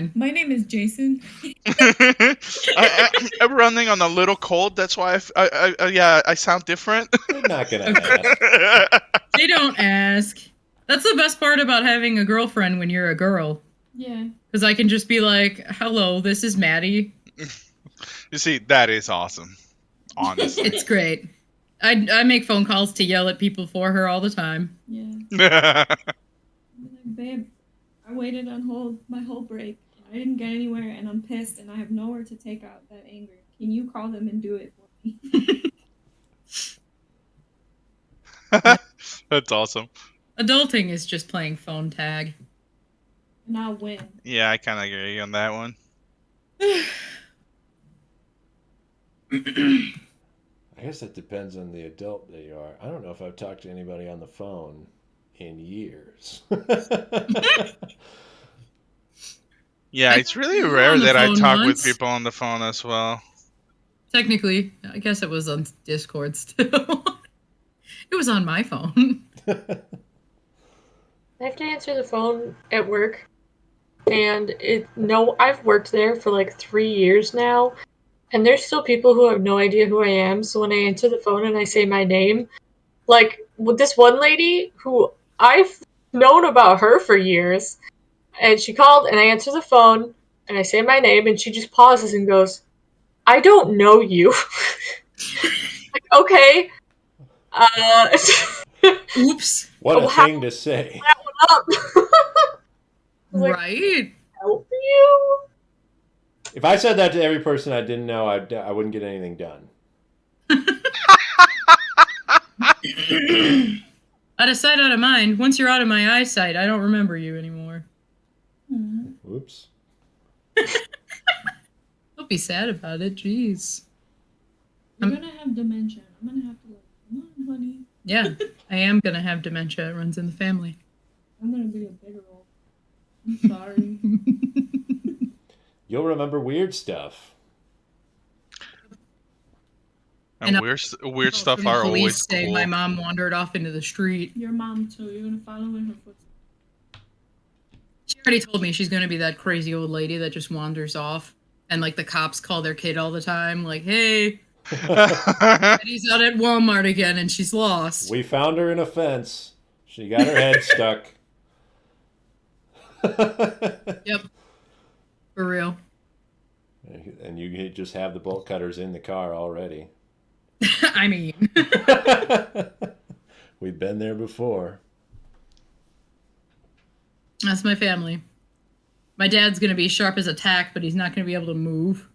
fine. My name is Jason. I'm running on a little cold. That's why I sound different. They're not gonna ask. They don't ask. That's the best part about having a girlfriend when you're a girl. Yeah. Because I can just be like, hello, this is Maddie. You see, that is awesome. Honestly. It's great. I make phone calls to yell at people for her all the time. Yeah. I'm like, babe, I waited on my whole break. I didn't get anywhere, and I'm pissed, and I have nowhere to take out that anger. Can you call them and do it for me? That's awesome. Adulting is just playing phone tag. And I'll win. Yeah, I kind of agree on that one. I guess it depends on the adult that you are. I don't know if I've talked to anybody on the phone in years. Yeah, it's really rare that I talk with people on the phone as well. Technically, I guess it was on Discord still. It was on my phone. I have to answer the phone at work, and I've worked there for like 3 years now, and there's still people who have no idea who I am. So when I answer the phone and I say my name, like with this one lady who I've known about her for years, and she called and I answer the phone and I say my name and she just pauses and goes, "I don't know you." Like, okay. Oops. What a thing to say. That one up. Like, right. help you. If I said that to every person I didn't know, I wouldn't get anything done. Out of sight, out of mind. Once you're out of my eyesight, I don't remember you anymore. Oops. Don't be sad about it. Jeez. You're gonna have dementia. I'm gonna have to come on, honey. Yeah, I am gonna have dementia. It runs in the family. I'm gonna be a bigger old. I'm sorry. You'll remember weird stuff. And weird stuff are always cool. My mom wandered off into the street. Your mom too. You're gonna follow in her footsteps. She already told me she's gonna be that crazy old lady that just wanders off, and like the cops call their kid all the time, like, "Hey, Eddie's out at Walmart again, and she's lost." We found her in a fence. She got her head stuck. Yep. For real. And you just have the bolt cutters in the car already. I mean. We've been there before. That's my family. My dad's going to be sharp as a tack, but he's not going to be able to move.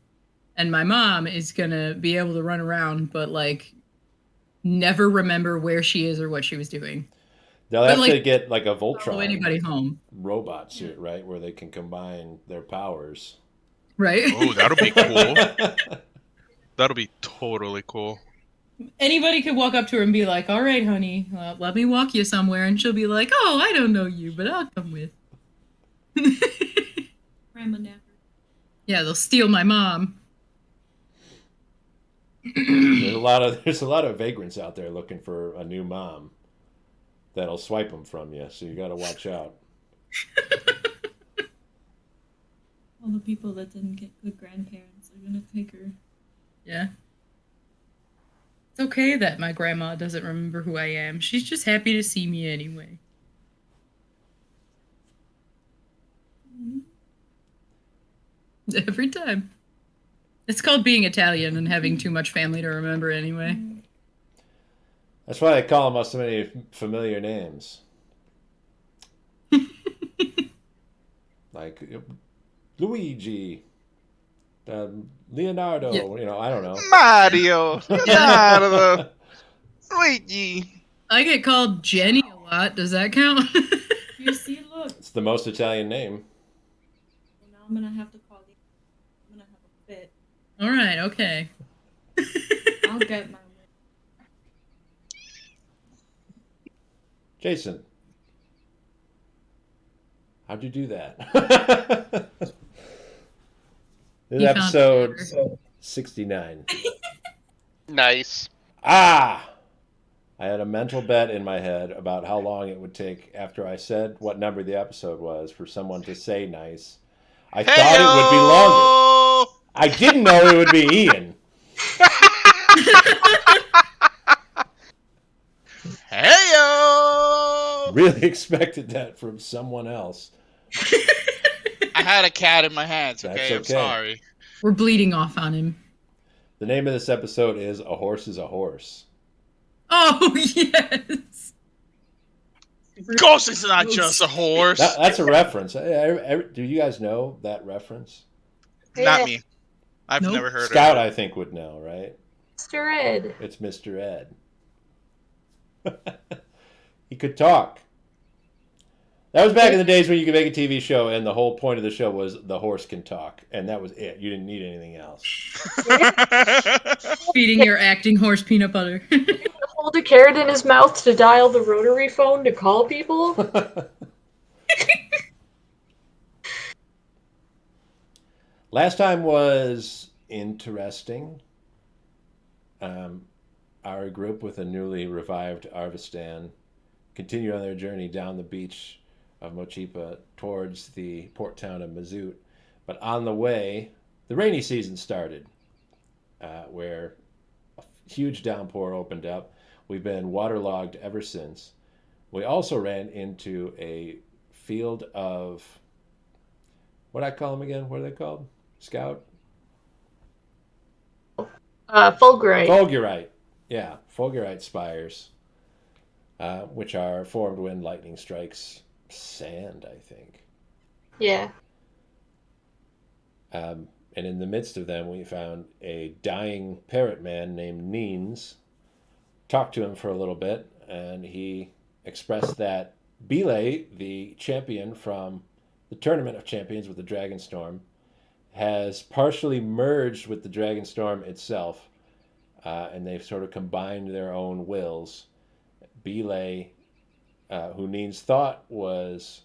And my mom is going to be able to run around, but like never remember where she is or what she was doing. They'll have to get like a Voltron anybody home. robot suit, right? Where they can combine their powers. Right? Oh, that'll be cool. That'll be totally cool. Anybody could walk up to her and be like, "All right, honey, let me walk you somewhere." And she'll be like, "Oh, I don't know you, but I'll come with." Grandma never. Yeah, they'll steal my mom. There's a lot of vagrants out there looking for a new mom that'll swipe them from you, so you got to watch out. All the people that didn't get good grandparents are gonna take her. Yeah. It's okay that my grandma doesn't remember who I am. She's just happy to see me anyway. Every time. It's called being Italian and having too much family to remember anyway. That's why they call them so many familiar names. Like Luigi, Leonardo, Yeah. I don't know. Mario, Leonardo, Luigi. I get called Jenny a lot. Does that count? You see, look. It's the most Italian name. Well, now I'm gonna have to call you. I'm gonna have a fit. All right, okay. I'll get my way. Jason, how'd you do that? This is episode 69. Nice. I had a mental bet in my head about how long it would take after I said what number the episode was for someone to say nice. I thought it would be longer. I didn't know it would be Ian. Heyo! Really expected that from someone else. I had a cat in my hands, That's okay? I'm okay. sorry. We're bleeding off on him. The name of this episode is A Horse is a Horse. Oh, yes. Ghost is not just a horse. That's a reference. Do you guys know that reference? Not me. I've Nope. never heard Scout, of it. I think, would know, right? Mr. Ed. It's Mr. Ed. He could talk. That was back in the days when you could make a TV show and the whole point of the show was the horse can talk. And that was it. You didn't need anything else. Feeding your acting horse peanut butter. Hold a carrot in his mouth to dial the rotary phone to call people. Last time was interesting. Our group with a newly revived Arvistan continued on their journey down the beach of Mochipa towards the port town of Mazout. But on the way, the rainy season started, where a huge downpour opened up. We've been waterlogged ever since. We also ran into a field of, what do I call them again? What are they called? Scout? Fulgurite. Fulgurite. Yeah, Fulgurite spires, which are formed when lightning strikes sand, I think. Yeah. And in the midst of them, we found a dying parrot man named Neens. Talked to him for a little bit, and he expressed that Belay, the champion from the Tournament of Champions with the Dragonstorm, has partially merged with the Dragonstorm itself, and they've sort of combined their own wills. Belay, who Neens thought was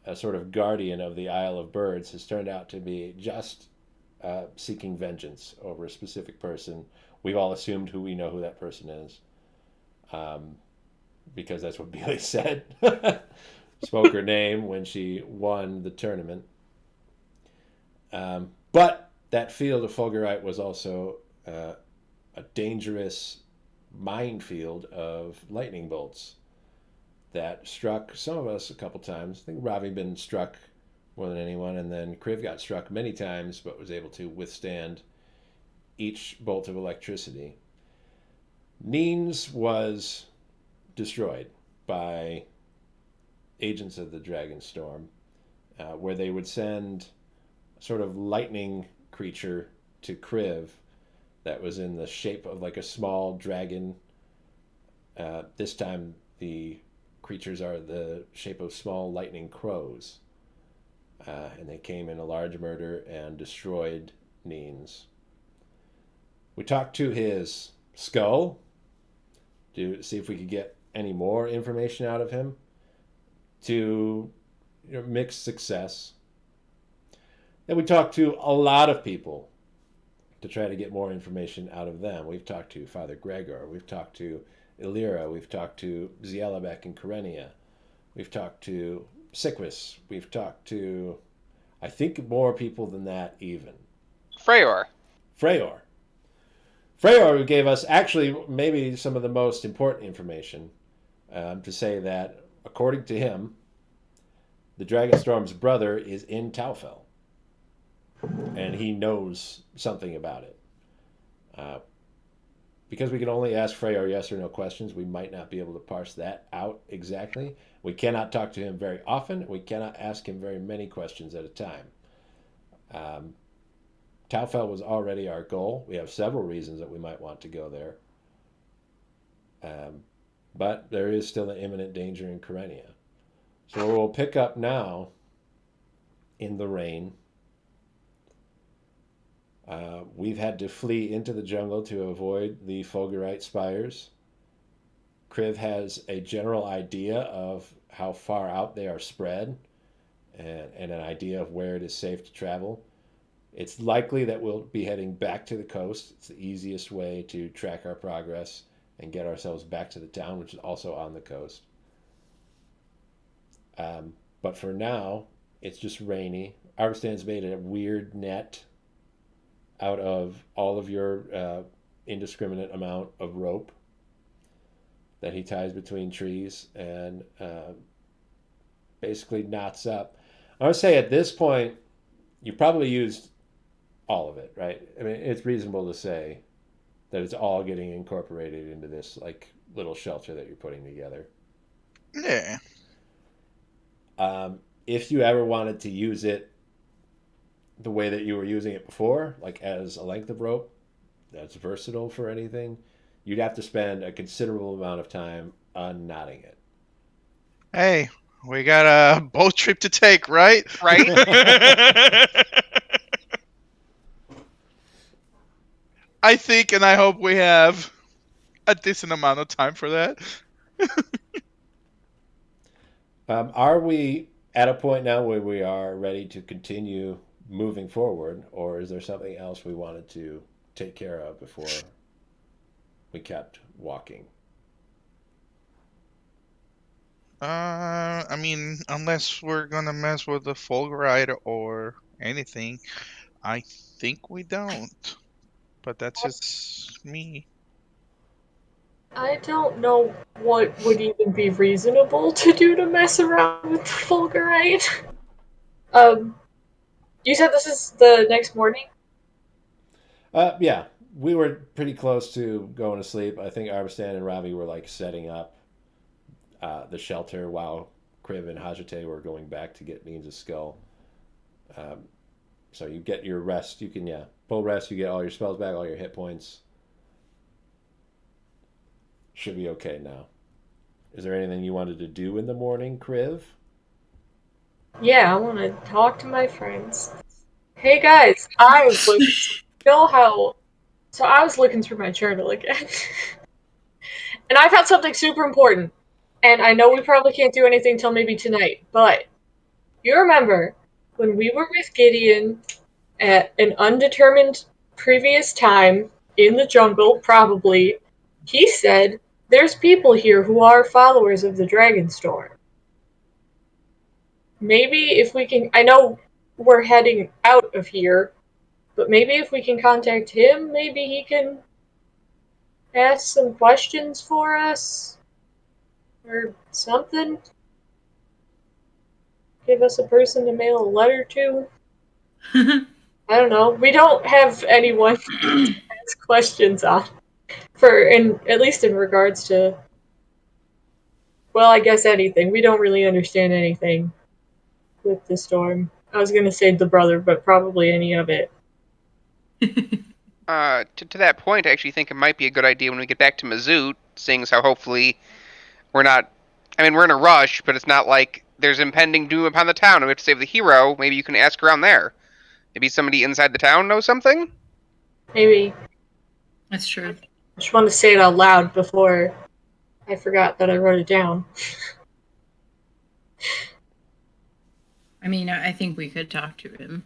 a sort of guardian of the Isle of Birds, has turned out to be just seeking vengeance over a specific person. We've all assumed we know who that person is, because that's what Belay said. Spoke her name when she won the tournament. But that field of Fulgurite was also a dangerous minefield of lightning bolts that struck some of us a couple times. I think Ravi been struck more than anyone, and then Kriv got struck many times but was able to withstand each bolt of electricity. Neens was destroyed by agents of the Dragonstorm, where they would send a sort of lightning creature to Kriv that was in the shape of like a small dragon. This time the creatures are the shape of small lightning crows. And they came in a large murder and destroyed Neens. We talked to his skull to see if we could get any more information out of him. To mixed success. Then we talked to a lot of people to try to get more information out of them. We've talked to Father Gregor. We've talked to Illyra. We've talked to Ziela back in Kyrenia. We've talked to Siquis. We've talked to, I think, more people than that even. Freyr. Freyr, who gave us actually maybe some of the most important information, to say that, according to him, the Dragonstorm's brother is in Taufel. And he knows something about it. Because we can only ask Freyr yes or no questions, we might not be able to parse that out exactly. We cannot talk to him very often. We cannot ask him very many questions at a time. Taufel was already our goal. We have several reasons that we might want to go there. But there is still an imminent danger in Kyrenia. So we'll pick up now in the rain. We've had to flee into the jungle to avoid the Fulgurite spires. Kriv has a general idea of how far out they are spread and an idea of where it is safe to travel. It's likely that we'll be heading back to the coast. It's the easiest way to track our progress and get ourselves back to the town, which is also on the coast. But for now, it's just rainy. Arvistan's made a weird net out of all of your indiscriminate amount of rope that he ties between trees and basically knots up. I would say at this point, you probably used all of it, right? I mean, it's reasonable to say that it's all getting incorporated into this like little shelter that you're putting together. Yeah. If you ever wanted to use it the way that you were using it before, like as a length of rope that's versatile for anything, you'd have to spend a considerable amount of time unknotting it. Hey, we got a boat trip to take, right? Right? I think and I hope we have a decent amount of time for that. Are we at a point now where we are ready to continue moving forward, or is there something else we wanted to take care of before we kept walking? I mean, unless we're gonna mess with the Fulgurite or anything, I think we don't. But that's just me. I don't know what would even be reasonable to do to mess around with Fulgurite. You said this is the next morning? Yeah, we were pretty close to going to sleep. I think Arvistan and Ravi were like setting up the shelter while Kriv and Hajite were going back to get Beans' skull. So you get your rest. You can, full rest. You get all your spells back, all your hit points. Should be okay now. Is there anything you wanted to do in the morning, Kriv? Yeah, I want to talk to my friends. Hey guys, I was know how. So I was looking through my journal again, and I found something super important. And I know we probably can't do anything till maybe tonight, but you remember when we were with Gideon at an undetermined previous time in the jungle, probably, he said there's people here who are followers of the Dragon Storm. Maybe if we can, I know we're heading out of here, but maybe if we can contact him, maybe he can ask some questions for us or something. Give us a person to mail a letter to. I don't know. We don't have anyone to ask questions on. At least in regards to, well, I guess anything. We don't really understand anything with the storm. I was gonna say the brother, but probably any of it. To that point, I actually think it might be a good idea when we get back to Mazoot, seeing as how hopefully we're not. I mean, we're in a rush, but it's not like there's impending doom upon the town and we have to save the hero. Maybe you can ask around there. Maybe somebody inside the town knows something? Maybe. That's true. I just want to say it out loud before I forgot that I wrote it down. I mean, I think we could talk to him.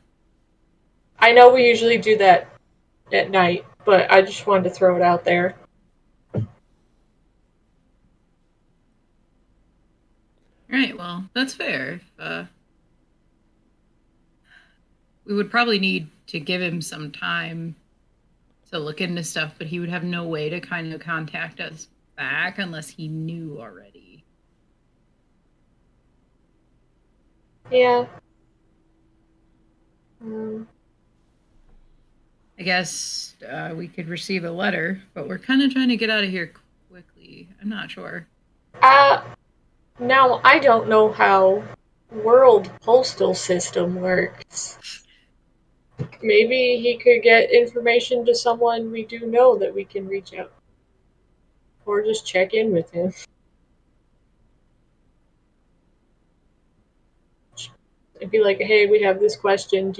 I know we usually do that at night, but I just wanted to throw it out there. Right, well, that's fair. We would probably need to give him some time to look into stuff, but he would have no way to kind of contact us back unless he knew already. Yeah. I guess we could receive a letter, but we're kind of trying to get out of here quickly. I'm not sure. Now, I don't know how world postal system works. Maybe he could get information to someone we do know that we can reach out. Or just check in with him. It'd be like, hey, we have this question.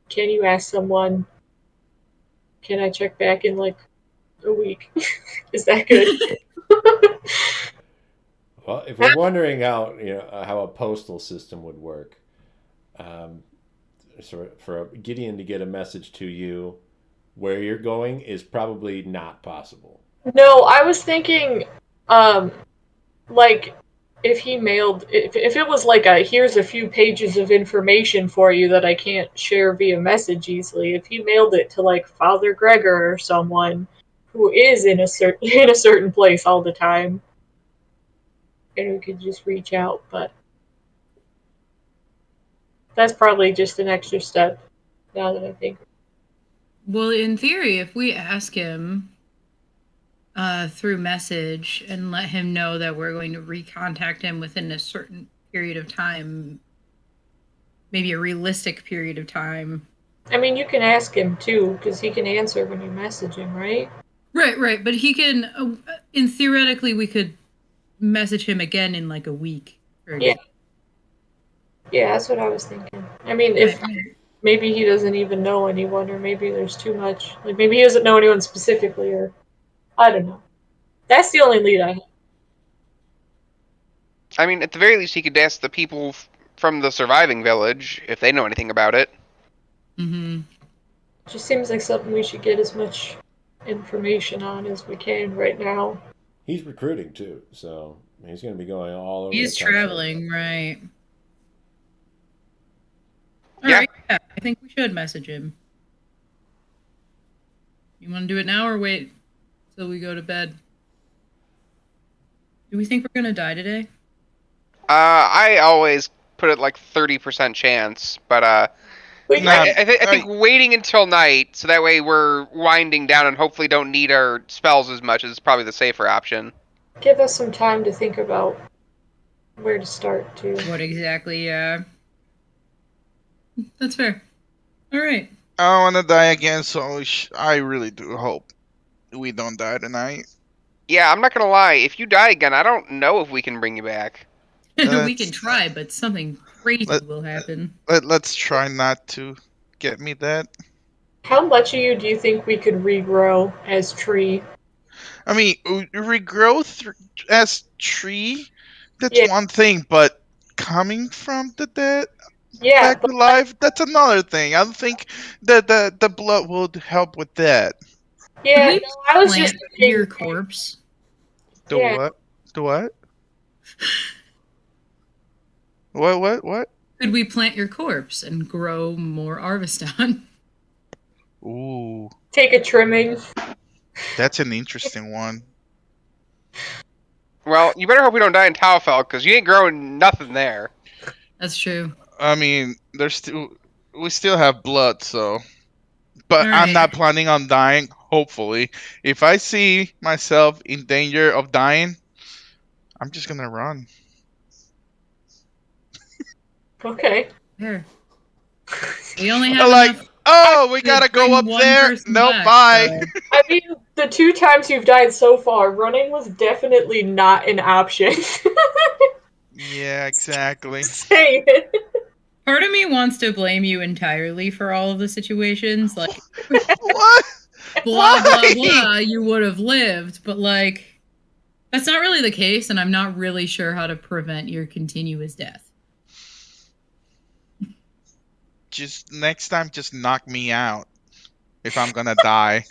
Can you ask someone? Can I check back in like a week? Is that good? Well, if we're wondering how how a postal system would work, so for Gideon to get a message to you where you're going is probably not possible. No, I was thinking, like if he mailed, if it was like here's a few pages of information for you that I can't share via message easily, if he mailed it to like Father Gregor or someone who is in a certain place all the time, and we could just reach out, but that's probably just an extra step now that I think. Well, in theory, if we ask him through message and let him know that we're going to recontact him within a certain period of time, maybe a realistic period of time. I mean, you can ask him too, because he can answer when you message him, right? Right. But he can, in theoretically, we could message him again in like a week. For Yeah. example. Yeah, that's what I was thinking. I mean, if maybe he doesn't even know anyone, or maybe there's too much. Like, maybe he doesn't know anyone specifically, or I don't know. That's the only lead I have. I mean, at the very least, he could ask the people from the surviving village if they know anything about it. Mm-hmm. Just seems like something we should get as much information on as we can right now. He's recruiting too, so he's going to be going all over. He's the country. traveling, right? All Yeah. right, yeah, I think we should message him. You want to do it now or wait till we go to bed? Do we think we're gonna die today? I always put it like 30% chance, but But Nah, I think waiting until night so that way we're winding down and hopefully don't need our spells as much is probably the safer option. give us some time to think about where to start too. What exactly? That's fair. All right. I don't want to die again, so I really do hope we don't die tonight. Yeah, I'm not gonna lie. If you die again, I don't know if we can bring you back. We can try, but something crazy will happen. Let's try not to get me that. How much of you do you think we could regrow as tree? I mean, regrowth as tree, that's Yeah. one thing, but coming from the dead Yeah, back but to life, that's another thing. I don't think that the blood would help with that. yeah, Could we no, I was just plant thinking. your corpse? The Yeah. what? The what? What? Could we plant your corpse and grow more Arviston? Ooh, Take a trimming. that's an interesting one. Well, you better hope we don't die in Taufel, because you ain't growing nothing there. That's true. I mean, we still have blood, so. But All I'm right. not planning on dying. Hopefully, if I see myself in danger of dying, I'm just gonna run. Okay. Here. We only have Like, enough oh, we to gotta bring go up one there. person No, back, bye. so- I mean, the 2 times you've died so far, running was definitely not an option. Yeah, exactly. Saying it. Part of me wants to blame you entirely for all of the situations. Like, What? blah, blah, Why? blah, you would have lived. But, like, that's not really the case, and I'm not really sure how to prevent your continuous death. Just next time, just knock me out if I'm gonna die.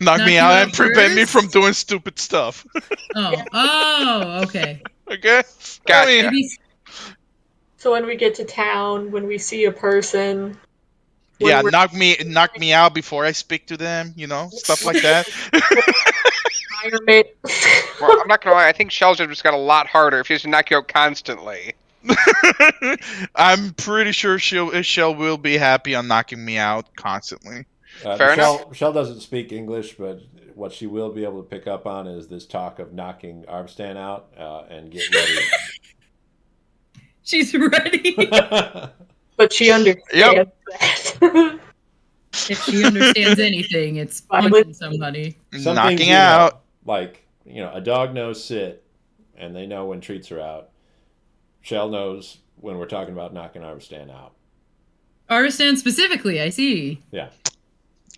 knock Knock me you out out and prevent me first? from doing stupid stuff. Oh, okay. Okay? Gotcha. I mean, Maybe So when we get to town, when we see a person, when yeah, we're knock me out before I speak to them. You know, stuff like that. environment. Well, I'm not gonna lie. I think Shell's just got a lot harder if she has to knock you out constantly. I'm pretty sure Shell will be happy on knocking me out constantly. Fair enough. Michelle doesn't speak English, but what she will be able to pick up on is this talk of knocking Arbstan out and get ready. she's ready. But she understands Yep. that. If she understands anything, it's punching somebody. Some Knocking things you out. know, like a dog knows sit, and they know when treats are out. Shell knows when we're talking about knocking Arbstan out. Arvistan specifically, I see. Yeah.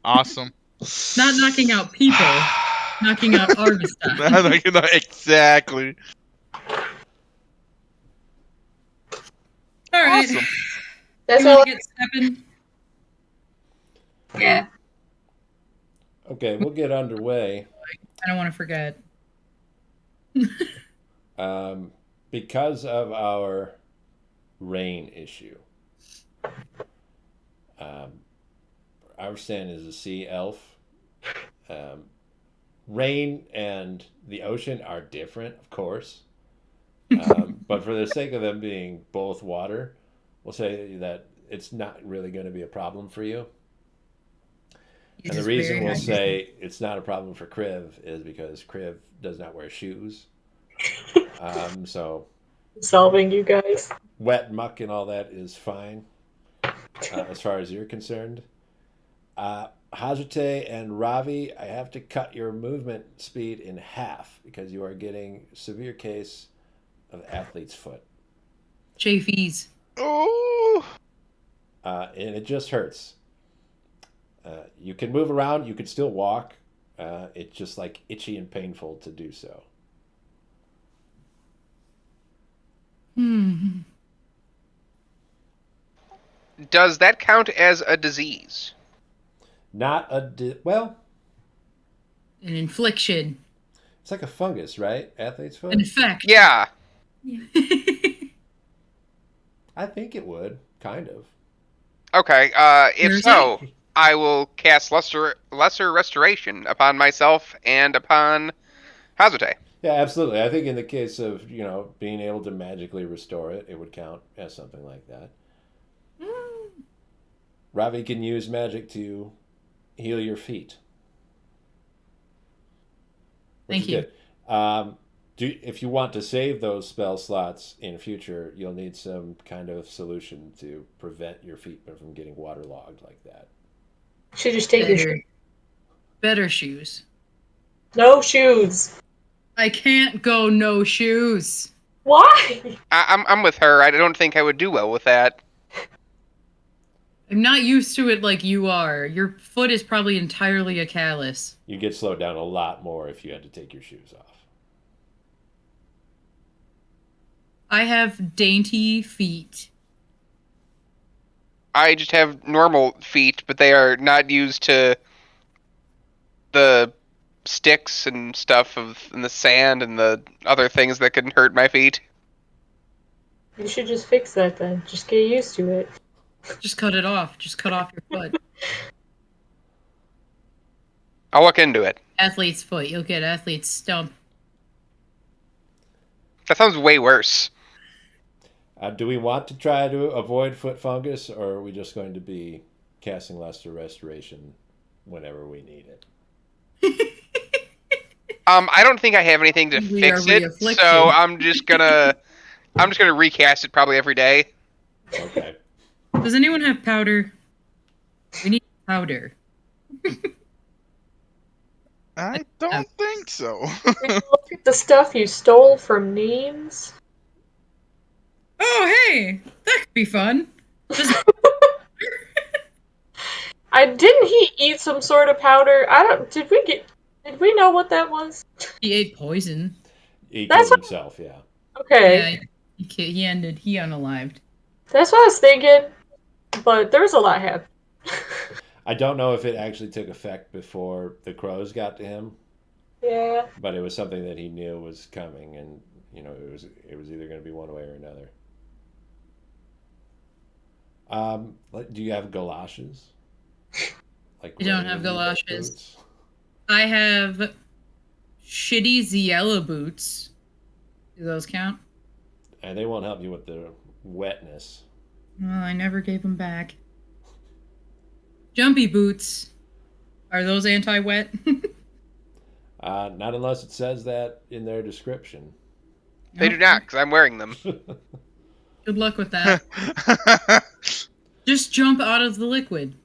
Awesome. Not knocking out people, knocking out Arvistan. Exactly. All right. Awesome. That's You all. want to get stepping? Yeah. Okay, we'll get underway. I don't want to forget. because of our rain issue, um, our stand is a sea elf. Um, rain and the ocean are different, of course. But for the sake of them being both water, we'll say that it's not really going to be a problem for you. It And the is reason very we'll nice. say it's not a problem for Kriv is because Kriv does not wear shoes. So Solving you guys. wet muck and all that is fine as far as you're concerned. Hajite and Ravi, I have to cut your movement speed in half because you are getting severe case of athlete's foot. Chafies. Oh, And it just hurts. You can move around, you can still walk. It's just like itchy and painful to do so. Does that count as a disease? Not well, An infliction. it's like a fungus, right? Athlete's foot? An effect. Yeah. Yeah. I think it would, kind of. Okay. If Seriously? so, I will cast lesser restoration upon myself and upon Hazute. Yeah, absolutely. I think in the case of, being able to magically restore it, it would count as something like that. Ravi can use magic to heal your feet. Thank you. If you want to save those spell slots in future, you'll need some kind of solution to prevent your feet from getting waterlogged like that. Should just take your Better shoes. no shoes. I can't go no shoes. Why? I'm with her. I don't think I would do well with that. I'm not used to it like you are. Your foot is probably entirely a callus. You get slowed down a lot more if you had to take your shoes off. I have dainty feet. I just have normal feet, but they are not used to the sticks and stuff and the sand and the other things that can hurt my feet. You should just fix that then. Just get used to it. Just cut it off. Just cut off your foot. I'll look into it. Athlete's foot. You'll get athlete's stump. That sounds way worse. Do we want to try to avoid foot fungus, or are we just going to be casting lesser restoration whenever we need it? I don't think I have anything to We fix are it, re-afflicted. so I'm just gonna recast it probably every day. Okay. Does anyone have powder? We need powder. I don't think so. Look at the stuff you stole from Neems. Oh, hey! That could be fun. Didn't he eat some sort of powder? Did we know what that was? He ate poison. He That's killed what- himself, yeah. Okay. Yeah, he unalived. That's what I was thinking. But there was a lot happening. I don't know if it actually took effect before the crows got to him, Yeah. but it was something that he knew was coming, and it was either going to be one way or another. Do you have galoshes? I don't have regular galoshes. boots? I have shitty Ziella boots. Do those count? And they won't help you with the wetness. Well, I never gave them back. Jumpy boots. Are those anti-wet? Not unless it says that in their description. They do not, because I'm wearing them. Good luck with that. Just jump out of the liquid.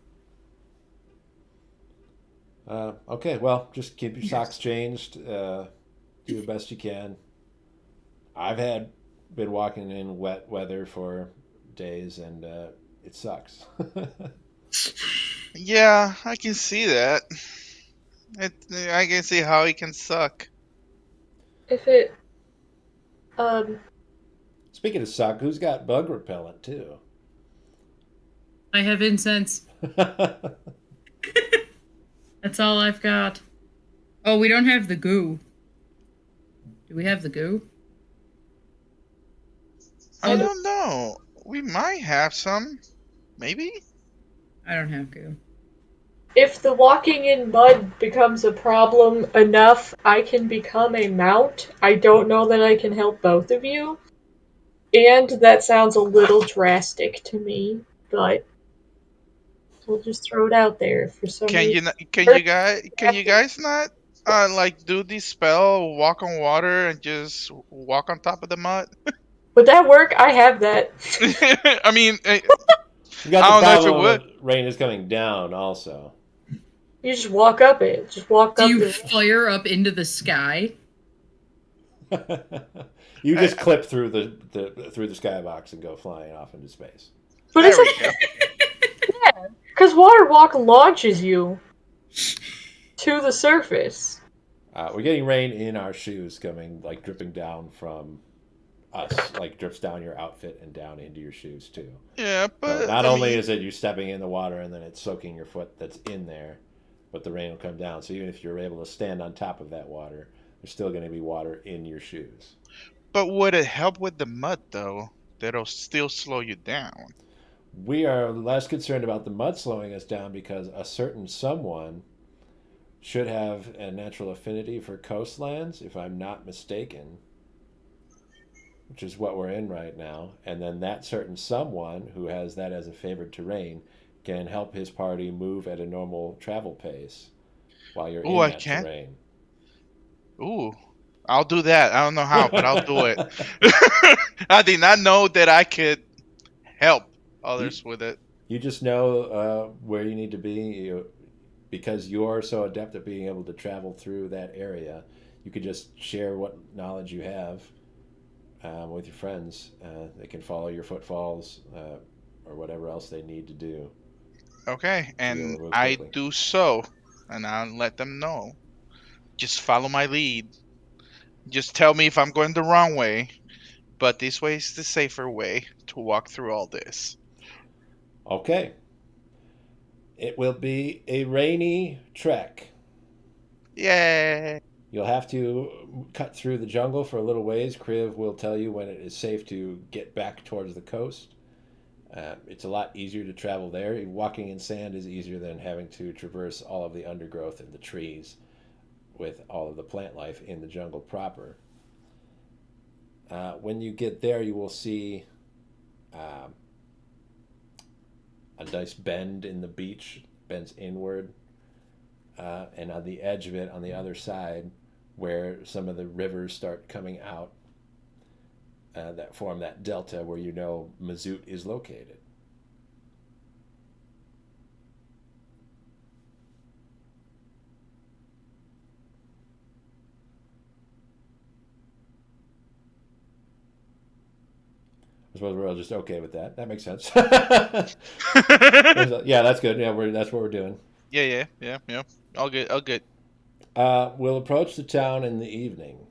Okay, well, just keep your socks changed. Do the best you can. I've been walking in wet weather for days, and it sucks. Yeah, I can see that. I can see how it can suck. If it Speaking of suck, who's got bug repellent too? I have incense. That's all I've got. Oh, we don't have the goo. Do we have the goo? I don't know. We might have some. Maybe? I don't have goo. If the walking in mud becomes a problem enough, I can become a mount. I don't know that I can help both of you. And that sounds a little drastic to me, but we'll just throw it out there for some Can you reason. not, can you guys not like do this spell, walk on water, and just walk on top of the mud? Would that work? I have that. I mean, You got I the don't know if it problem would. of rain is coming down also. You just walk up it. Just walk Do up you the. fire up into the sky? You I, just clip through the through the skybox and go flying off into space. But there it's we go. yeah, because water walk launches you to the surface. We're getting rain in our shoes coming, like dripping down from us, like drips down your outfit and down into your shoes too. Yeah, So but not I only mean, is it you stepping in the water and then it's soaking your foot that's in there, but the rain will come down. So even if you're able to stand on top of that water, there's still going to be water in your shoes. but would it help with the mud though? That'll still slow you down. We are less concerned about the mud slowing us down because a certain someone should have a natural affinity for coastlands, if I'm not mistaken, which is what we're in right now. And then that certain someone who has that as a favored terrain can help his party move at a normal travel pace while you're Ooh, in I that can. terrain. Ooh, I'll do that. I don't know how, but I'll do it. I did not know that I could help you, others with it. you just know where you need to be. Because you're so adept at being able to travel through that area, you could just share what knowledge you have with your friends. They can follow your footfalls or whatever else they need to do Okay, to be able and to move I quickly. do so, and I'll let them know. Just follow my lead. Just tell me if I'm going the wrong way, but this way is the safer way to walk through all this. Okay. It will be a rainy trek. Yay! You'll have to cut through the jungle for a little ways. Kriv will tell you when it is safe to get back towards the coast. It's a lot easier to travel there. Walking in sand is easier than having to traverse all of the undergrowth and the trees with all of the plant life in the jungle proper. When you get there, you will see um, a nice bend in the beach, bends inward, and on the edge of it, on the other side, where some of the rivers start coming out that form that delta where you know Mazout is located. I suppose we're all just okay with that. That makes sense. Yeah, that's good. Yeah, that's what we're doing. Yeah. All good, all good. We'll approach the town in the evening.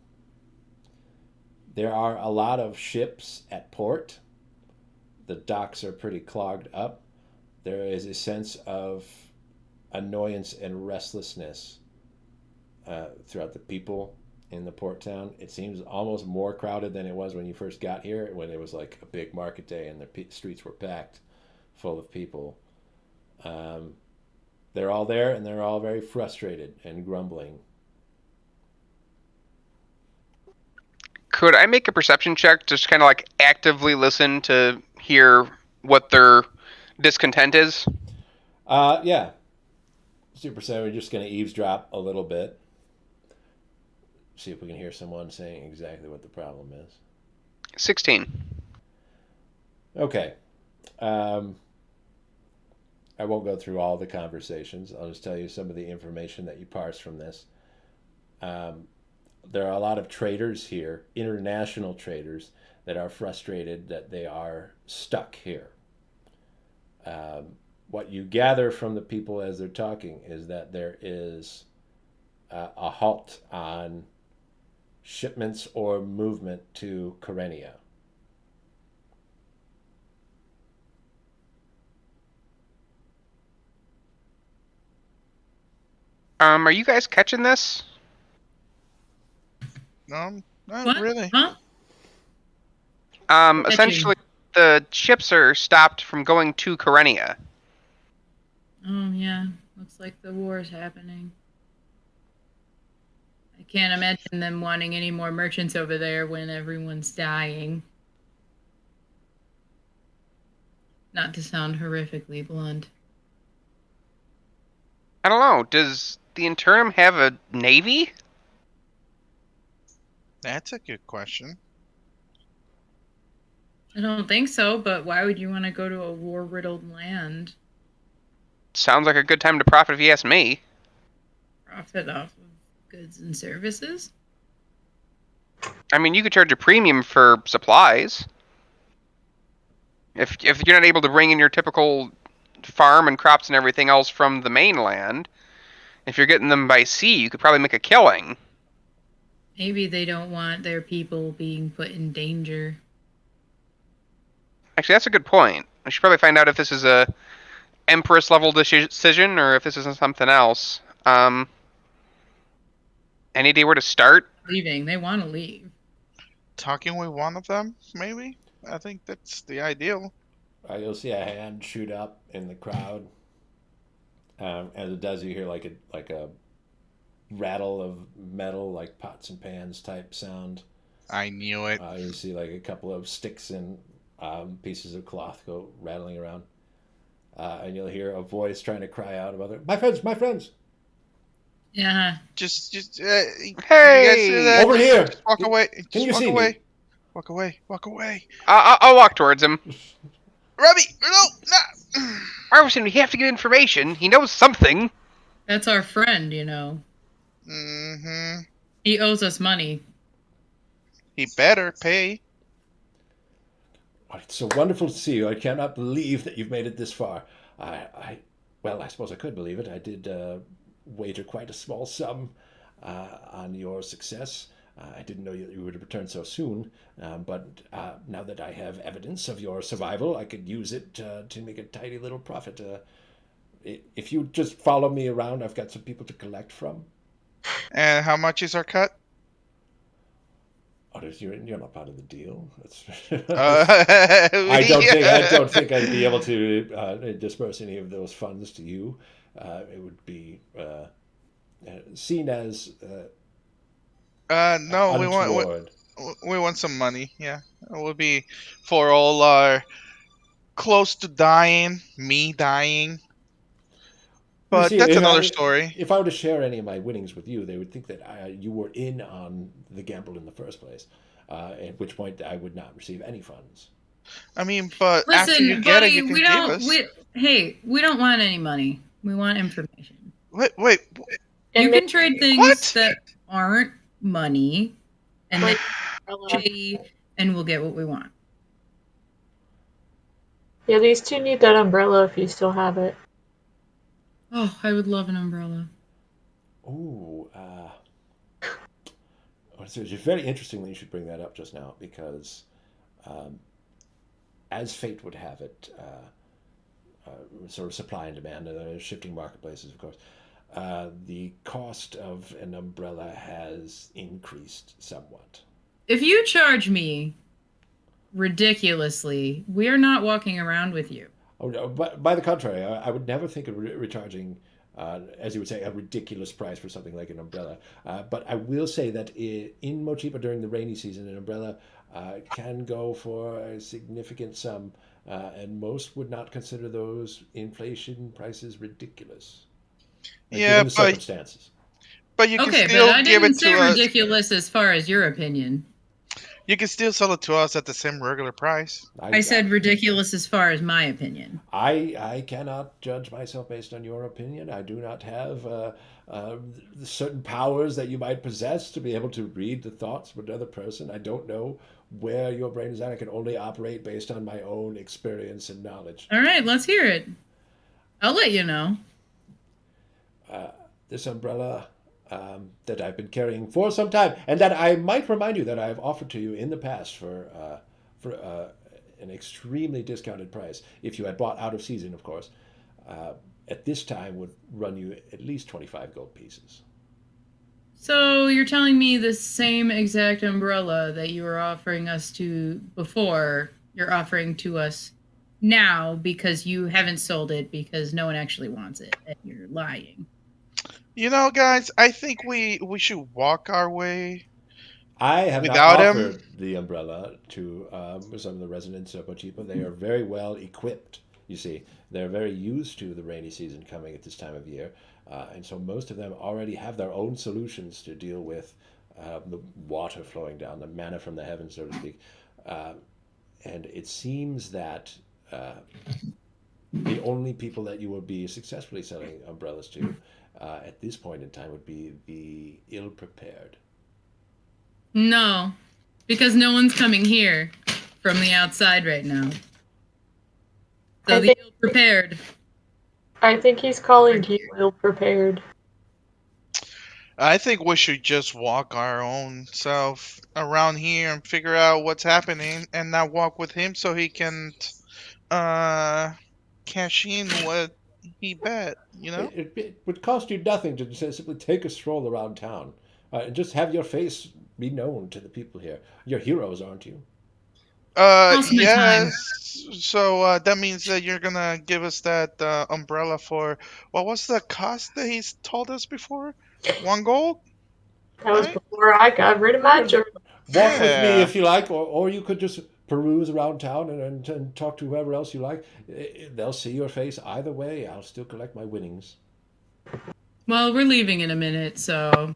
There are a lot of ships at port. The docks are pretty clogged up. There is a sense of annoyance and restlessness throughout the people in the port town. It seems almost more crowded than it was when you first got here, when it was like a big market day and the streets were packed full of people. They're all there and they're all very frustrated and grumbling. Could I make a perception check, just kind of like actively listen to hear what their discontent is? Yeah. Super 7, we're just going to eavesdrop a little bit. See if we can hear someone saying exactly what the problem is. 16. Okay. I won't go through all the conversations. I'll just tell you some of the information that you parse from this. There are a lot of traders here, international traders, that are frustrated that they are stuck here. What you gather from the people as they're talking is that there is a halt on shipments or movement to Karenia. Are you guys catching this? No, not What? really. Huh? Essentially, the ships are stopped from going to Karenia. Oh, yeah. Looks like the war is happening. I can't imagine them wanting any more merchants over there when everyone's dying. Not to sound horrifically blunt. I don't know. Does the Internum have a navy? That's a good question. I don't think so, but why would you want to go to a war-riddled land? Sounds like a good time to profit if you ask me. Profit off of goods and services? I mean, you could charge a premium for supplies. If you're not able to bring in your typical farm and crops and everything else from the mainland, if you're getting them by sea, you could probably make a killing. Maybe they don't want their people being put in danger. Actually, that's a good point. I should probably find out if this is a Empress level decision or if this is something else. Any idea where to start? Leaving. They want to leave. Talking with one of them, maybe? I think that's the ideal. You'll see a hand shoot up in the crowd. As it does, you hear like a rattle of metal, like pots and pans type sound. I knew it. You see like a couple of sticks and pieces of cloth go rattling around. And you'll hear a voice trying to cry out about my friends, my friends. Yeah. Just Hey! you guys hear that? Over here. Just walk away. Can Just you walk see away. me? Walk away. Walk away. I'll walk towards him. Robbie, no. Why would he have to get information? He knows something. That's our friend, you know. Mm-hmm. He owes us money. He better pay. Oh, it's so wonderful to see you. I cannot believe that you've made it this far. Well, I suppose I could believe it. I did wager quite a small sum on your success. I didn't know you would return so soon, but now that I have evidence of your survival, I could use it to make a tidy little profit. If you just follow me around, I've got some people to collect from. And how much is our cut? Oh, you're not part of the deal. I I don't think I'd be able to disperse any of those funds to you. It would be seen as no, we want some money. Yeah, it would be for all our close to dying, me dying. But see, that's another story. If I were to share any of my winnings with you, they would think that you were in on the gamble in the first place. At which point I would not receive any funds. I mean, but Listen, after you buddy, get it, you can we give don't. us. We don't want any money. We want information. Wait. You can trade things that aren't money, and Like then umbrella. and we'll get what we want. Yeah, these two need that umbrella if you still have it. Oh, I would love an umbrella. Ooh, so it's very interesting that you should bring that up just now because, as fate would have it, sort of supply and demand, shifting marketplaces, of course, the cost of an umbrella has increased somewhat. If you charge me ridiculously, we're not walking around with you. Oh, no, but by the contrary, I would never think of recharging, as you would say, a ridiculous price for something like an umbrella. But I will say that in Mochipa during the rainy season, an umbrella can go for a significant sum, and most would not consider those inflation prices ridiculous. Yeah, given the circumstances. But you can Okay, still but I give didn't it say to us. ridiculous as far as your opinion. You can still sell it to us at the same regular price. I said ridiculous as far as my opinion. I cannot judge myself based on your opinion. I do not have certain powers that you might possess to be able to read the thoughts of another person. I don't know where your brain is at. I can only operate based on my own experience and knowledge. All right, let's hear it. I'll let you know. This umbrella that I've been carrying for some time, and that I might remind you that I have offered to you in the past for an extremely discounted price, if you had bought out of season, of course, at this time would run you at least 25 gold pieces. So you're telling me the same exact umbrella that you were offering us to before, you're offering to us now because you haven't sold it because no one actually wants it and you're lying. You know, guys, I think we should walk our way I have not without him. offered the umbrella to some of the residents of Mochipa. They are very well equipped. You see, they're very used to the rainy season coming at this time of year, and so most of them already have their own solutions to deal with the water flowing down, the manna from the heavens, so to speak. Uh, and it seems that the only people that you would be successfully selling umbrellas to at this point in time would be the ill-prepared. No, because no one's coming here from the outside right now. So the ill prepared. I think he's calling you ill-prepared. I think we should just walk our own self around here and figure out what's happening, and not walk with him so he can cash in what he bet. You know? It would cost you nothing to just simply take a stroll around town and just have your face be known to the people here. You're heroes, aren't you? Also my time. Yes. So that means that you're gonna give us that umbrella for what was the cost that he's told us before? 1 gold, That was right? before I got rid of my journal. Walk with me Yeah. if you like, or you could just peruse around town and talk to whoever else you like. They'll see your face either way. I'll still collect my winnings. Well, we're leaving in a minute, so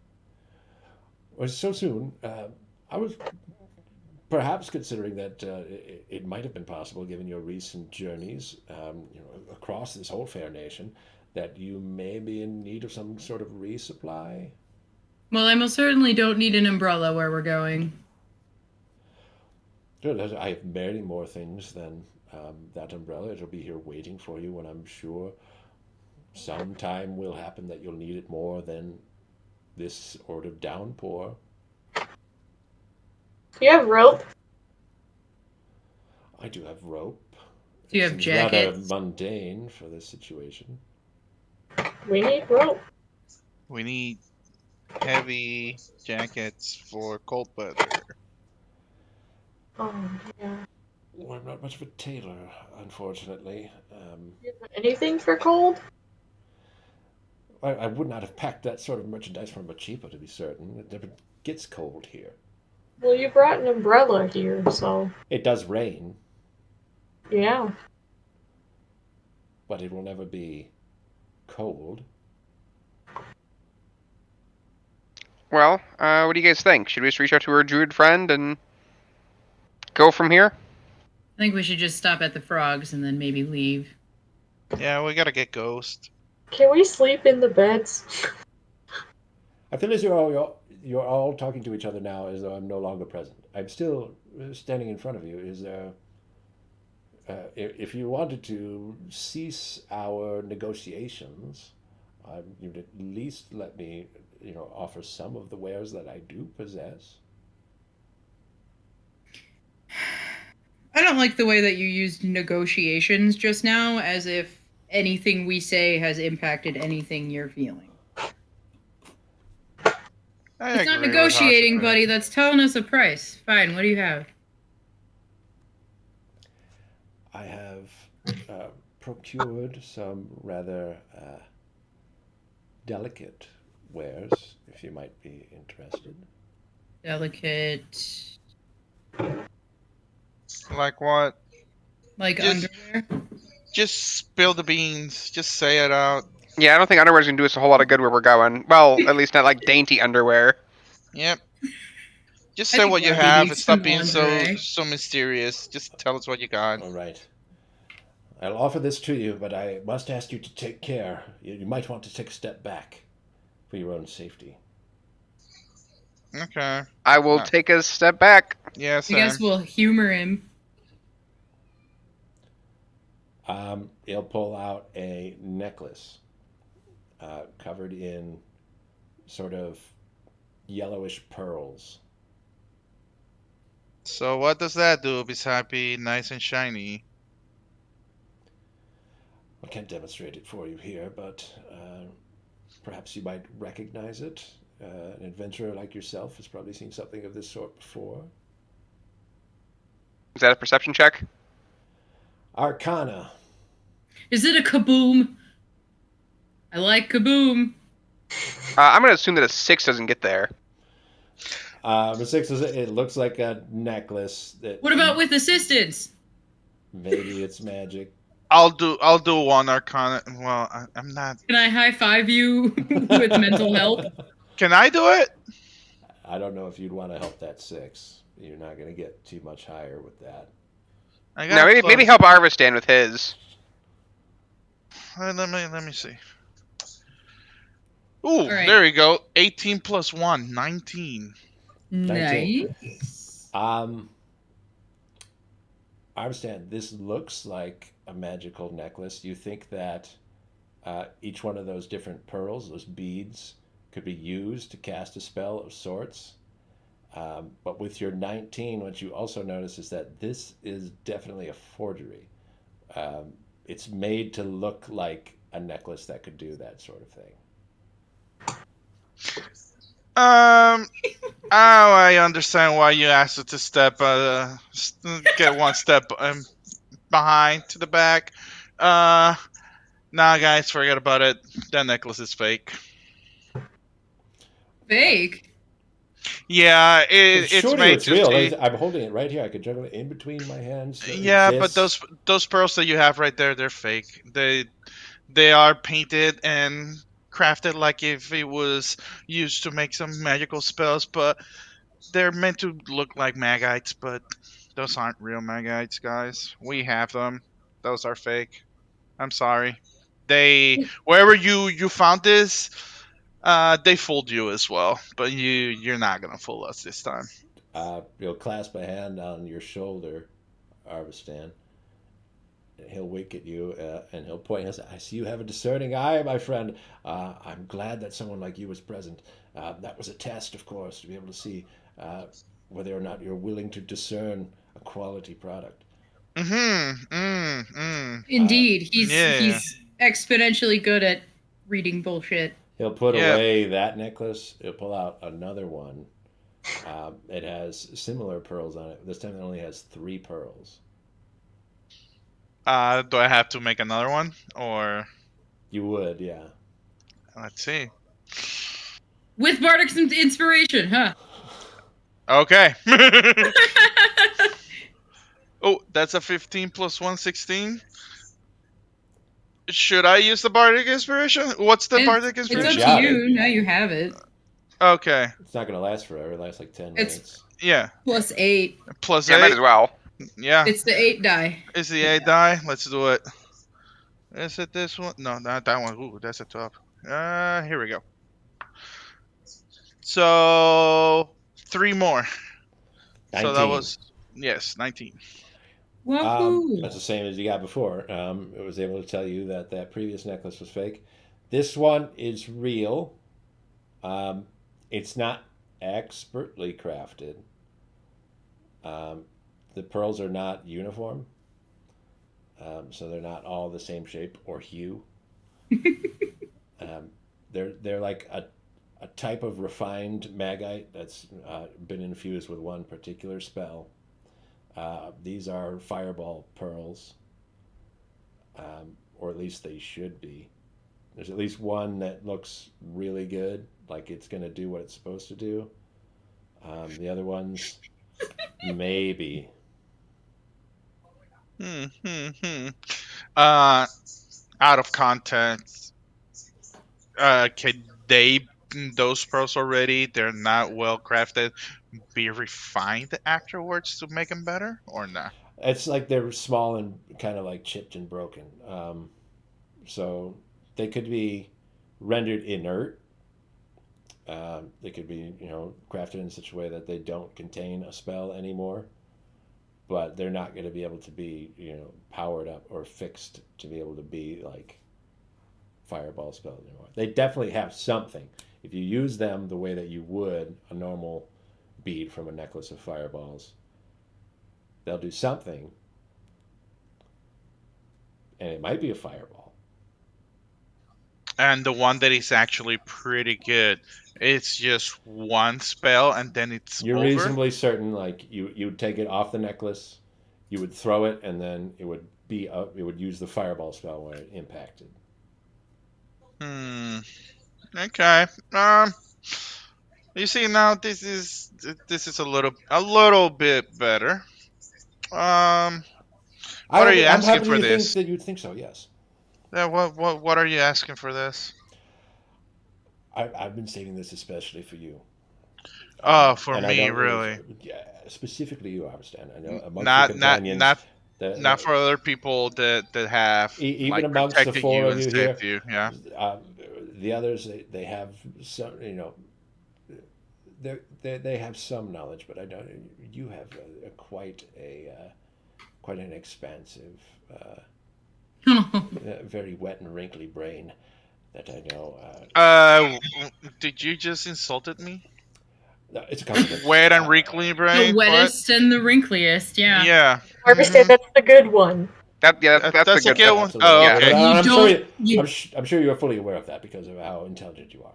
Well, so soon. I was perhaps considering that it might have been possible, given your recent journeys across this whole fair nation, that you may be in need of some sort of resupply. well, I most certainly don't need an umbrella where we're going. Good. I have many more things than that umbrella. It'll be here waiting for you, and I'm sure sometime will happen that you'll need it more than this sort of downpour. Do you have rope? I do have rope. Do you have Seems rather jackets? mundane for this situation. We need rope. We need heavy jackets for cold weather. Oh, yeah. Well, I'm not much of a tailor, unfortunately. Do you have anything for cold? I would not have packed that sort of merchandise from Mochipa, to be certain. It never gets cold here. Well, you brought an umbrella here, so It does rain, yeah. but it will never be cold. Well, what do you guys think? Should we just reach out to our druid friend and go from here? I think we should just stop at the frogs and then maybe leave. Yeah, we gotta get Ghost. Can we sleep in the beds? I feel as you're all talking to each other now as though I'm no longer present. I'm still standing in front of you. Is there... if you wanted to cease our negotiations, you'd at least let me, offer some of the wares that I do possess. I don't like the way that you used negotiations just now, as if anything we say has impacted anything you're feeling. It's not negotiating, buddy. That's telling us a price. Fine, what do you have? I have procured some rather delicate wares, if you might be interested. Delicate. Like what? Like underwear? Just spill the beans. Just say it out. Yeah, I don't think underwear's gonna do us a whole lot of good where we're going. Well, at least not like dainty underwear. Yep. Just I say think what you Robbie have and needs stop some being lingerie. so mysterious. Just tell us what you got. All right. I'll offer this to you, but I must ask you to take care. You might want to take a step back for your own safety. Okay. I will take a step back. Yeah, I Sam. guess we'll humor him. He'll pull out a necklace covered in sort of yellowish pearls. So what does that do besides being nice and shiny? I can't demonstrate it for you here, but perhaps you might recognize it. an adventurer like yourself has probably seen something of this sort before. Is that a perception check? Arcana. Is it a kaboom? I like kaboom. I'm gonna assume that a 6 doesn't get there. The six is it looks like a necklace that. What about with assistance? Maybe it's magic. I'll do one Arcana. Well, I'm not. Can I high five you with mental help? Can I do it? I don't know if you'd want to help that six. You're not going to get too much higher with that. I No, got maybe help Arvistan with his. Let me see. Ooh, right. there we go. 18 plus 1, 19. 19. Nice. I understand this looks like a magical necklace. You think that each one of those different pearls, those beads, could be used to cast a spell of sorts. But with your 19, what you also notice is that this is definitely a forgery. It's made to look like a necklace that could do that sort of thing. Oh, I understand why you asked it to get one step behind to the back. Nah, guys, forget about it. That necklace is fake. Fake. Yeah, it's Surely made it's to real. see. I'm holding it right here. I could juggle it in between my hands. Yeah, but This- those pearls that you have right there, they're fake. They are painted and crafted like if it was used to make some magical spells, but they're meant to look like magites, but those aren't real magites, guys. We have them. Those are fake. I'm sorry. They wherever you found this, they fooled you as well. But you're not gonna fool us this time. You'll clasp a hand on your shoulder, Arvistan. He'll wink at you and he'll point and say, I see you have a discerning eye, my friend. I'm glad that someone like you was present. That was a test, of course, to be able to see whether or not you're willing to discern a quality product. Indeed, Yeah. he's exponentially good at reading bullshit. He'll put Yeah. away that necklace. He'll pull out another one. It has similar pearls on it. This time it only has 3 pearls. Do I have to make another one, or You would, yeah. let's see? With Bardic inspiration, huh? Okay. Oh, that's a 15 plus 1, 16. Should I use the bardic inspiration? What's the bardic It's inspiration? up to got you. it. Now you have it. Okay. It's not going to last forever. It lasts like 10 It's- minutes. Yeah. Plus 8. Plus Yeah, 8. might as well. Yeah. It's the 8 die. Is the 8 die? Let's do it. Is it this one? No, not that one. Ooh, that's a 12. Here we go. So 3 more. 19. So that was, yes, 19. Wahoo! That's the same as you got before. It was able to tell you that that previous necklace was fake. This one is real. It's not expertly crafted. The pearls are not uniform, so they're not all the same shape or hue. They're like a type of refined magite that's been infused with one particular spell. These are fireball pearls, or at least they should be. There's at least one that looks really good, like it's going to do what it's supposed to do. The other ones, maybe. Uh, Out of context, can those pearls already? They're not well crafted. Be refined afterwards to make them better, or not? It's like they're small and kind of like chipped and broken. So they could be rendered inert. They could be, crafted in such a way that they don't contain a spell anymore, but they're not going to be able to be, powered up or fixed to be able to be like fireball spells anymore. They definitely have something. If you use them the way that you would a normal bead from a necklace of fireballs, they'll do something, and it might be a fireball. And the one that is actually pretty good, it's just one spell and then it's You're over. reasonably certain, like you would take it off the necklace, you would throw it, and then it would be it would use the fireball spell where it impacted. Hmm. Okay. You see now this is a little bit better. Um. What are you I'm asking happy for to think this? that you'd think so. Yes, Yeah. What are you asking for this? I've been saving this especially for you. Oh, for And I me, know really. yeah, specifically you, Arstan. I know amongst your Not companions, not for other people that have even like amongst the protected four you of and you saved here, you. Yeah. uh, the others they have some, they have some knowledge, but I don't. You have quite an expansive, very wet and wrinkly brain that I know. Did you just insulted me? No, it's a compliment. Wet and wrinkly The brain. What? wettest and the wrinkliest, yeah. Yeah. Harvested, that's the good one. That's the That's a good good one. one. Absolutely. Oh, Yeah. okay. You I'm don't sure you I'm sure you're fully aware of that because of how intelligent you are.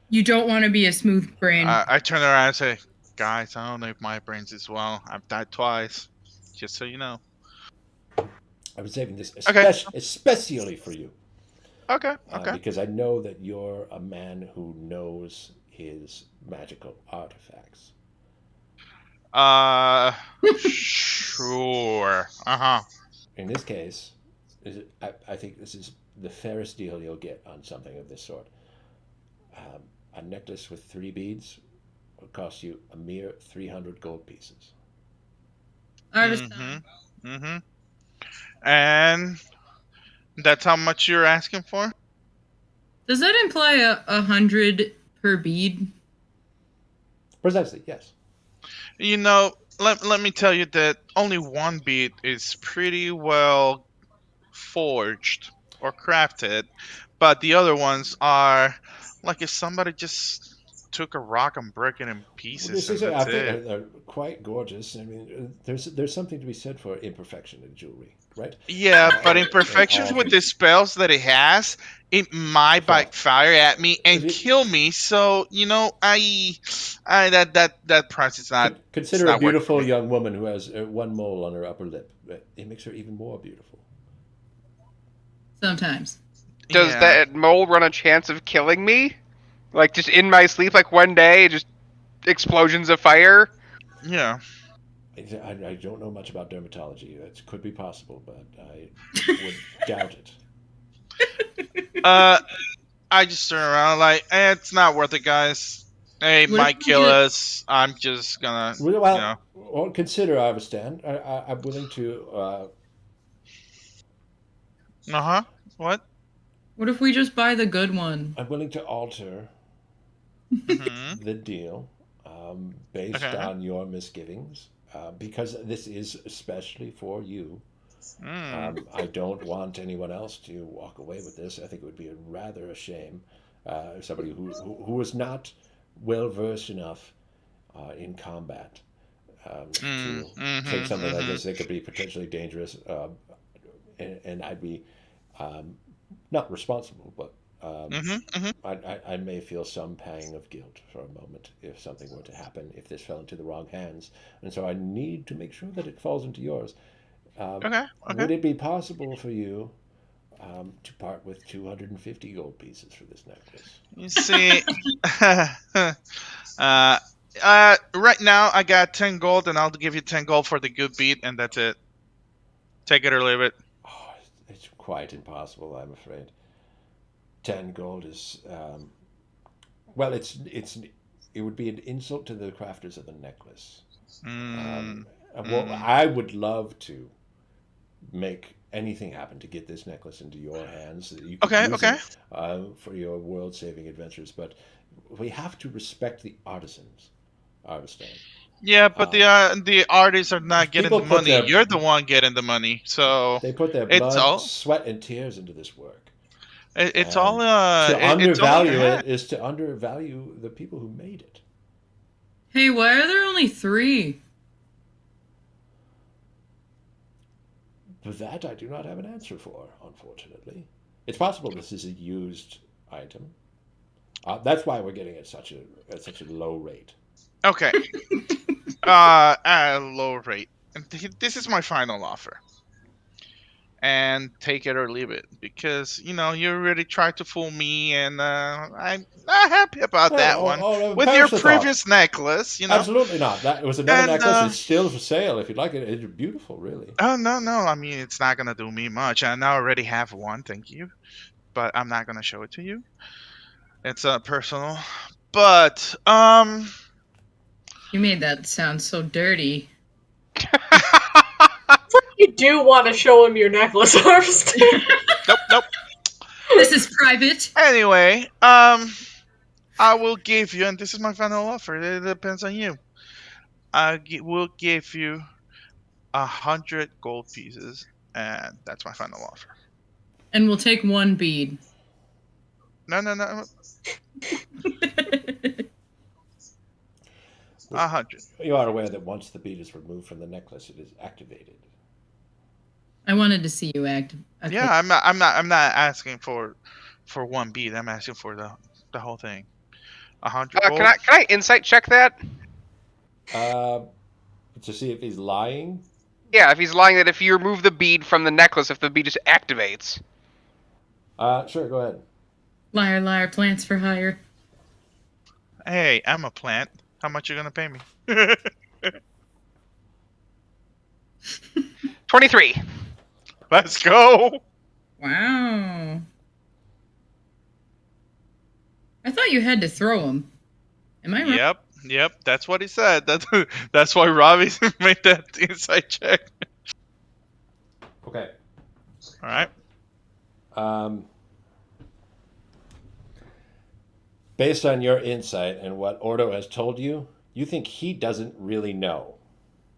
you don't want to be a smooth brain. I turn around and say, guys, I don't know if my brain's as well. I've died twice. Just so you know. I was saving this Okay. especially for you Okay. Okay. because I know that you're a man who knows his magical artifacts. Sure. Uh-huh. In this case, I think this is the fairest deal you'll get on something of this sort. A necklace with 3 beads will cost you a mere 300 gold pieces. Mm-hmm. Mm-hmm. And that's how much you're asking for? Does that imply 100 per bead? Precisely, yes. You know, let me tell you that only one bead is pretty well forged or crafted, but the other ones are like if somebody just took a rock and broke it in Well, pieces this is, and I that's think, it. they're quite gorgeous. I mean, there's something to be said for imperfection in jewelry, right? Yeah, but In imperfections all with the things. spells that it has, it might Well, backfire at me if and you kill me. So you know, I that price is not it's consider a not worth it for beautiful me. young woman who has one mole on her upper lip, it makes her even more beautiful. Sometimes. Does Yeah, that mole run a chance of killing me? Like just in my sleep, like one day, just explosions of fire? yeah. I don't know much about dermatology. That could be possible, but I would doubt it. Uh, I just turn around like, it's not worth it, guys. Hey, What if might we kill just us. I'm just gonna, you know. Well, consider Arvistan. I'm willing to. Uh huh. What? what if we just buy the good one? I'm willing to alter Mm-hmm. the deal based Okay. on your misgivings, because this is especially for you. Mm. I don't want anyone else to walk away with this. I think it would be rather a shame. Somebody who is not well versed enough in combat Mm. to take Mm-hmm. something like Mm-hmm. this that could be potentially dangerous, and I'd be um, not responsible, but Mm-hmm. Mm-hmm. I may feel some pang of guilt for a moment if something were to happen, if this fell into the wrong hands. And so I need to make sure that it falls into yours. Okay. Okay. Would it be possible for you to part with 250 gold pieces for this necklace? You see, right now I got 10 gold, and I'll give you 10 gold for the good beat, and that's it. Take it or leave it. Oh, it's quite impossible, I'm afraid. 10 gold is, well, it would be an insult to the crafters of the necklace. Mm. Well, Mm. I would love to make anything happen to get this necklace into your hands so that you could Okay. use Okay. it for your world-saving adventures. But we have to respect the artisans, Arvistan. Yeah, but the artists are not getting People the put money. their You're the one getting the money. So they put their it's blood, all sweat, and tears into this work, it's all and it's all in your undervalue head. it is to undervalue the people who made it. Hey, why are there only 3? That I do not have an answer for, unfortunately. It's possible this is a used item. That's why we're getting at such a low rate. Okay. At a low rate. And this is my final offer. And take it or leave it, because you already tried to fool me, and I'm not happy about that one with your Perish the thought. previous necklace. Absolutely not. That was another And necklace. It's still for sale. If you'd like it, it's beautiful, really. oh no, I mean, it's not gonna do me much. I now already have one, thank you, but I'm not gonna show it to you. It's personal, but You made that sound so dirty. You do want to show him your necklace first. nope. This is private. Anyway, I will give you, and this is my final offer. It depends on you. Will give you 100 gold pieces, and that's my final offer. And we'll take one bead. No. 100. You are aware that once the bead is removed from the necklace, it is activated. I wanted to see you act. Yeah, I'm not asking for one bead. I'm asking for the whole thing. 100 gold. Can I insight check that? To see if he's lying. Yeah, if he's lying that if you remove the bead from the necklace, if the bead just activates. Sure, go ahead. Liar, liar, plants for hire. Hey, I'm a plant. How much you gonna pay me? 23. Let's go. Wow. I thought you had to throw them. Am I right? Yep. That's what he said. That's why Robbie made that insight check. Okay. All right. Based on your insight and what Ordo has told you, you think he doesn't really know.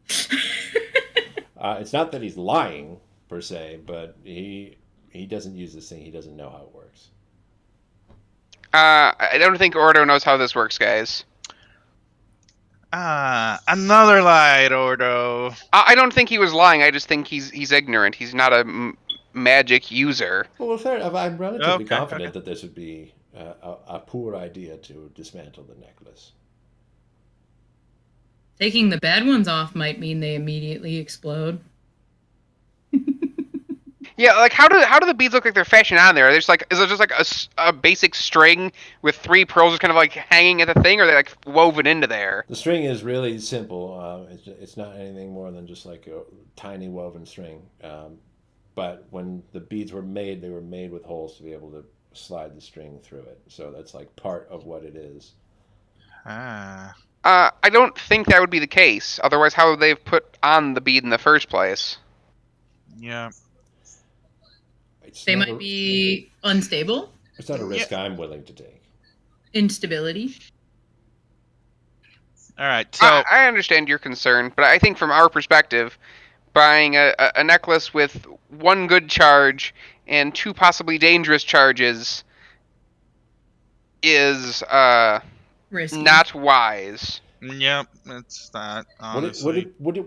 It's not that he's lying per se, but he doesn't use this thing. He doesn't know how it works. I don't think Ordo knows how this works, guys. Another lie, Ordo. I don't think he was lying. I just think he's ignorant. He's not a magic user. Well, fair enough. I'm relatively Okay, confident that this would be a poor idea to dismantle the necklace. Taking the bad ones off might mean they immediately explode. Yeah, like how do the beads look like they're fashioned on there? Is it just like a basic string with 3 pearls just kind of like hanging at the thing, or are they like woven into there? The string is really simple. It's not anything more than just like a tiny woven string. But when the beads were made, they were made with holes to be able to slide the string through it. So that's like part of what it is. I don't think that would be the case. Otherwise, how would they have put on the bead in the first place? Yeah. They might be unstable. It's not a risk I'm willing to take. Instability. All right. So I understand your concern, but I think from our perspective, buying a necklace with 1 good charge and 2 possibly dangerous charges is Risky. not wise. yep, it's not honestly. Would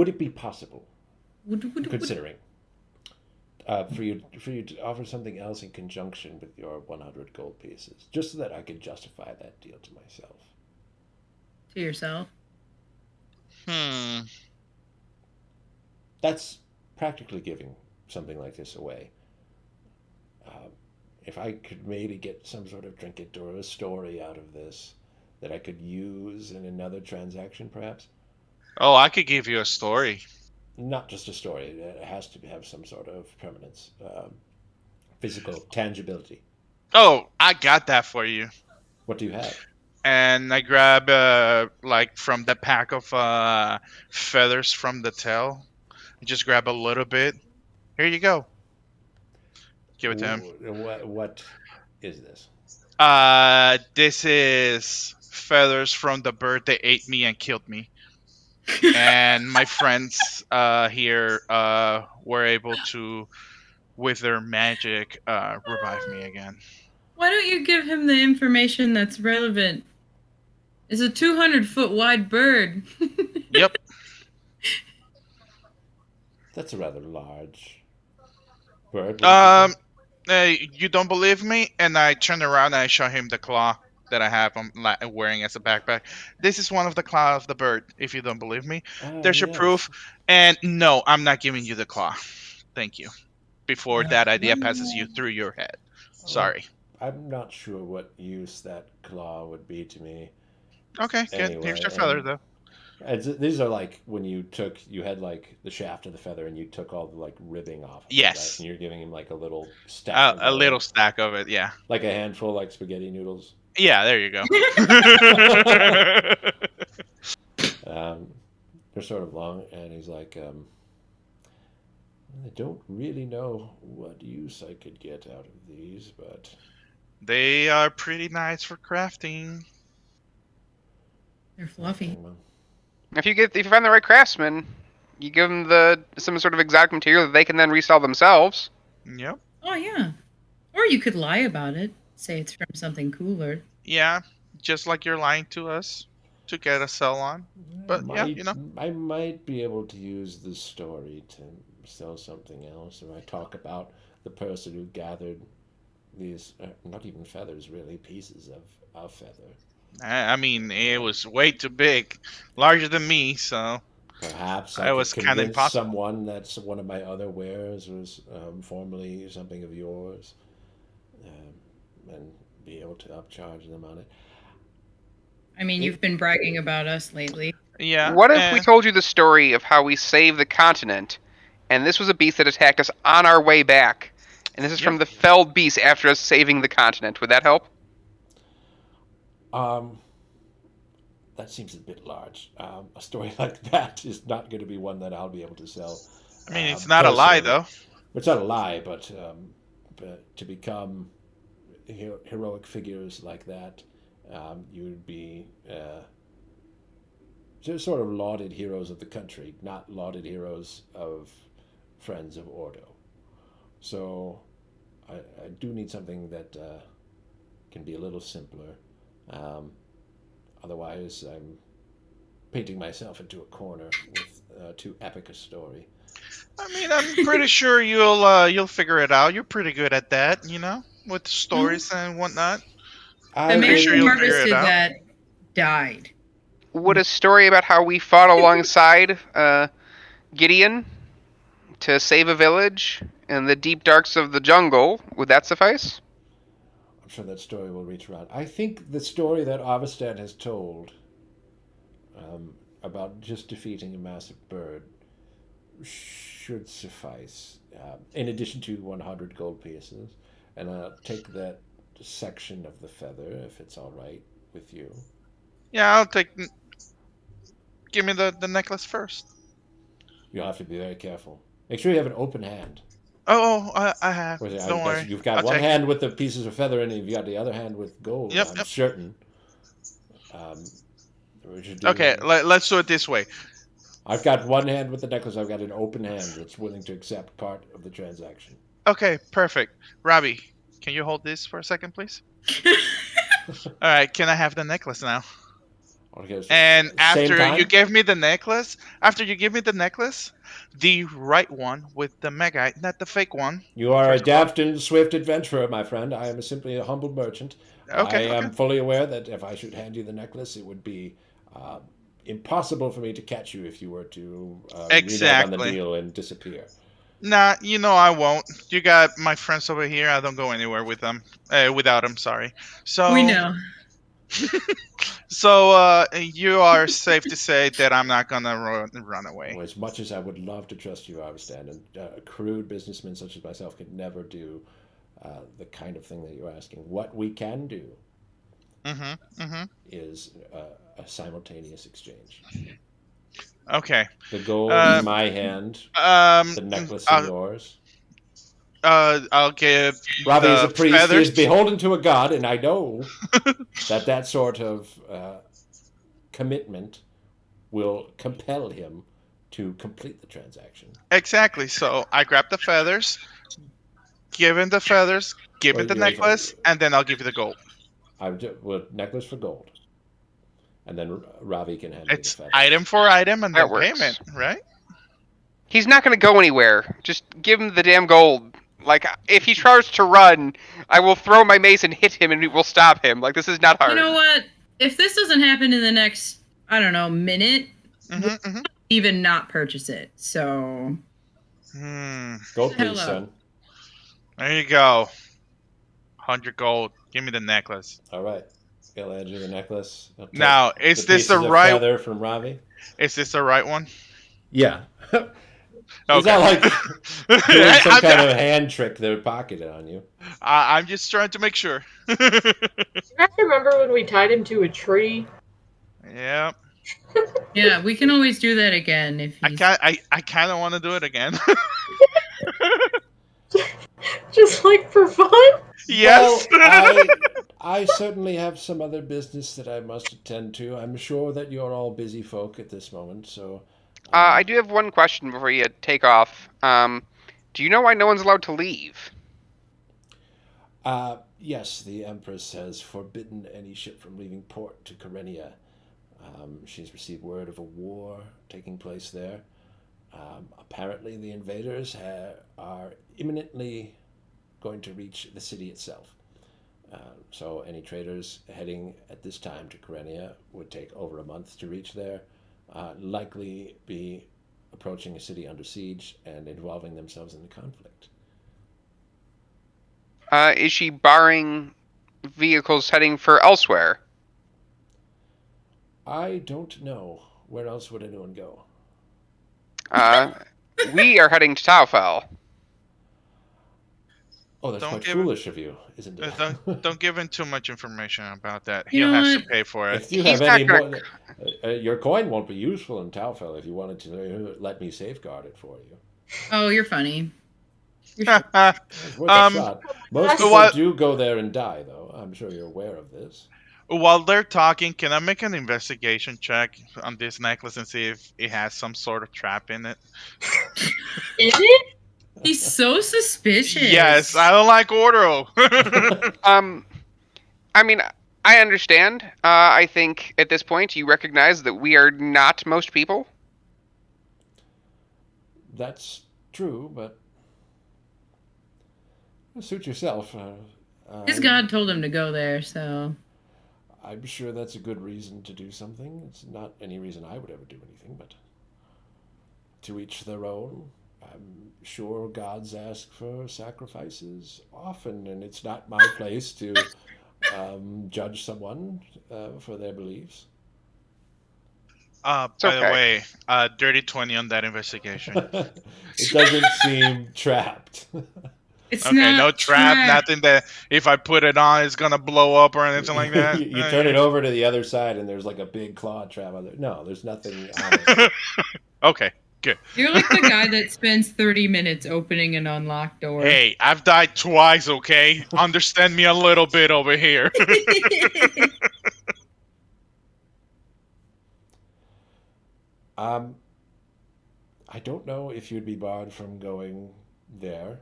it be possible, considering, for you to offer something else in conjunction with your 100 gold pieces, just so that I could justify that deal to myself? To yourself. That's practically giving something like this away. If I could maybe get some sort of trinket or a story out of this that I could use in another transaction, perhaps. Oh, I could give you a story. Not just a story. It has to have some sort of permanence, physical tangibility. Oh, I got that for you. What do you have? And I grab like from the pack of feathers from the tail. I just grab a little bit. Here you go. Give it to him. What is this? This is feathers from the bird that ate me and killed me. And my friends here were able to, with their magic, revive me again. Why don't you give him the information that's relevant? It's a 200-foot wide bird. Yep. That's a rather large bird. You don't believe me? And I turn around and I show him the claw that I have wearing as a backpack. This is one of the claw of the bird. If you don't believe me, there's your Yes. proof. And no, I'm not giving you the claw. Thank you. Before that idea passes you through your head. Well, Sorry. I'm not sure what use that claw would be to me Okay, good. Here's anyway. your feather, though. These are like when you had like the shaft of the feather and you took all the like ribbing off of it, right? Yes. And you're giving him like a little stack of A little those, stack of it, yeah. like a handful, like spaghetti noodles. Yeah, there you go. Um, they're sort of long, and he's like, I don't really know what use I could get out of these, but They are pretty nice for crafting. They're fluffy. okay, well, If you find the right craftsman, you give them some sort of exotic material that they can then resell themselves. Yep. Oh yeah. Or you could lie about it. Say it's from something cooler. Yeah, just like you're lying to us to get a sell on. But yeah, I might be able to use this story to sell something else. If I talk about the person who gathered these, not even feathers, really, pieces of a feather. I mean, it was way too big, larger than me, so Perhaps I it could was kind of convince impossible. someone that one of my other wares was formerly something of yours, and be able to upcharge them on it. I mean, you've been bragging about us lately. Yeah. What if we told you the story of how we saved the continent, and this was a beast that attacked us on our way back, and this is from Yep. the felled beast after us saving the continent? Would that help? Um, that seems a bit large. A story like that is not going to be one that I'll be able to sell. I mean, it's not a lie, Personally. though. It's not a lie, but to become heroic figures like that, you would be just sort of lauded heroes of the country, not lauded heroes of friends of Ordo. So I do need something that can be a little simpler. Um, Otherwise, I'm painting myself into a corner with too epic a story. I mean, I'm pretty sure you'll figure it out. You're pretty good at that, with stories and whatnot. I The Pretty man sure who you'll will. figure it harvested out. that died. Would a story about how we fought alongside Gideon to save a village in the deep darks of the jungle, would that suffice? I'm sure that story will reach around. I think the story that Avestan has told about just defeating a massive bird should suffice. In addition to 100 gold pieces, and I'll take that section of the feather if it's all right with you. Yeah, I'll take. Give me the necklace first. You'll have to be very careful. Make sure you have an open hand. Oh, I have. Don't worry. You've got I'll one take it. hand with the pieces of feather, and you've got the other hand with gold. Yep, I'm yep. certain. We should do Okay, let's do it this way. I've got one hand with the necklace. I've got an open hand that's willing to accept part of the transaction. Okay, perfect. Robbie, can you hold this for a second, please? All right, can I have the necklace now? Okay, so And same after time? you give me the necklace, the right one with the megite, not the fake one. You are a First of all. deft and swift adventurer, my friend. I am simply a humble merchant. I Okay. am fully aware that if I should hand you the necklace, it would be impossible for me to catch you if you were to renege on the Exactly. deal and disappear. Nah, I won't. You got my friends over here. I don't go anywhere with them. Without them, sorry. So We know. So you are safe to say that I'm not gonna run away. Well, as much as I would love to trust you, Arvstan, and a crude businessman such as myself could never do the kind of thing that you're asking. What we can do is a simultaneous exchange. Okay. The gold in my hand, the necklace in yours. I'll give Robbie is the a priest. feathers. He is beholden to a god, and I know that sort of commitment will compel him to complete the transaction. Exactly. So I grab the feathers, give him the feathers, give him the necklace, and then I'll give you the gold. Necklace for gold. And then Ravi can hand me the feathers. Item for item and That then works. payment, right? He's not going to go anywhere. Just give him the damn gold. Like, if he tries to run, I will throw my mace and hit him, and it will stop him. Like, this is not hard. You know what? If this doesn't happen in the next, I don't know, minute, we'll even not purchase it. So, Gold, Hello. please, son. There you go. 100 gold. Give me the necklace. All right. He'll add you the necklace. He'll take Now, is the this the pieces of right? feather from Ravi. Is this the right one? Yeah. It's Okay. not like doing some kind of hand trick they're pocketed on you. I'm just trying to make sure. You guys remember when we tied him to a tree? Yeah. yeah, we can always do that again if he's. I kind of want to do it again. Just like for fun? Yes. Well, I certainly have some other business that I must attend to. I'm sure that you're all busy folk at this moment, so. I do have one question before you take off. Do you know why no one's allowed to leave? Yes, the Empress has forbidden any ship from leaving port to Karenia. She's received word of a war taking place there. Apparently, the invaders are imminently going to reach the city itself. So any traders heading at this time to Karenia would take over a month to reach there, likely be approaching a city under siege and involving themselves in the conflict. Is she barring vehicles heading for elsewhere? I don't know. Where else would anyone go? We are heading to Taufel. Oh, that's Don't quite give him- foolish of you, isn't it? Don't give him too much information about that. You He'll know have what? to pay for it. If you He's have any not more, your coin won't be useful in Taufel if you wanted to let me safeguard it for you. Oh, you're funny. It's worth a shot. Most people What- do go there and die, though. I'm sure you're aware of this. While they're talking, can I make an investigation check on this necklace and see if it has some sort of trap in it? Is it? He's so suspicious. Yes, I don't like Ordo. I mean, I understand. I think at this point you recognize that we are not most people. That's true, but suit yourself. His god told him to go there, so. I'm sure that's a good reason to do something. It's not any reason I would ever do anything, but to each their own. I'm sure gods ask for sacrifices often, and it's not my place to judge someone for their beliefs. By the okay. way, dirty 20 on that investigation. It doesn't seem trapped. It's Okay, not no trap, nothing that if I put it on, it's gonna blow up or anything like that. You turn it over to the other side, and there's like a big claw trap on there. No, there's nothing on it. Okay, good. You're like the guy that spends 30 minutes opening an unlocked door. Hey, I've died twice, okay? Understand me a little bit over here. I don't know if you'd be barred from going there.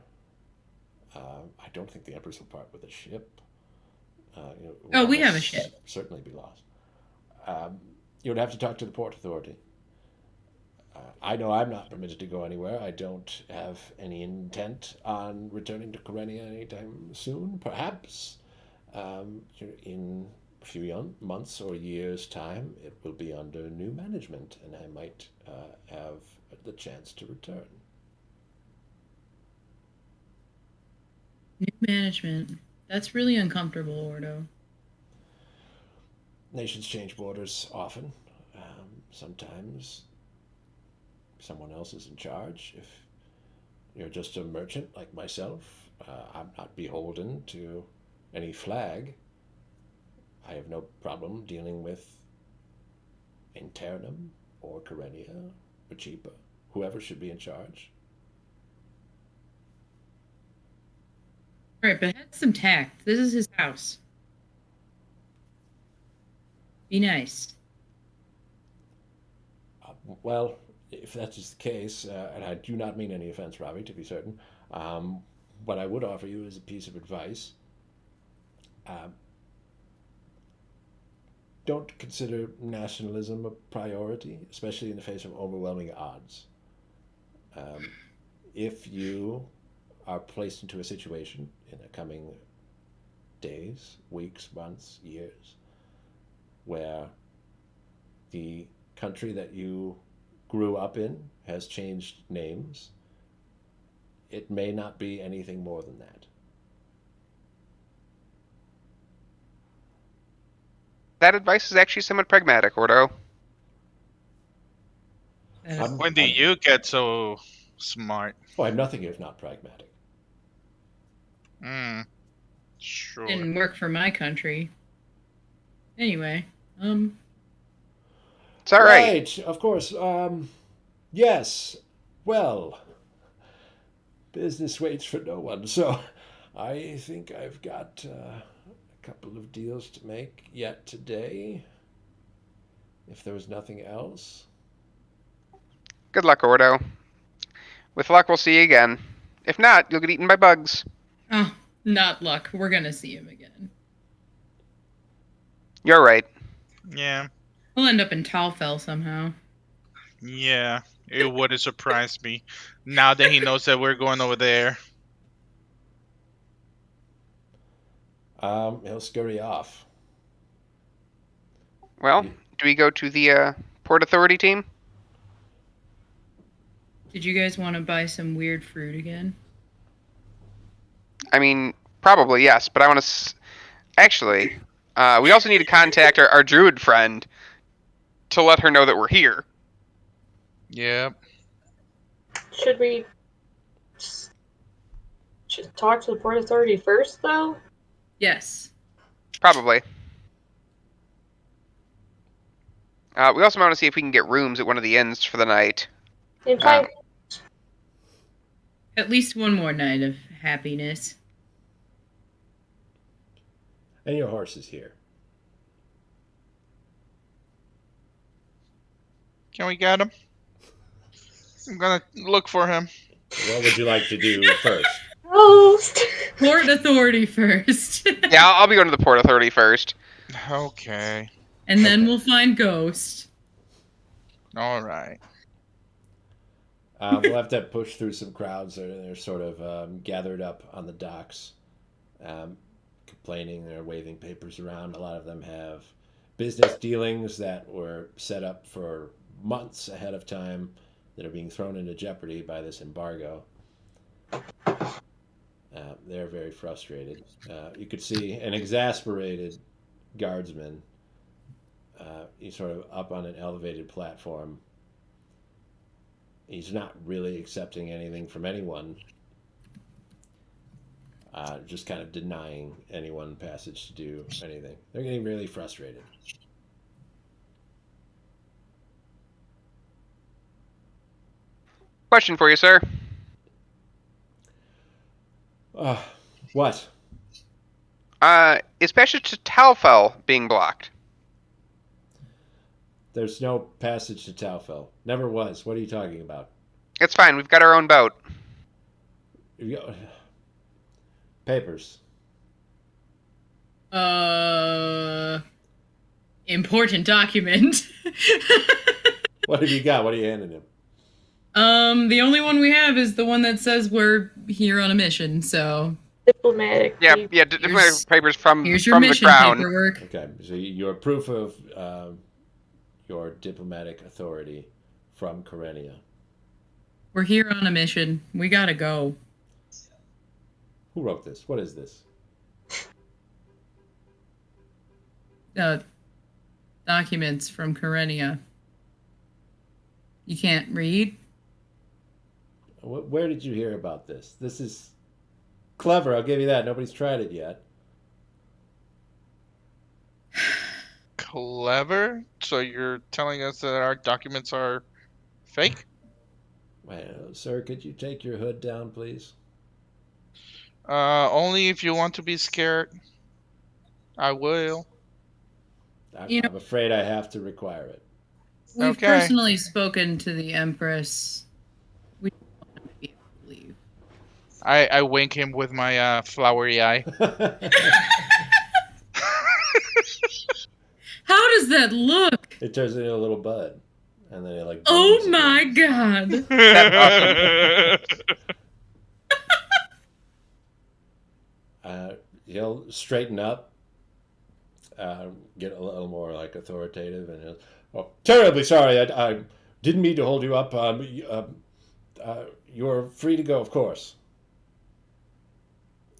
I don't think the Empress will part with a ship. Oh, we would have a ship. Certainly be lost. You would have to talk to the port authority. I know I'm not permitted to go anywhere. I don't have any intent on returning to Karenia anytime soon. Perhaps in a few months or years' time, it will be under new management, and I might have the chance to return. New management. That's really uncomfortable, Ordo. Nations change borders often. Sometimes someone else is in charge. If you're just a merchant like myself, I'm not beholden to any flag. I have no problem dealing with Internum or Karenia or Chipa, whoever should be in charge. All right, but have some tact. This is his house. Be nice. Well, if that is the case, and I do not mean any offense, Robbie, to be certain, what I would offer you is a piece of advice. Don't consider nationalism a priority, especially in the face of overwhelming odds. If you are placed into a situation in the coming days, weeks, months, years, where the country that you grew up in has changed names, it may not be anything more than that. That advice is actually somewhat pragmatic, Ordo. When do you get so smart? Oh, I'm nothing if not pragmatic. Sure. Didn't work for my country. Anyway, It's all right. Right, of course. Yes. Well, business waits for no one, so I think I've got a couple of deals to make yet today. If there was nothing else. Good luck, Ordo. With luck, we'll see you again. If not, you'll get eaten by bugs. oh, not luck. We're gonna see him again. You're right. Yeah. We'll end up in Talfell somehow. Yeah. It wouldn't surprise me. Now that he knows that we're going over there. He'll scurry off. Well, do we go to the Port Authority team? Did you guys want to buy some weird fruit again? I mean, probably yes, but I want to. Actually, we also need to contact our druid friend to let her know that we're here. Yep. Should we should talk to the Port Authority first, though? Yes. Probably. We also want to see if we can get rooms at one of the inns for the night. In fact, At least one more night of happiness. And your horse is here. Can we get him? I'm gonna look for him. What would you like to do first? Ghost! Port Authority first. Yeah, I'll be going to the Port Authority first. Okay. And then Okay. we'll find Ghost. All right. We'll have to push through some crowds. They're sort of gathered up on the docks, complaining. They're waving papers around. A lot of them have business dealings that were set up for months ahead of time that are being thrown into jeopardy by this embargo. They're very frustrated. You could see an exasperated guardsman. He's sort of up on an elevated platform. He's not really accepting anything from anyone. Just kind of denying anyone passage to do anything. They're getting really frustrated. Question for you, sir. What? Is passage to Talfell being blocked? There's no passage to Talfell. Never was. What are you talking about? It's fine. We've got our own boat. Papers. Important document. What have you got? What are you handing him? The only one we have is the one that says we're here on a mission, so Diplomatic. Yeah, diplomatic papers from here's your from the mission crown. paperwork. Okay, so your proof of your diplomatic authority from Karenia. We're here on a mission. We gotta go. Who wrote this? What is this? Documents from Karenia. You can't read? Where did you hear about this? This is clever, I'll give you that. Nobody's tried it yet. Clever? So you're telling us that our documents are fake? Well, sir, could you take your hood down, please? Only if you want to be scared. I will. I'm afraid I have to require it. We've Okay. personally spoken to the Empress. We don't want him to be able to leave. I wink him with my flowery eye. How does that look? It turns into a little bud. And then it like Oh blooms my again. god. That's awesome. he'll straighten up, get a little more like authoritative, and he'll, oh, terribly sorry, I didn't mean to hold you up. You're free to go, of course.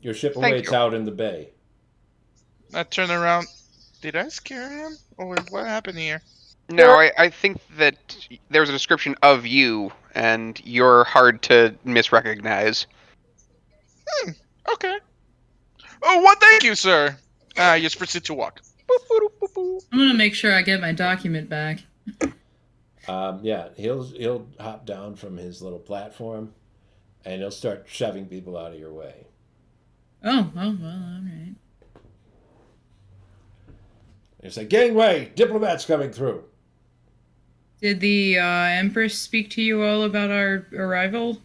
Your ship Thank awaits you. out in the bay. I turn around. Did I scare him? Or what happened here? No, I think that there was a description of you, and you're hard to misrecognize. Okay. Oh, well, thank you, sir. Just proceed to walk. Boop, boop, boop, boop. I'm gonna make sure I get my document back. Yeah, he'll hop down from his little platform, and he'll start shoving people out of your way. Oh, well, all right. He'll say, "Gangway, diplomats coming through." Did the Empress speak to you all about our arrival?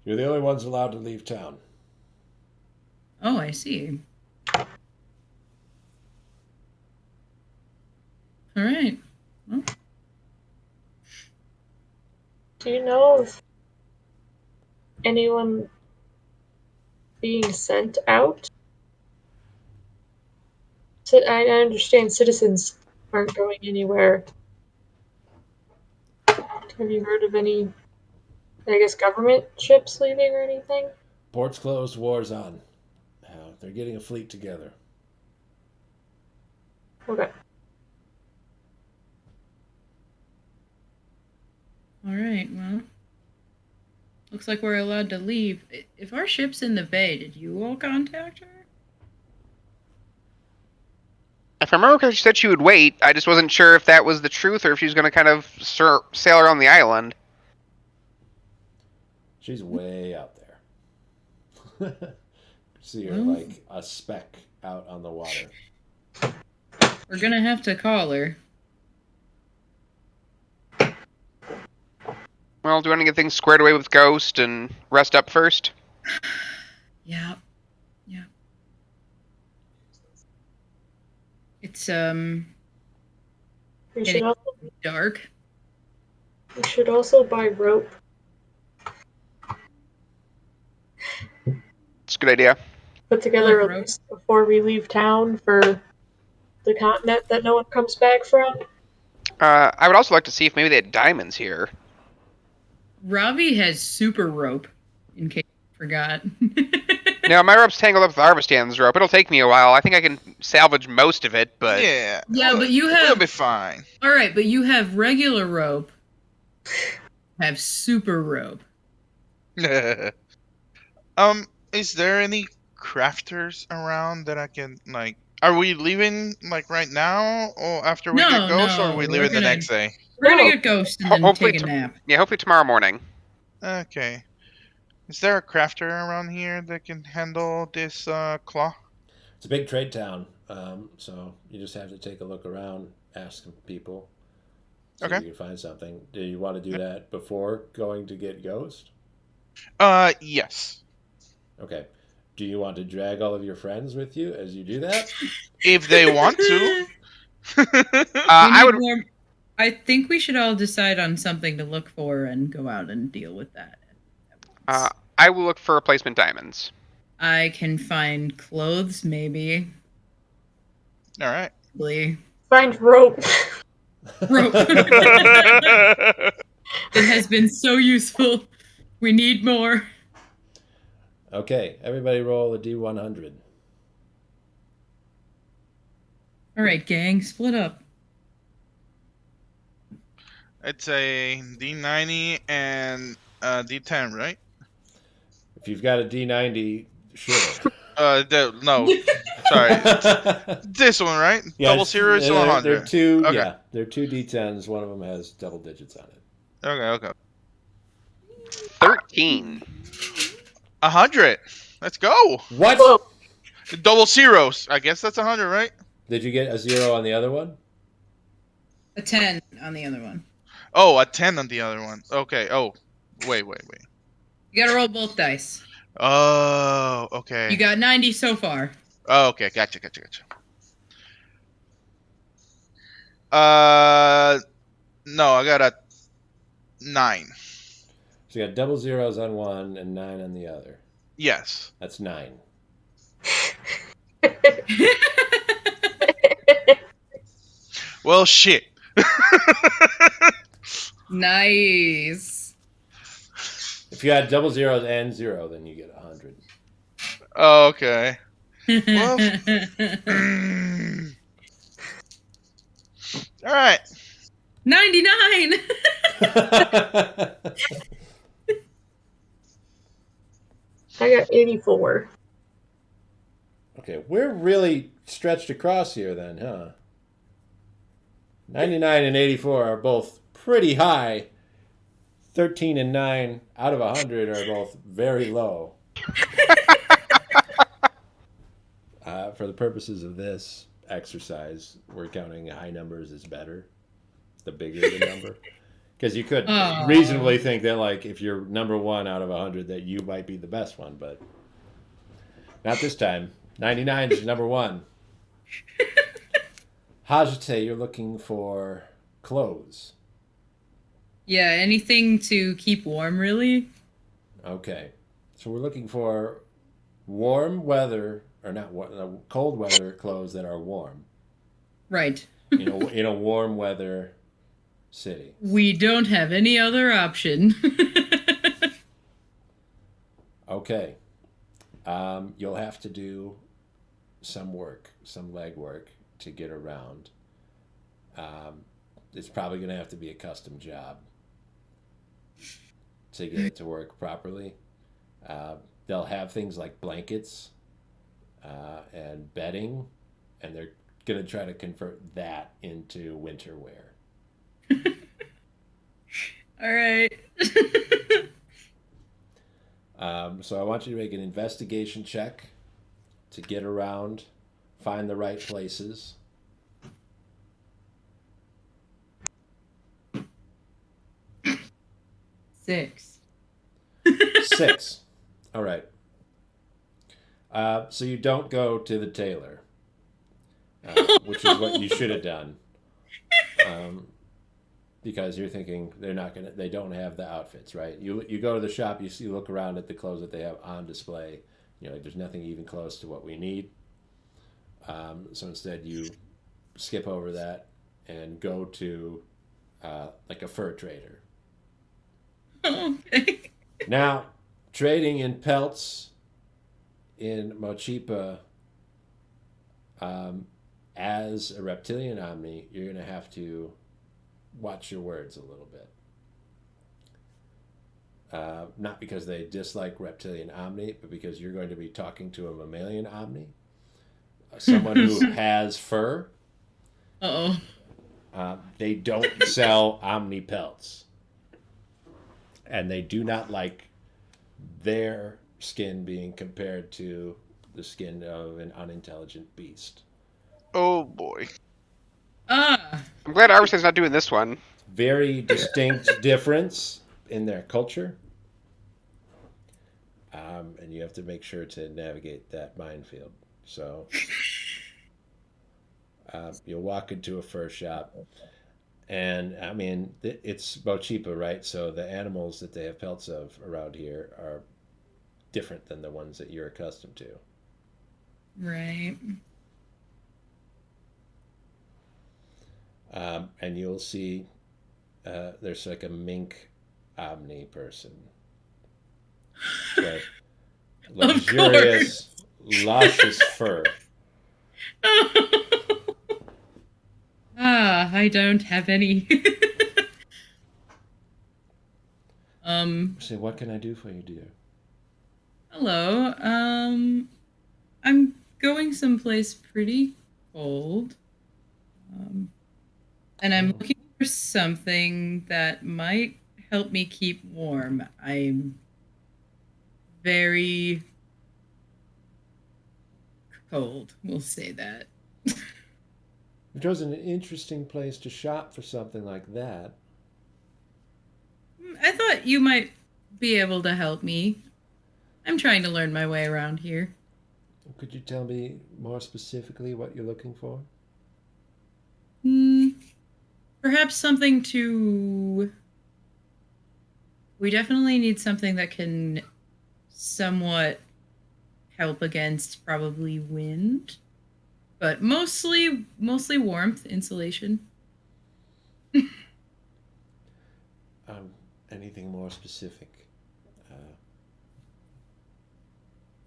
You're the only ones allowed to leave town. Oh, I see. All right. Well, Do you know of anyone being sent out? I understand citizens aren't going anywhere. Have you heard of any, I guess, government ships leaving or anything? Ports closed, war's on. They're getting a fleet together. Okay. all right. Well, looks like we're allowed to leave. If our ship's in the bay, did you all contact her? If I remember correctly, she said she would wait. I just wasn't sure if that was the truth or if she was going to kind of sail around the island. She's way out there. See her Well. like a speck out on the water. We're gonna have to call her. Well, do you want to get things squared away with Ghost and rest up first? Yeah. Yeah. It's We should dark. also buy rope. It's a good idea. Put together a rope. list before we leave town for the continent that no one comes back from. I would also like to see if maybe they had diamonds here. Robbie has super rope, in case you forgot. Now, my rope's tangled up with Arvistan's rope. It'll take me a while. I think I can salvage most of it, but... Yeah. Yeah, but you We'll have... be fine. All right, but you have regular rope. Have super rope. Is there any crafters around that I can, like... Are we leaving, like, right now? Or after we get Ghost? Or are we we're leaving the gonna- next day? We're gonna No. get Ghost and then Hopefully take a nap. Yeah, hopefully tomorrow morning. Okay. Is there a crafter around here that can handle this claw? It's a big trade town, so you just have to take a look around, ask some people, see Okay. if you can find something. Do you want to do that before going to get Ghost? Yes. Okay. Do you want to drag all of your friends with you as you do that? If they want to. I think we should all decide on something to look for and go out and deal with that. I will look for replacement diamonds. I can find clothes, maybe. All right. Find rope. Rope. It has been so useful. We need more. Okay, everybody roll a D100. All right, gang, split up. It's a D90 and a D10, right? If you've got a D90, sure. No. Sorry. This one, right? Yeah, Double zero is 100. They're two. Okay. Yeah, they're two D10s. One of them has double digits on it. Okay. 13. 100. Let's go. What? Whoa. Double zeros. I guess that's 100, right? Did you get a 0 on the other one? A 10 on the other one. Oh, a 10 on the other one. Okay. Oh, wait. You gotta roll both dice. Oh, okay. You got 90 so far. Oh, okay. Gotcha. No, I got a 9. So you got double zeros on one and 9 on the other. Yes. That's 9. Well, shit. Nice. If you had double zeros and 0, then you get 100. Okay. Well, all right. 99. I got 84. Okay, we're really stretched across here then, huh? 99 and 84 are both pretty high. 13 and 9 out of 100 are both very low. For the purposes of this exercise, we're counting high numbers as better, the bigger the number. Because you could reasonably think that, like, if you're number 1 out of 100, that you might be the best one, but not this time. 99 is number 1. Hajite, you're looking for clothes. Yeah, anything to keep warm, really. Okay. So we're looking for warm weather, or not cold weather clothes that are warm. Right. In a warm weather city. We don't have any other option. Okay. You'll have to do some work, some leg work to get around. It's probably going to have to be a custom job to get it to work properly. They'll have things like blankets and bedding, and they're going to try to convert that into winter wear. All right. So I want you to make an investigation check to get around, find the right places. Six. 6. All right. So you don't go to the tailor, which is what you should have done, because you're thinking they don't have the outfits, right? You go to the shop, you look around at the clothes that they have on display. There's nothing even close to what we need. So instead, you skip over that and go to like a fur trader. Okay. Now, trading in pelts in Mochipa, as a reptilian omni, you're going to have to watch your words a little bit. Not because they dislike reptilian omni, but because you're going to be talking to a mammalian omni, someone who has fur. Uh-oh. They don't sell omni pelts. And they do not like their skin being compared to the skin of an unintelligent beast. Oh boy. I'm glad Arvidson's not doing this one. Very distinct difference in their culture. And you have to make sure to navigate that minefield. So you'll walk into a fur shop. And, I mean, it's Mochipa, right? So the animals that they have pelts of around here are different than the ones that you're accustomed to. Right. And you'll see there's like a mink omni person. With luxurious, luscious fur. I don't have any. So what can I do for you, dear? Hello. I'm going someplace pretty cold. And I'm looking for something that might help me keep warm. I'm very cold, we'll say that. It was an interesting place to shop for something like that. I thought you might be able to help me. I'm trying to learn my way around here. Could you tell me more specifically what you're looking for? Perhaps something to... We definitely need something that can somewhat help against probably wind, but mostly warmth, insulation. Anything more specific?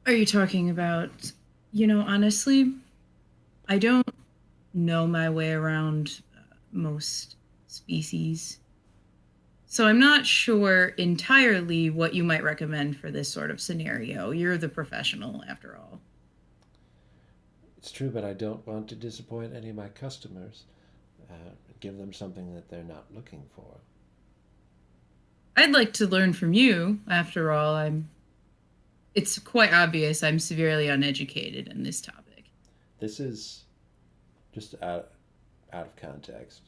Are you talking about, honestly, I don't know my way around most species. So I'm not sure entirely what you might recommend for this sort of scenario. You're the professional, after all. It's true, but I don't want to disappoint any of my customers. Give them something that they're not looking for. I'd like to learn from you, after all. It's quite obvious I'm severely uneducated in this topic. This is just out of context.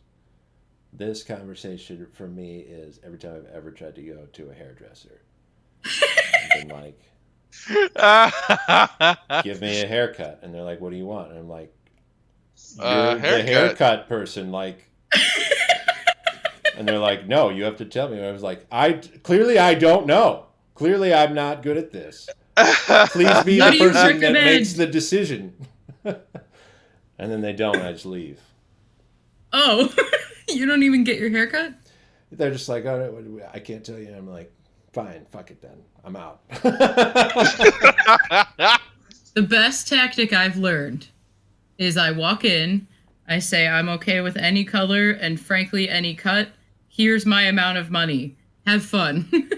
This conversation for me is every time I've ever tried to go to a hairdresser. I've been like, give me a haircut. And they're like, what do you want? And I'm like, you're the haircut person. Like, and they're like, no, you have to tell me. And I was like, clearly I don't know. Clearly I'm not good at this. Please be the person that makes the decision. And then they don't. I just leave. Oh, you don't even get your haircut? They're just like, oh, I can't tell you. I'm like, fine, fuck it then. I'm out. The best tactic I've learned is I walk in, I say I'm okay with any color and frankly any cut. Here's my amount of money. Have fun.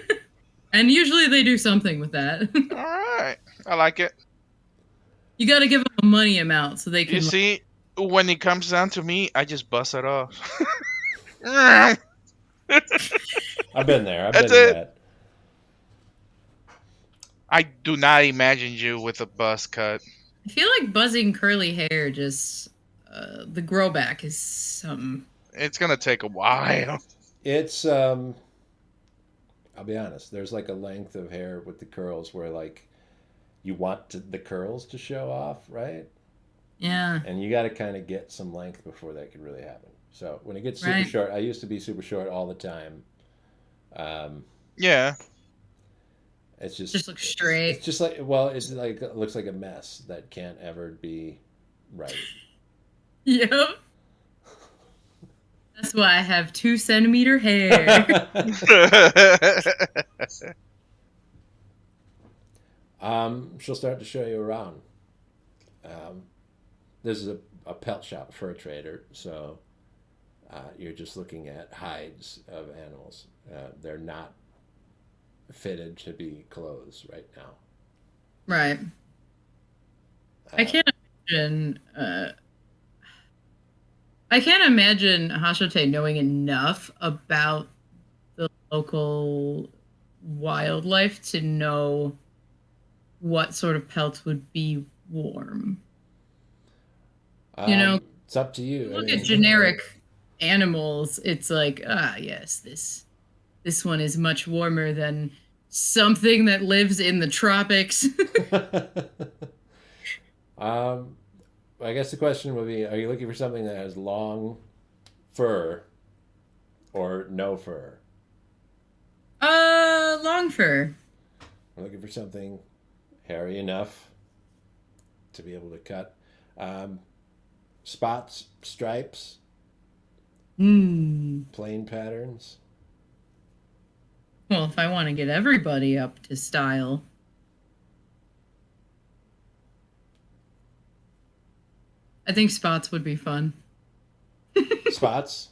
And usually they do something with that. All right. I like it. You got to give them a money amount so they can. You see, when it comes down to me, I just bust it off. I've been there. I've been in that. I do not imagine you with a buzz cut. I feel like buzzing curly hair just the grow back is some. It's gonna take a while. It's I'll be honest. There's like a length of hair with the curls where like you want the curls to show off, right? Yeah. And you got to kind of get some length before that could really happen. So when it gets super short, I used to be super short all the time. Yeah. It's just looks straight. It's just like, well, it looks like a mess that can't ever be right. Yep. That's why I have 2 centimeter hair. She'll start to show you around. This is a pelt shop, fur trader, so you're just looking at hides of animals. They're not fitted to be clothes right now. Right. I can't imagine. I can't imagine Hashote knowing enough about the local wildlife to know what sort of pelts would be warm. It's up to you. Look at generic animals. It's like, yes, this one is much warmer than something that lives in the tropics. I guess the question would be, are you looking for something that has long fur or no fur? Long fur. I'm looking for something hairy enough to be able to cut. Spots, stripes, plain patterns. Well, if I want to get everybody up to style. I think spots would be fun. Spots?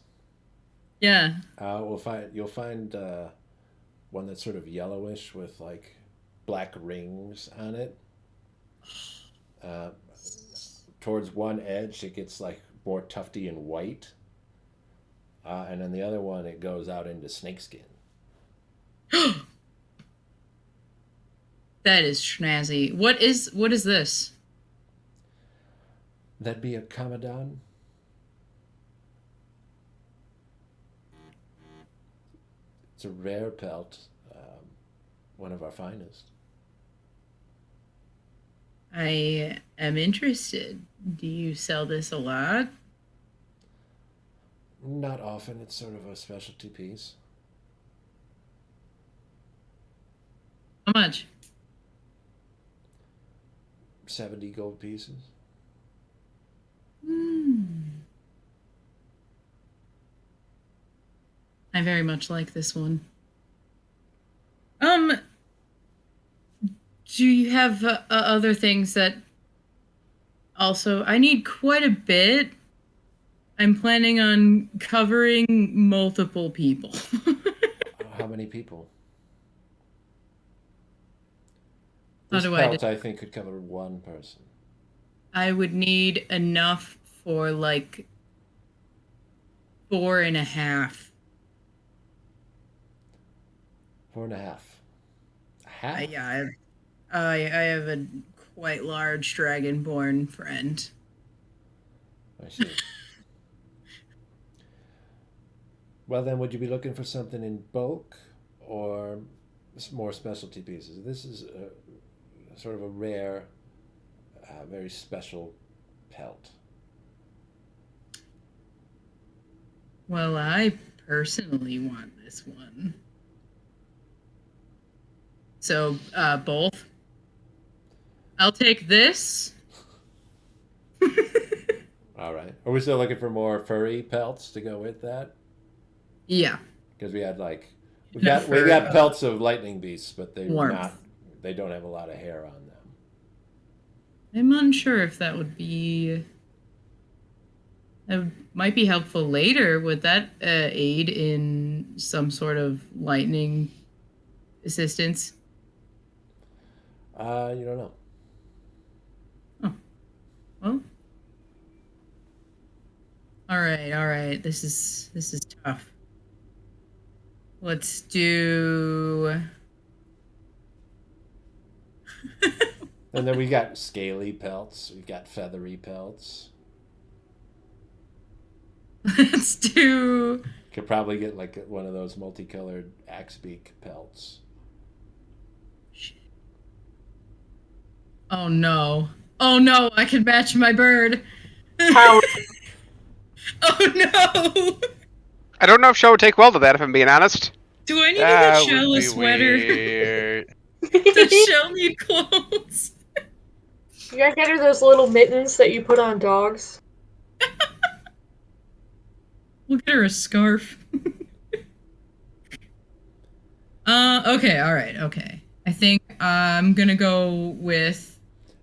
Yeah. You'll find one that's sort of yellowish with like black rings on it. Towards one edge, it gets like more tufty and white, and then the other one it goes out into snakeskin. That is snazzy. What is this? That'd be a Commodon. It's a rare pelt, one of our finest. I am interested. Do you sell this a lot? Not often. It's sort of a specialty piece. How much? 70 gold pieces. I very much like this one. Do you have other things that also... I need quite a bit. I'm planning on covering multiple people. How many people? How This do I pelt, I think, could cover one person. I would need enough for like 4.5. 4.5. Half? Yeah, I have a quite large dragonborn friend. I see. Well, then, would you be looking for something in bulk or more specialty pieces? This is sort of a rare, very special pelt. Well, I personally want this one. So, both. I'll take this. All right. Are we still looking for more furry pelts to go with that? Yeah. Because we had we No got fur. pelts of lightning beasts, but they Warmth. they don't have a lot of hair on them. I'm unsure if that would be... That might be helpful later. Would that aid in some sort of lightning assistance? You don't know. Oh. Well. All right. This is tough. Let's do... And then we got scaly pelts. We've got feathery pelts. Let's do... Could probably get like one of those multicolored axe beak pelts. Oh no. I can match my bird. How? Oh no. I don't know if Sho would take well to that, if I'm being honest. Do I need That to get Shell would a be sweater? weird. Does Shell need clothes? You gotta get her those little mittens that you put on dogs. We'll get her a scarf. Okay, alright, okay. I think I'm gonna go with...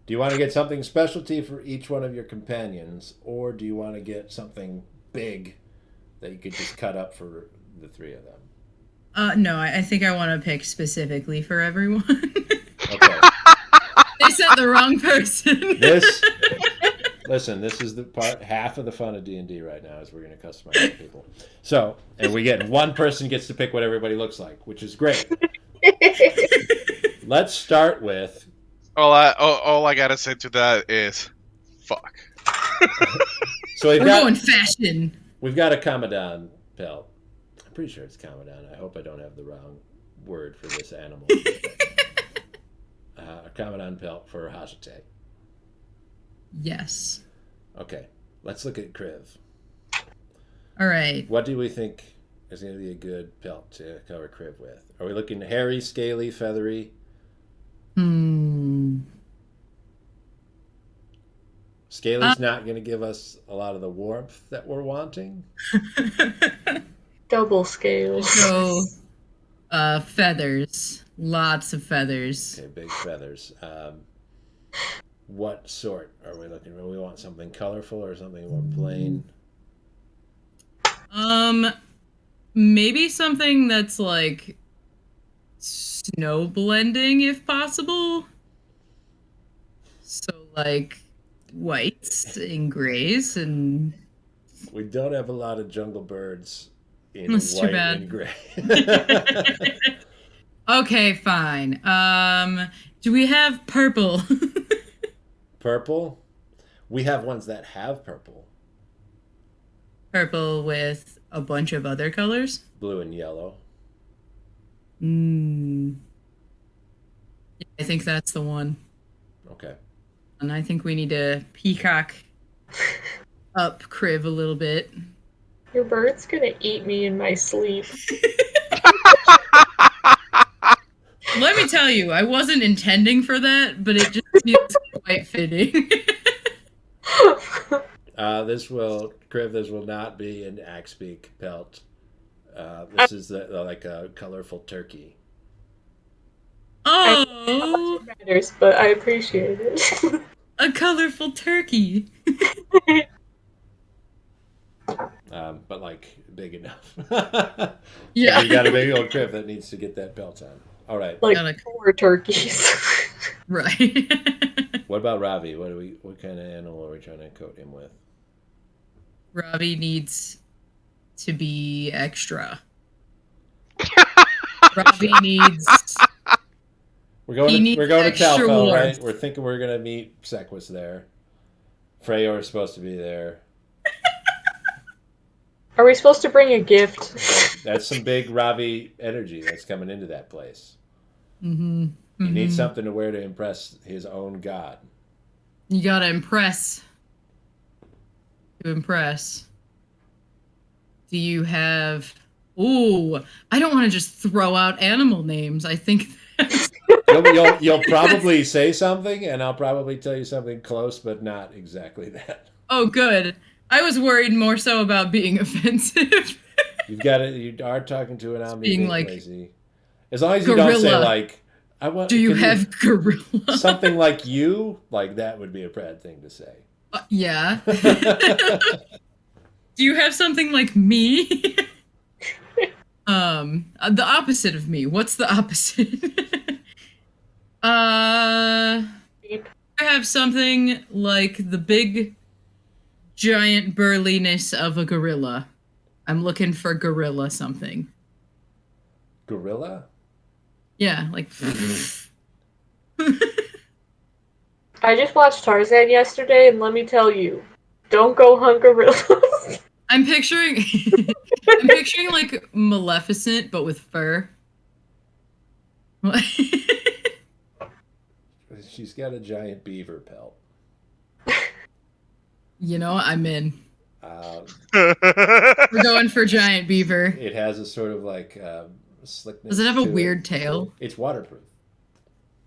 Do you want to get something specialty for each one of your companions, or do you want to get something big that you could just cut up for the three of them? No, I think I want to pick specifically for everyone. Okay. They sent the wrong person. Listen, this is the part, half of the fun of D&D right now is we're going to customize people. So, and we get one person gets to pick what everybody looks like, which is great. Let's start with... All I gotta say to that is, fuck. So We're going fashion. We've got a Commandant pelt. I'm pretty sure it's Commandant. I hope I don't have the wrong word for this animal. A Commandant pelt for Hajite. Yes. Okay, let's look at Kriv. All right. What do we think is going to be a good pelt to cover Kriv with? Are we looking hairy, scaly, feathery? Scaly's not going to give us a lot of the warmth that we're wanting. Double scales. So, feathers. Lots of feathers. Okay, big feathers. What sort are we looking for? We want something colorful or something more plain? Maybe something that's like snow blending if possible. So like whites and grays and... We don't have a lot of jungle birds in That's too white bad. and gray. Okay, fine. Do we have purple? Purple? We have ones that have purple. Purple with a bunch of other colors? Blue and yellow. I think that's the one. Okay. And I think we need to peacock up Kriv a little bit. Your bird's gonna eat me in my sleep. Let me tell you, I wasn't intending for that, but it just feels quite fitting. This will, Criv, this will not be an Axbeak pelt. This is like a colorful turkey. How Oh, much it matters, but I appreciate it. a colorful turkey. But like big enough. Yeah. So you got a big old Criv that needs to get that pelt on. All right. Like Gotta- 4 turkeys. Right. What about Ravi? What kind of animal are we trying to coat him with? Robbie needs to be extra. Robbie needs. We're going He needs to extra Talfell, right? warmth. We're thinking we're gonna meet Sequus there. Freyr is supposed to be there. Are we supposed to bring a gift? That's some big Ravi energy that's coming into that place. Mm-hmm. He needs something to wear to impress his own god. You gotta impress. To impress. Do you have? Ooh, I don't want to just throw out animal names. I think that's... You'll probably say something, and I'll probably tell you something close, but not exactly that. Oh, good. I was worried more so about being offensive. You've got it. You are talking to an being omni like, lazy. As long as you don't say gorilla. like, I want. Do you have gorilla? something like you? Like that would be a bad thing to say. Yeah. Do you have something like me? The opposite of me. What's the opposite? I have something like the big, giant burliness of a gorilla. I'm looking for gorilla something. Gorilla? Yeah, like. I just watched Tarzan yesterday, and let me tell you, don't go hunt gorillas. I'm picturing. I'm picturing like Maleficent, but with fur. She's got a giant beaver pelt. You know, I'm in. Uh, We're going for giant beaver. it has a sort of like slickness. Does it have a to weird tail? It's waterproof.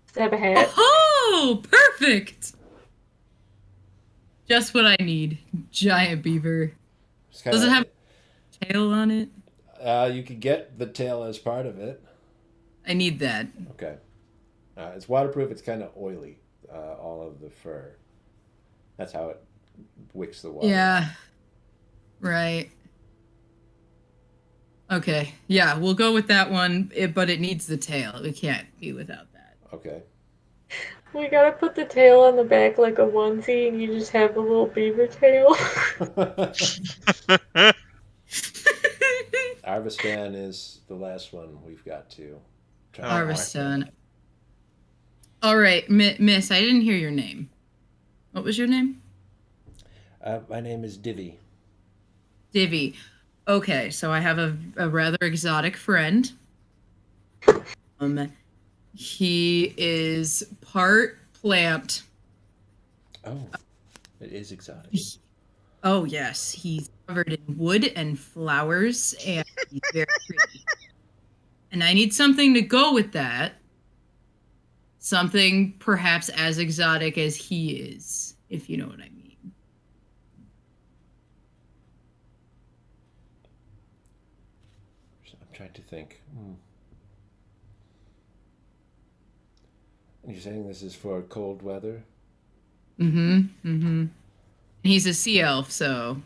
Does it have a hat? Oh, perfect! Just what I need. Giant beaver. Does it have a tail on it? You could get the tail as part of it. I need that. Okay. It's waterproof. It's kind of oily. All of the fur. That's how it wicks the water. Yeah. Right. Okay. Yeah, we'll go with that one, but it needs the tail. We can't be without that. Okay. We gotta put the tail on the back like a onesie, and you just have the little beaver tail. Arvistan is the last one we've got to try. Arvistan. All right, Miss, I didn't hear your name. What was your name? My name is Divvy. Divvy. Okay, so I have a rather exotic friend. He is part plant. Oh, it is exotic. Oh yes, he's covered in wood and flowers, and he's very pretty. And I need something to go with that. Something perhaps as exotic as he is, if you know what I mean. I'm trying to think. You're saying this is for cold weather? He's a sea elf, so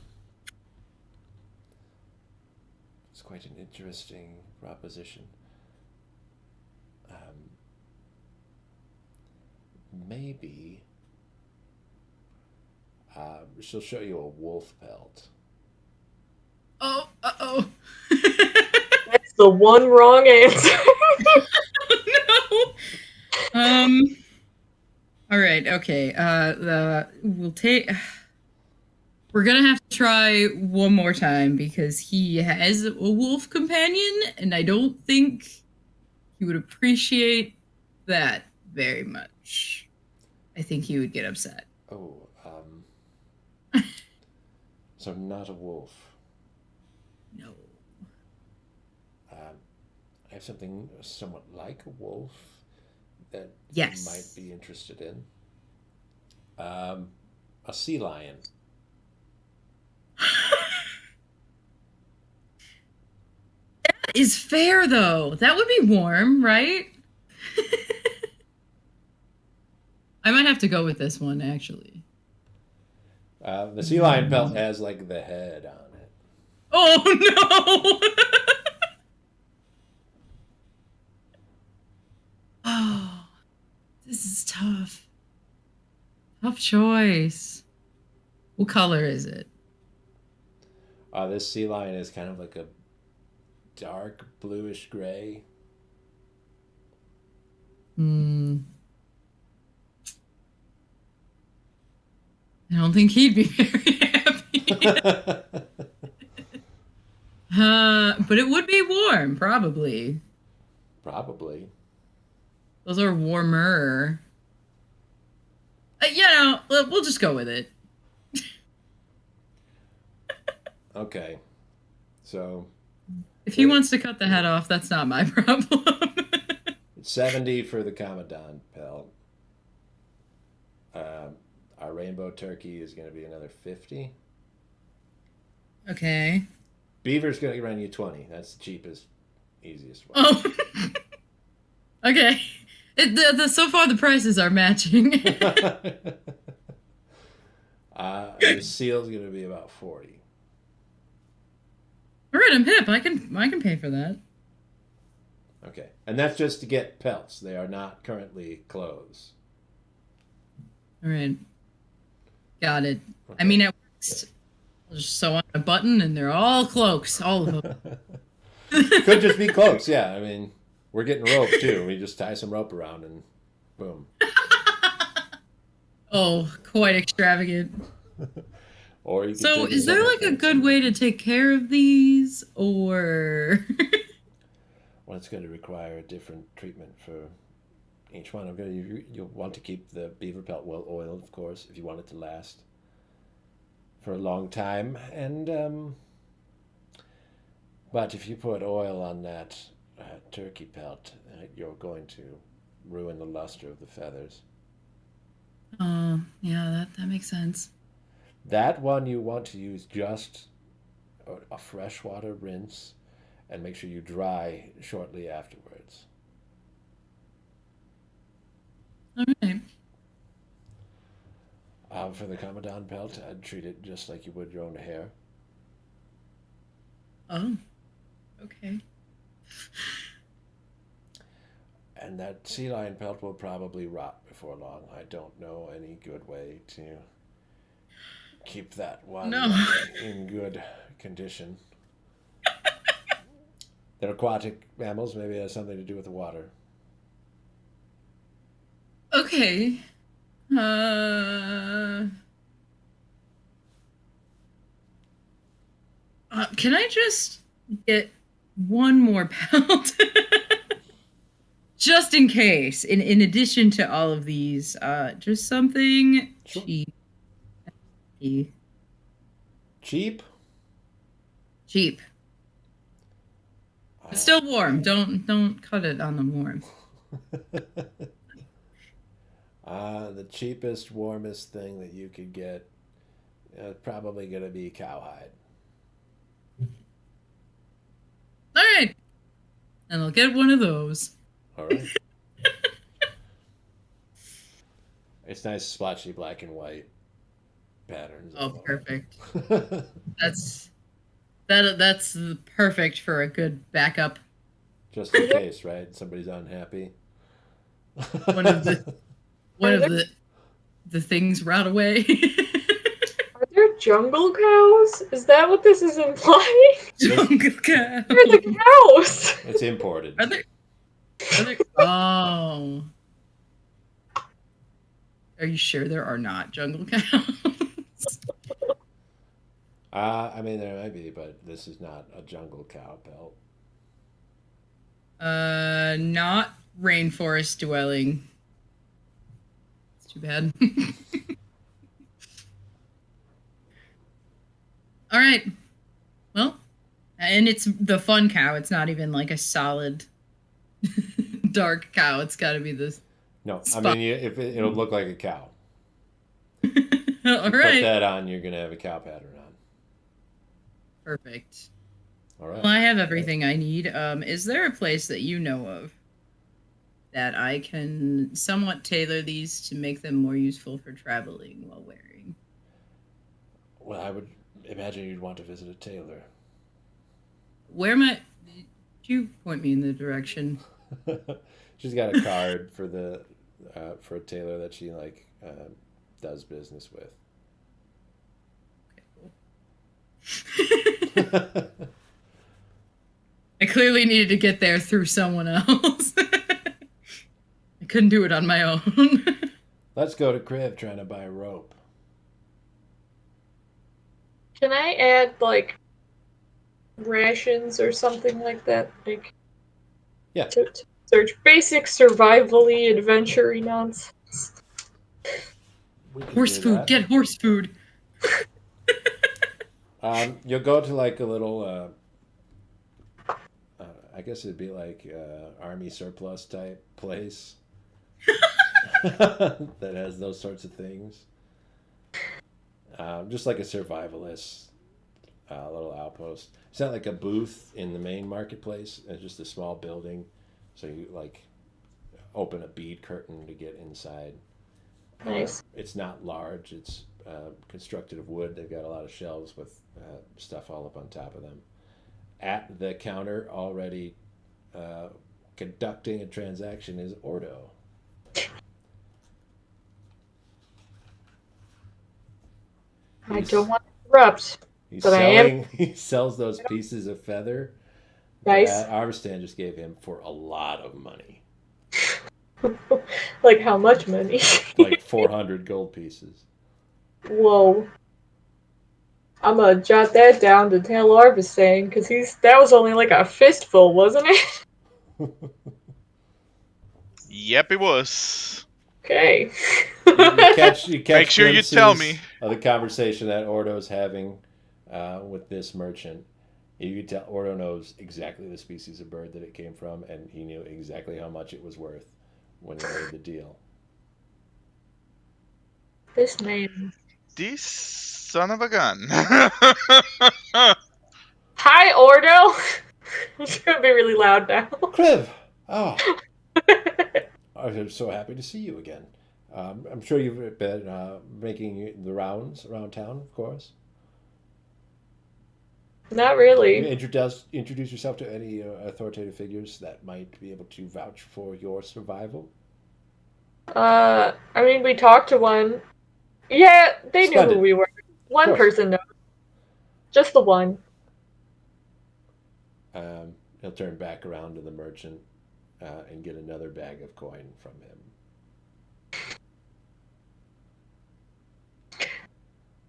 It's quite an interesting proposition. Maybe she'll show you a wolf pelt. oh, uh-oh. That's the one wrong answer. No. All right. Okay. We'll take. We're gonna have to try one more time because he has a wolf companion, and I don't think he would appreciate that very much. I think he would get upset. Oh, so not a wolf. No. have something somewhat like a wolf that Yes. you might be interested in. A sea lion. Is fair though. That would be warm, right? I might have to go with this one actually. The sea lion pelt has like the head on it. Oh no! Oh, this is tough. Tough choice. What color is it? This sea lion is kind of like a dark bluish gray. Hmm. I don't think he'd be very happy. But it would be warm, probably. Probably. Those are warmer. We'll just go with it. Okay. So If he wants to cut the head off, that's not my problem. it's 70 for the Commandant pelt. Our rainbow turkey is going to be another 50. Okay. Beaver's going to run you 20. That's the cheapest, easiest one. Oh. Okay. So far the prices are matching. The seal's going to be about 40. All right, I'm hip. I can pay for that. Okay. And that's just to get pelts. They are not currently clothes. All right. Got it. Okay. I mean, at worst, I'll just sew on a button and they're all cloaks, all of them. Could just be cloaks, yeah. I mean, we're getting rope too. We just tie some rope around and boom. Oh, quite extravagant. Or you could So, take it is there somewhere like a fancy. good way to take care of these, or? Well, it's going to require a different treatment for each one. You'll want to keep the beaver pelt well oiled, of course, if you want it to last for a long time. And but if you put oil on that turkey pelt, you're going to ruin the luster of the feathers. Oh, yeah, that makes sense. That one you want to use just a freshwater rinse and make sure you dry shortly afterwards. All right. For the Commandant pelt, I'd treat it just like you would your own hair. Oh, okay. And that sea lion pelt will probably rot before long. I don't know any good way to keep that one No. in good condition. They're aquatic mammals. Maybe it has something to do with the water. Okay. Can I just get one more pelt? Just in case, in addition to all of these, just something Sure. cheap. Cheap? Cheap. It's still warm. Don't cut it on the warmth. The cheapest, warmest thing that you could get probably going to be cowhide. All right. And I'll get one of those. All right. It's nice, splotchy black and white patterns. Oh, perfect. That's perfect for a good backup. Just in case, right? Somebody's unhappy. One of the things rot away. Are there jungle cows? Is that what this is implying? Jungle cow. Where are the cows? It's imported. Are there? Oh. Are you sure there are not jungle cows? I mean, there might be, but this is not a jungle cow pelt. Not rainforest dwelling. It's too bad. All right. Well, and it's the fun cow. It's not even like a solid dark cow. It's got to be this. No, Spot. I mean, it'll look like a cow. All Put right. that on, you're gonna have a cow pattern on. Perfect. All right. Well, I have everything I need. Is there a place that you know of that I can somewhat tailor these to make them more useful for traveling while wearing? Well, I would imagine you'd want to visit a tailor. Where might you point me in the direction? She's got a card for a tailor that she does business with. I clearly needed to get there through someone else. I couldn't do it on my own. Let's go to Crib trying to buy a rope. Can I add like rations or something like that? Like, Yeah. To search basic survival-y adventure nonsense. We can Horse do food. that. Get horse food. You'll go to like a little, I guess it'd be like army surplus type place that has those sorts of things. Just like a survivalist little outpost. It's not like a booth in the main marketplace. It's just a small building. So you like open a bead curtain to get inside. Nice. It's not large. It's constructed of wood. They've got a lot of shelves with stuff all up on top of them. At the counter, already conducting a transaction, is Ordo. I don't want to interrupt. He's But selling. He sells those pieces of feather Nice. that Arvistan just gave him for a lot of money, Like how much money? like 400 gold pieces. Whoa. I'm gonna jot that down to tell Arvistan, because that was only like a fistful, wasn't it? Yep, it was. Okay. You catch Make sure you tell glimpses me. of the conversation that Ordo's having with this merchant. You can tell Ordo knows exactly the species of bird that it came from, and he knew exactly how much it was worth when he made the deal. This man. This son of a gun. Hi, Ordo! It's gonna be really loud now. Kriv! Oh, I'm so happy to see you again. I'm sure you've been making the rounds around town, of course. Not really. Introduce yourself to any authoritative figures that might be able to vouch for your survival. I mean, we talked to one. Yeah, they knew Splendid. who we were. One course. person knows. Just the one. He'll turn back around to the merchant and get another bag of coin from him.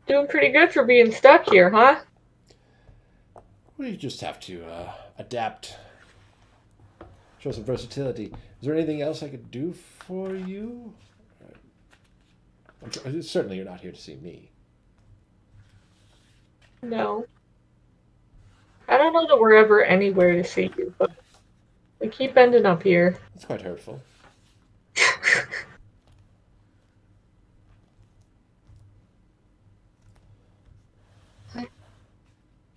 Doing pretty good for being stuck here, huh? Well, you just have to adapt. Show some versatility. Is there anything else I could do for you? Certainly you're not here to see me. No. I don't know that we're ever anywhere to see you, but we keep ending up here. That's quite hurtful.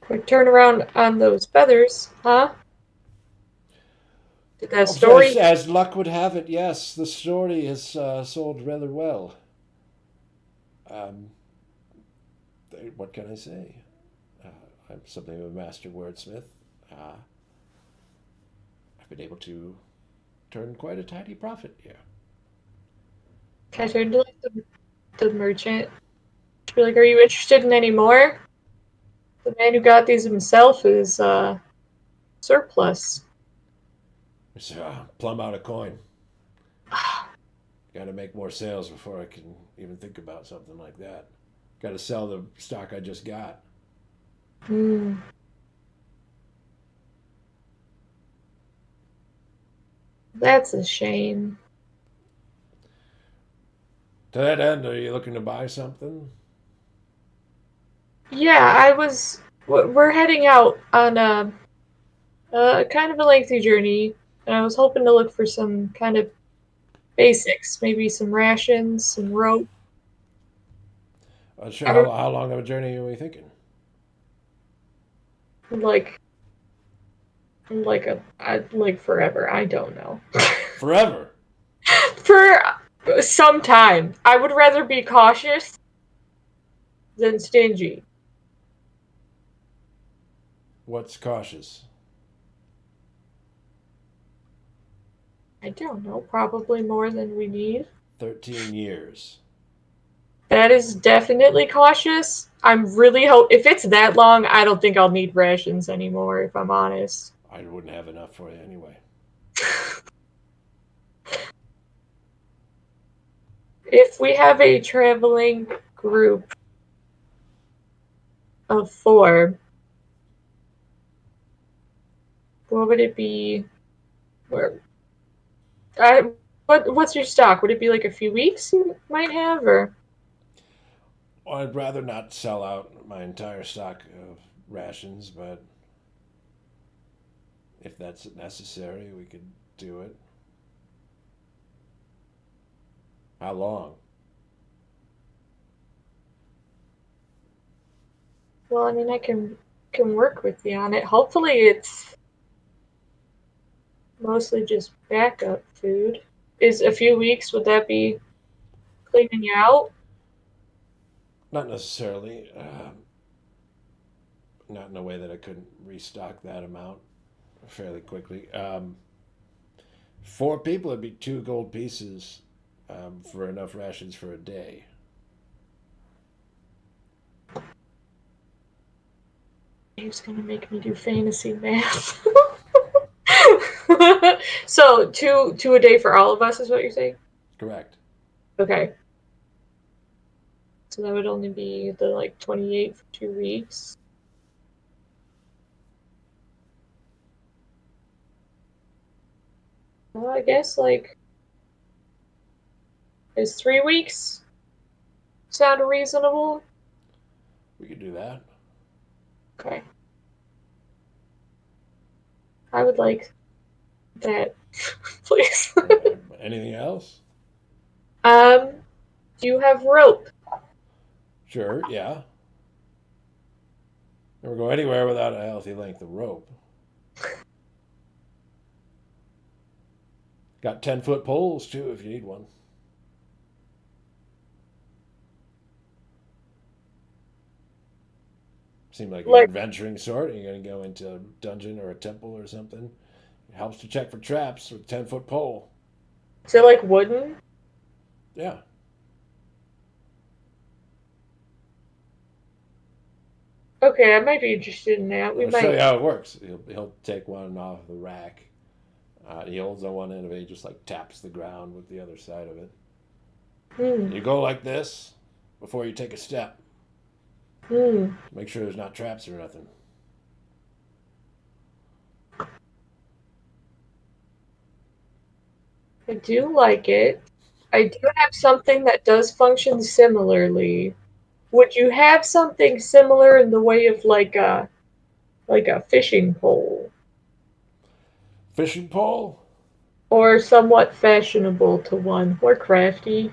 Quick turnaround on those feathers, huh? Did that story? As luck would have it, yes, the story has sold rather well. What can I say? I'm something of a master wordsmith. I've been able to turn quite a tidy profit here. Can I turn to like the merchant? Be like, are you interested in any more? The man who got these himself is surplus. It's plumb out of coin. Got to make more sales before I can even think about something like that. Got to sell the stock I just got. Hmm. That's a shame. To that end, are you looking to buy something? Yeah, we're heading out on a kind of a lengthy journey. And I was hoping to look for some kind of basics, maybe some rations, some rope. Sure. How long of a journey are we thinking? Like forever. I don't know. Forever. For some time. I would rather be cautious than stingy. What's cautious? I don't know. Probably more than we need. 13 years. That is definitely cautious. I'm really if it's that long, I don't think I'll need rations anymore, if I'm honest. I wouldn't have enough for you anyway. If we have a traveling group of 4, what would it be? What's your stock? Would it be like a few weeks you might have, or? Well, I'd rather not sell out my entire stock of rations, but if that's necessary, we could do it. How long? Well, I mean, I can work with you on it. Hopefully, it's mostly just backup food. Is a few weeks? Would that be cleaning you out? Not necessarily. Not in a way that I couldn't restock that amount fairly quickly. 4 people would be 2 gold pieces for enough rations for a day. He's gonna make me do fantasy math. So 2 a day for all of us is what you're saying? Correct. Okay. So that would only be the 28 for 2 weeks. Well, I guess is 3 weeks sound reasonable? We could do that. Okay. I would like that, please. Anything else? Do you have rope? Sure, yeah. Never go anywhere without a healthy length of rope. Got 10-foot poles, too, if you need one. Seem like you're an adventuring sort. You're going to go into a dungeon or a temple or something. It helps to check for traps with a 10-foot pole. Is it wooden? Yeah. Okay, I might be interested in that. I'll show you how it works. He'll take one off the rack. He holds on one end of it. He just taps the ground with the other side of it. You go like this before you take a step. Make sure there's not traps or nothing. I do like it. I do have something that does function similarly. Would you have something similar in the way of a fishing pole? Fishing pole? Or somewhat fashionable to one, or crafty?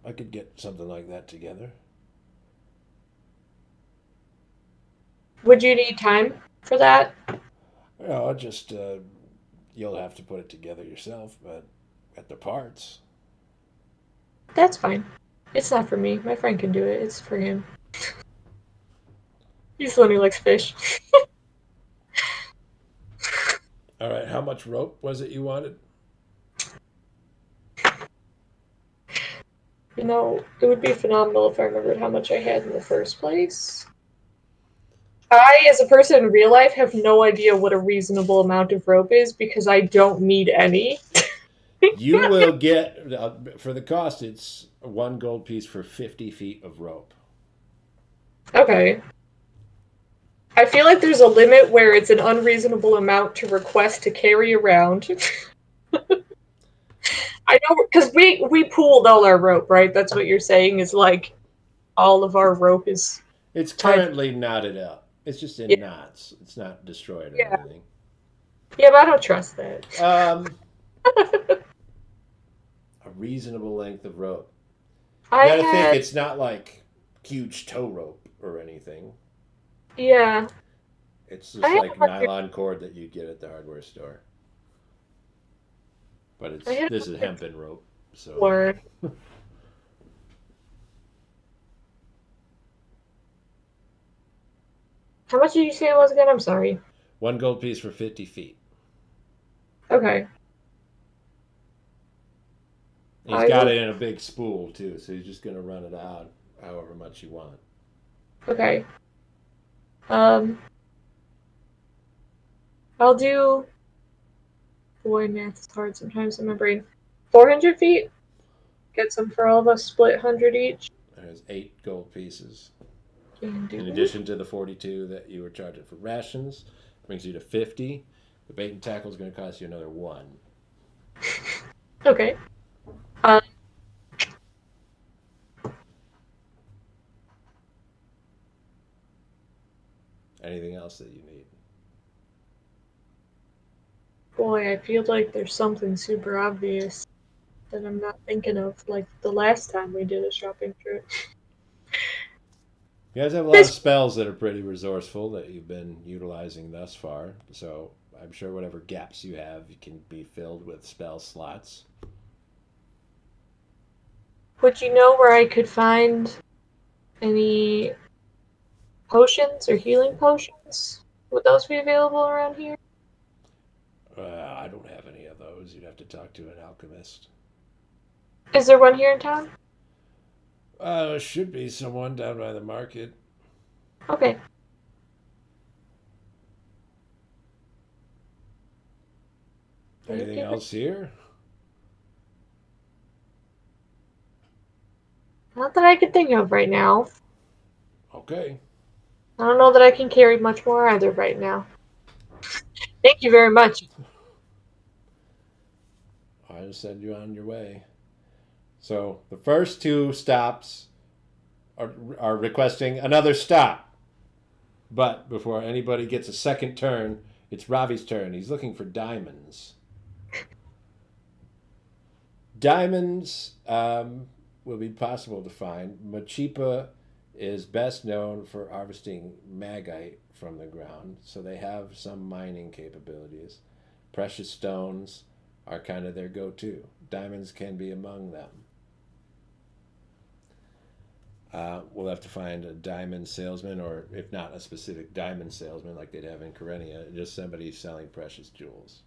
I could get something like that together. Would you need time for that? Just you'll have to put it together yourself, but at the parts. That's fine. It's not for me. My friend can do it. It's for him. He's the one who likes fish. All right, how much rope was it you wanted? It would be phenomenal if I remembered how much I had in the first place. I, as a person in real life, have no idea what a reasonable amount of rope is because I don't need any. You will get, for the cost, it's 1 gold piece for 50 feet of rope. Okay. I feel like there's a limit where it's an unreasonable amount to request to carry around. I know, because we pooled all our rope, right? That's what you're saying is all of our rope is... It's currently knotted up. It's just in knots. It's not destroyed or anything. Yeah, but I don't trust that. A reasonable length of rope. I You gotta think had, it's not like huge tow rope or anything. yeah, It's I just had like 100 nylon cord that you get at the hardware store. But I had this is 100 hempen rope, so for. How much did you say it was again? I'm sorry. 1 gold piece for 50 feet. Okay. He's I got will. it in a big spool too, so he's just gonna run it out however much you want. Okay. Um, I'll do. Boy, math is hard sometimes in my brain. 400 feet. Get some for all of us. Split 100 each. There's 8 gold pieces. Can In do. addition to the 42 that you were charging for rations, brings you to 50. The bait and tackle is going to cost you another 1. Okay. Um, Anything else that you need? boy, I feel like there's something super obvious that I'm not thinking of, like the last time we did a shopping trip. You guys have a lot of This, spells that are pretty resourceful that you've been utilizing thus far, so I'm sure whatever gaps you have can be filled with spell slots. would you know where I could find any potions or healing potions? Would those be available around here? I don't have any of those. You'd have to talk to an alchemist. Is there one here in town? There should be someone down by the market. Okay. Anything else here? Not that I can think of right now. Okay. I don't know that I can carry much more either right now. Thank you very much. I'll send you on your way. So the first 2 stops are requesting another stop. But before anybody gets a second turn, it's Ravi's turn. He's looking for diamonds. Diamonds will be possible to find. Machipa is best known for harvesting magite from the ground, so they have some mining capabilities. Precious stones are kind of their go-to. Diamonds can be among them. We'll have to find a diamond salesman, or if not a specific diamond salesman like they'd have in Karenia, just somebody selling precious jewels.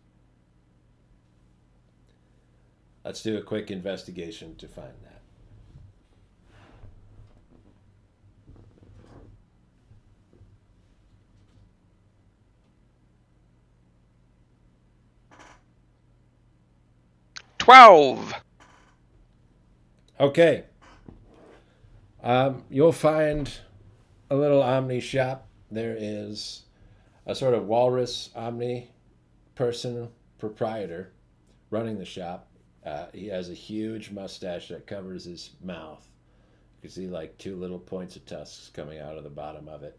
Let's do a quick investigation to find that. $12. Okay. You'll find a little Omni shop. There is a sort of walrus Omni person proprietor running the shop. He has a huge mustache that covers his mouth. You can see like 2 little points of tusks coming out of the bottom of it.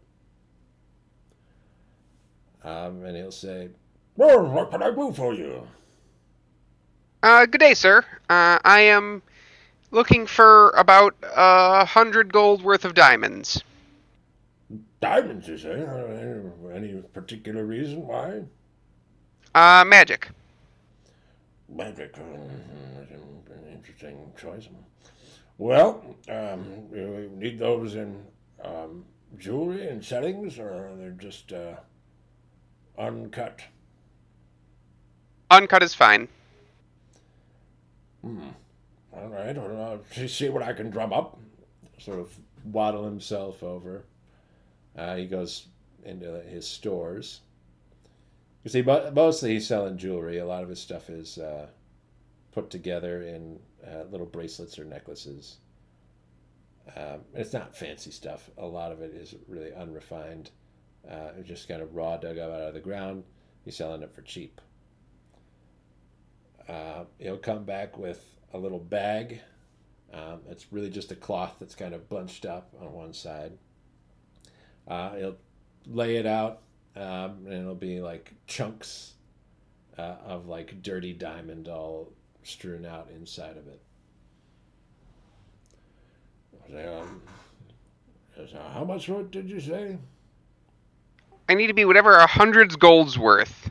And he'll say, "Well, what can I do for you?" Good day, sir. I am looking for about 100 gold worth of diamonds. Diamonds, you say? Any particular reason why? Magic. Magic. Interesting choice. Well, you need those in jewelry and settings, or they're just uncut? Uncut is fine. All right, I'll see what I can drum up. Sort of waddle himself over. He goes into his stores. You see, mostly he's selling jewelry. A lot of his stuff is put together in little bracelets or necklaces. It's not fancy stuff. A lot of it is really unrefined. It's just kind of raw, dug up out of the ground. He's selling it for cheap. He'll come back with a little bag. It's really just a cloth that's kind of bunched up on one side. He'll lay it out, and it'll be like chunks of like dirty diamond all strewn out inside of it. How much wood did you say? I need to be whatever 100's gold's worth.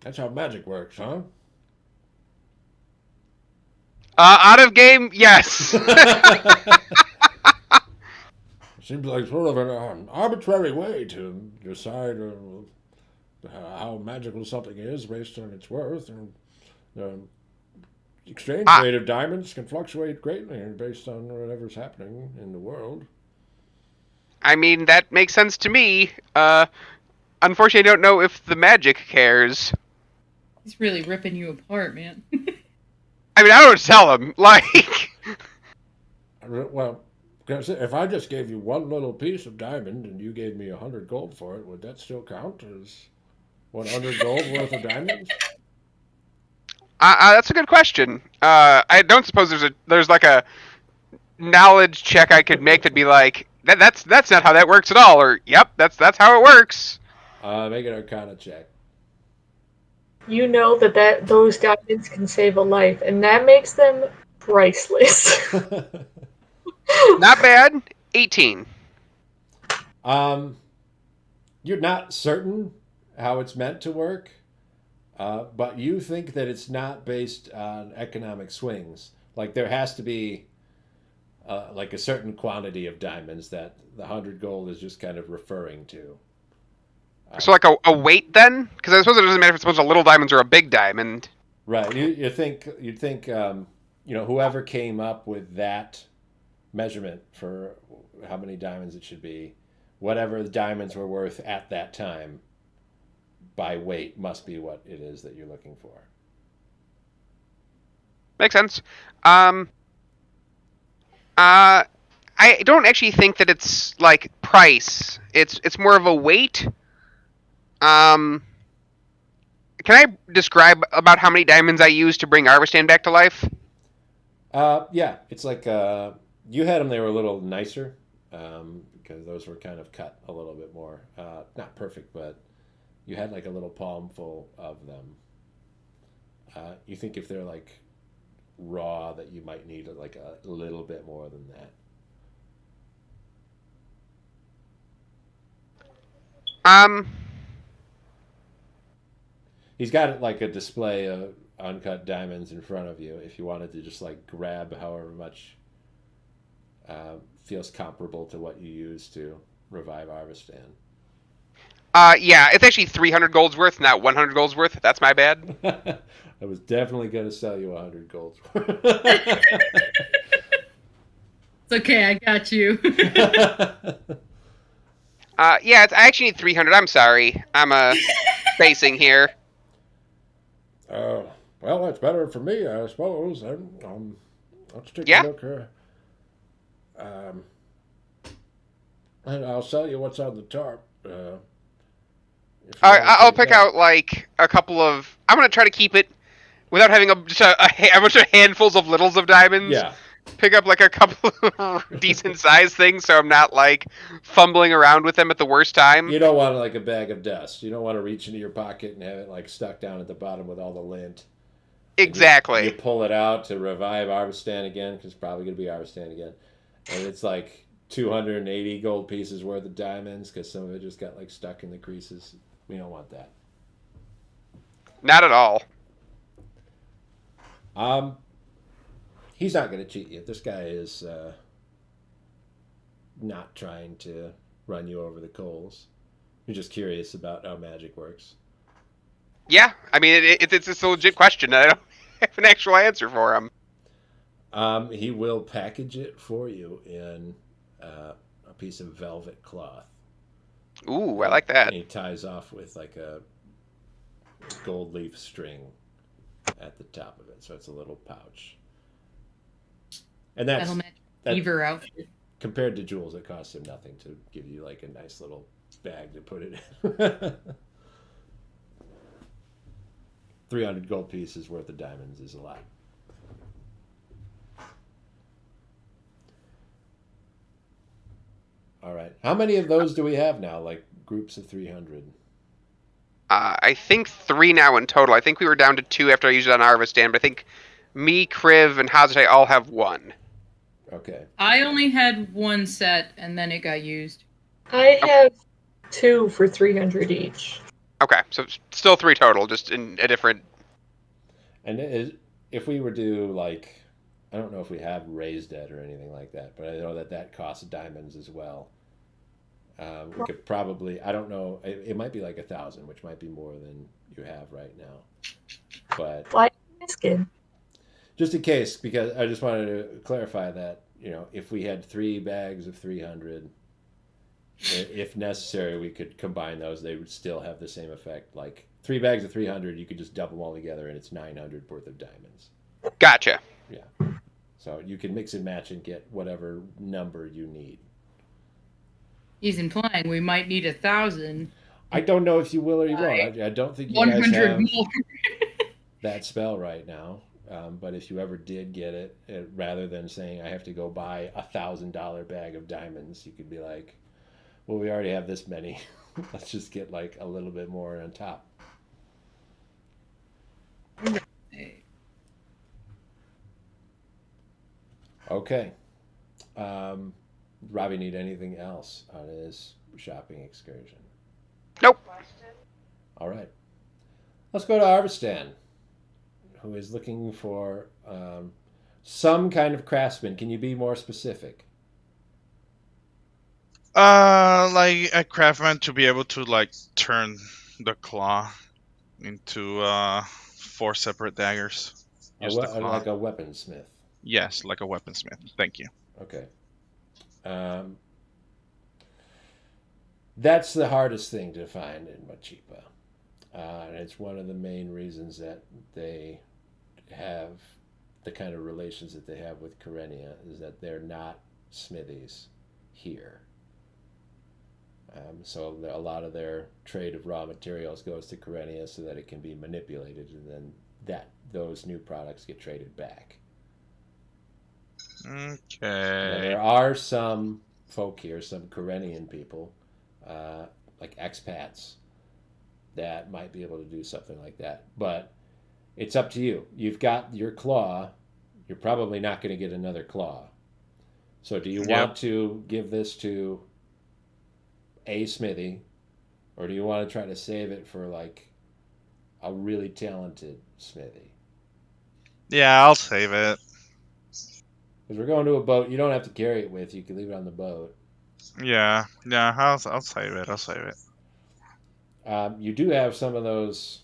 That's how magic works, huh? Out of game, yes. Seems like sort of an arbitrary way to decide how magical something is based on its worth. And the exchange rate of diamonds can fluctuate greatly based on whatever's happening in the world. I mean, that makes sense to me. Unfortunately, I don't know if the magic cares. He's really ripping you apart, man. I mean, I don't tell him. Like, Well, if I just gave you one little piece of diamond and you gave me 100 gold for it, would that still count as 100 gold worth of diamonds? that's a good question. I don't suppose there's like a knowledge check I could make that'd be like that's not how that works at all, or yep, that's how it works. Make an Arcana check. You know that those diamonds can save a life, and that makes them priceless. Not bad. 18. You're not certain how it's meant to work, but you think that it's not based on economic swings. Like there has to be like a certain quantity of diamonds that the 100 gold is just kind of referring to. So like a weight then? Because I suppose it doesn't matter if it's a bunch of little diamonds or a big diamond. Right. You'd think whoever came up with that measurement for how many diamonds it should be, whatever the diamonds were worth at that time by weight must be what it is that you're looking for. Makes sense. I don't actually think that it's like price. It's more of a weight. Can I describe about how many diamonds I used to bring Arvistan back to life? Yeah, it's like you had them. They were a little nicer because those were kind of cut a little bit more. Not perfect, but you had like a little palmful of them. You think if they're like raw, that you might need like a little bit more than that. He's got like a display of uncut diamonds in front of you if you wanted to just like grab however much feels comparable to what you used to revive Arvistan. Yeah, it's actually 300 gold's worth, not 100 gold's worth. That's my bad. I was definitely going to sell you 100 gold. It's okay, I got you. Yeah, I actually need 300. I'm sorry. I'm spacing here. Well, that's better for me, I suppose. Let's take Yeah. a look here. And I'll sell you what's on the tarp. I'll pick out like a couple of. I'm gonna try to keep it without having a bunch of handfuls of littles of diamonds. Yeah. Pick up like a couple of decent sized things, so I'm not like fumbling around with them at the worst time. You don't want like a bag of dust. You don't want to reach into your pocket and have it like stuck down at the bottom with all the lint. Exactly. You pull it out to revive Arvistan again, because it's probably going to be Arvistan again. And it's like 280 gold pieces worth of diamonds, because some of it just got like stuck in the creases. We don't want that. Not at all. He's not going to cheat you. This guy is not trying to run you over the coals. You're just curious about how magic works. Yeah, I mean it's a legit question. I don't have an actual answer for him. He will package it for you in a piece of velvet cloth. Ooh, I like that. And he ties off with like a gold leaf string at the top of it, so it's a little pouch. And That'll match Beaver outfit. Compared to jewels, it costs him nothing to give you like a nice little bag to put it in. 300 gold pieces worth of diamonds is a lot. All right. How many of those do we have now? Like groups of 300? I think 3 now in total. I think we were down to 2 after I used it on Harvestan, but I think me, Kriv, and Hazate all have 1. Okay. I only had 1 set, and then it got used. I have 2 for 300 each. Okay, so still 3 total, just in a different. And if we were to like, I don't know if we have raised dead or anything like that, but I know that costs diamonds as well. We could probably, I don't know, it might be like 1,000, which might be more than you have right now. But Why asking? just in case, because I just wanted to clarify that, if we had 3 bags of 300, if necessary, we could combine those. They would still have the same effect. Like 3 bags of 300, you could just double them all together, and it's 900 worth of diamonds. Gotcha. Yeah. So you can mix and match and get whatever number you need. He's implying we might need 1,000. I don't know if you will or you won't. I don't think you guys 100 have more. that spell right now. But if you ever did get it, rather than saying I have to go buy $1,000 bag of diamonds, you could be like, well, we already have this many. Let's just get like a little bit more on top. Okay. Robbie need anything else on his shopping excursion? Nope. All right. Let's go to Arvistan, who is looking for some kind of craftsman. Can you be more specific? Like a craftsman to be able to like turn the claw into 4 separate daggers. Use the claw. Like a weaponsmith. Yes, like a weaponsmith. Thank you. Okay. That's the hardest thing to find in Machipa. And it's one of the main reasons that they have the kind of relations that they have with Karenia, is that they're not smithies here. So a lot of their trade of raw materials goes to Karenia so that it can be manipulated, and then those new products get traded back. Okay. Now, there are some folk here, some Karenian people, like expats, that might be able to do something like that. But it's up to you. You've got your claw. You're probably not going to get another claw. So do you want to give this to a smithy, or do you want to try to save it for like a really talented smithy? Yeah, I'll save it. Because we're going to a boat. You don't have to carry it with you. You can leave it on the boat. Yeah, I'll save it. I'll save it. You do have some of those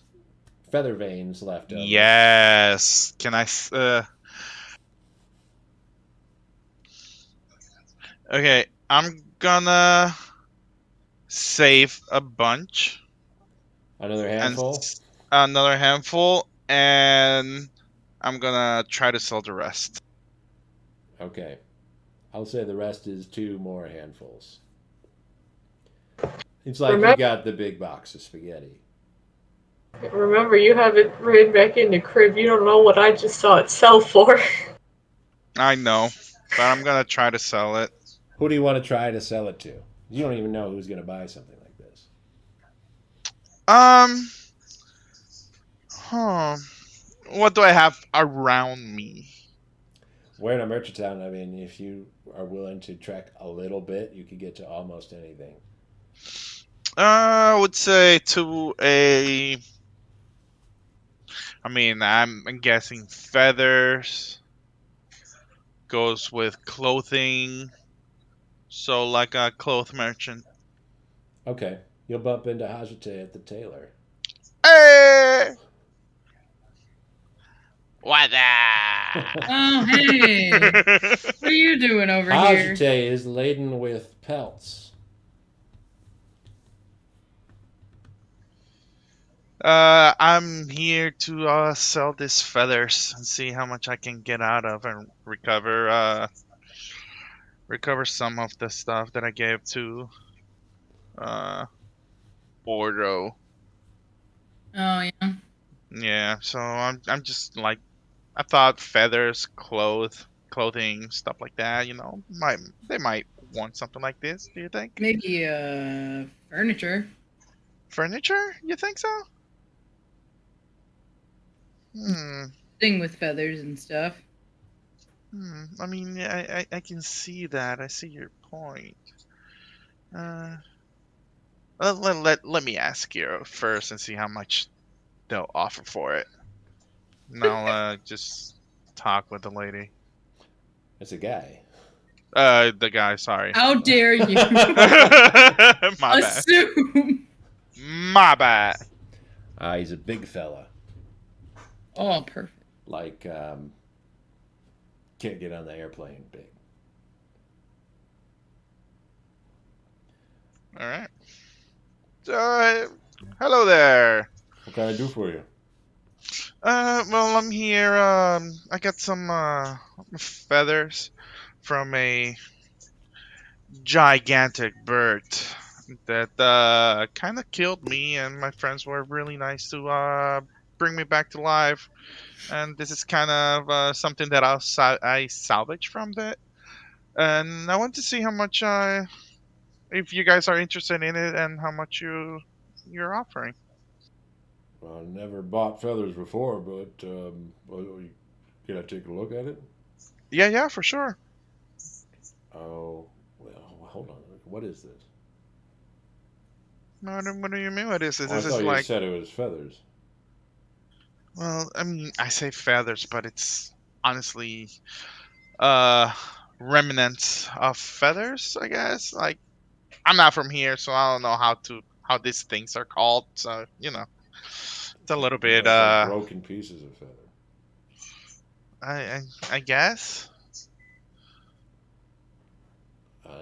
feather veins left over. Yes. Can I? Okay, I'm gonna save a bunch. Another handful? Another handful, and I'm gonna try to sell the rest. Okay. I'll say the rest is 2 more handfuls. It's like you got the big box of spaghetti. Remember, you have it ran back into Crib. You don't know what I just saw it sell for. I know, but I'm gonna try to sell it. Who do you want to try to sell it to? You don't even know who's going to buy something like this. What do I have around me? We're in a merchant town. I mean, if you are willing to trek a little bit, you could get to almost anything. I would say to a. I mean, I'm guessing feathers goes with clothing, so like a cloth merchant. Okay, you'll bump into Hajite at the tailor. Hey! What the? Oh, hey. What are you doing over here? Hajite is laden with pelts. I'm here to sell these feathers and see how much I can get out of and recover some of the stuff that I gave to Bordeaux. Oh, yeah. Yeah, so I'm just like, I thought feathers, clothing, stuff like that. They might want something like this. Do you think? Maybe, furniture. Furniture? You think so? Hmm. Thing with feathers and stuff. I mean, I can see that. I see your point. Uh, let me ask you first and see how much they'll offer for it. And I'll just talk with the lady. It's a guy. The guy. Sorry. How dare you My bad. assume? My bad. He's a big fella. Oh, perfect. Like, can't get on the airplane big. All right. Hello there. What can I do for you? Well, I'm here. I got some feathers from a gigantic bird that kind of killed me, and my friends were really nice to bring me back to life. And this is kind of something that I salvaged from that. And I want to see how much if you guys are interested in it, and how much you're offering. Well, I never bought feathers before, but can I take a look at it? Yeah, for sure. Oh, well, hold on. What is this? What do you mean? What is this? Oh, I This is thought you like, said it was feathers. well, I mean, I say feathers, but it's honestly uh remnants of feathers, I guess. Like, I'm not from here, so I don't know how these things are called. So it's a little bit It's like broken pieces of feather. I I guess.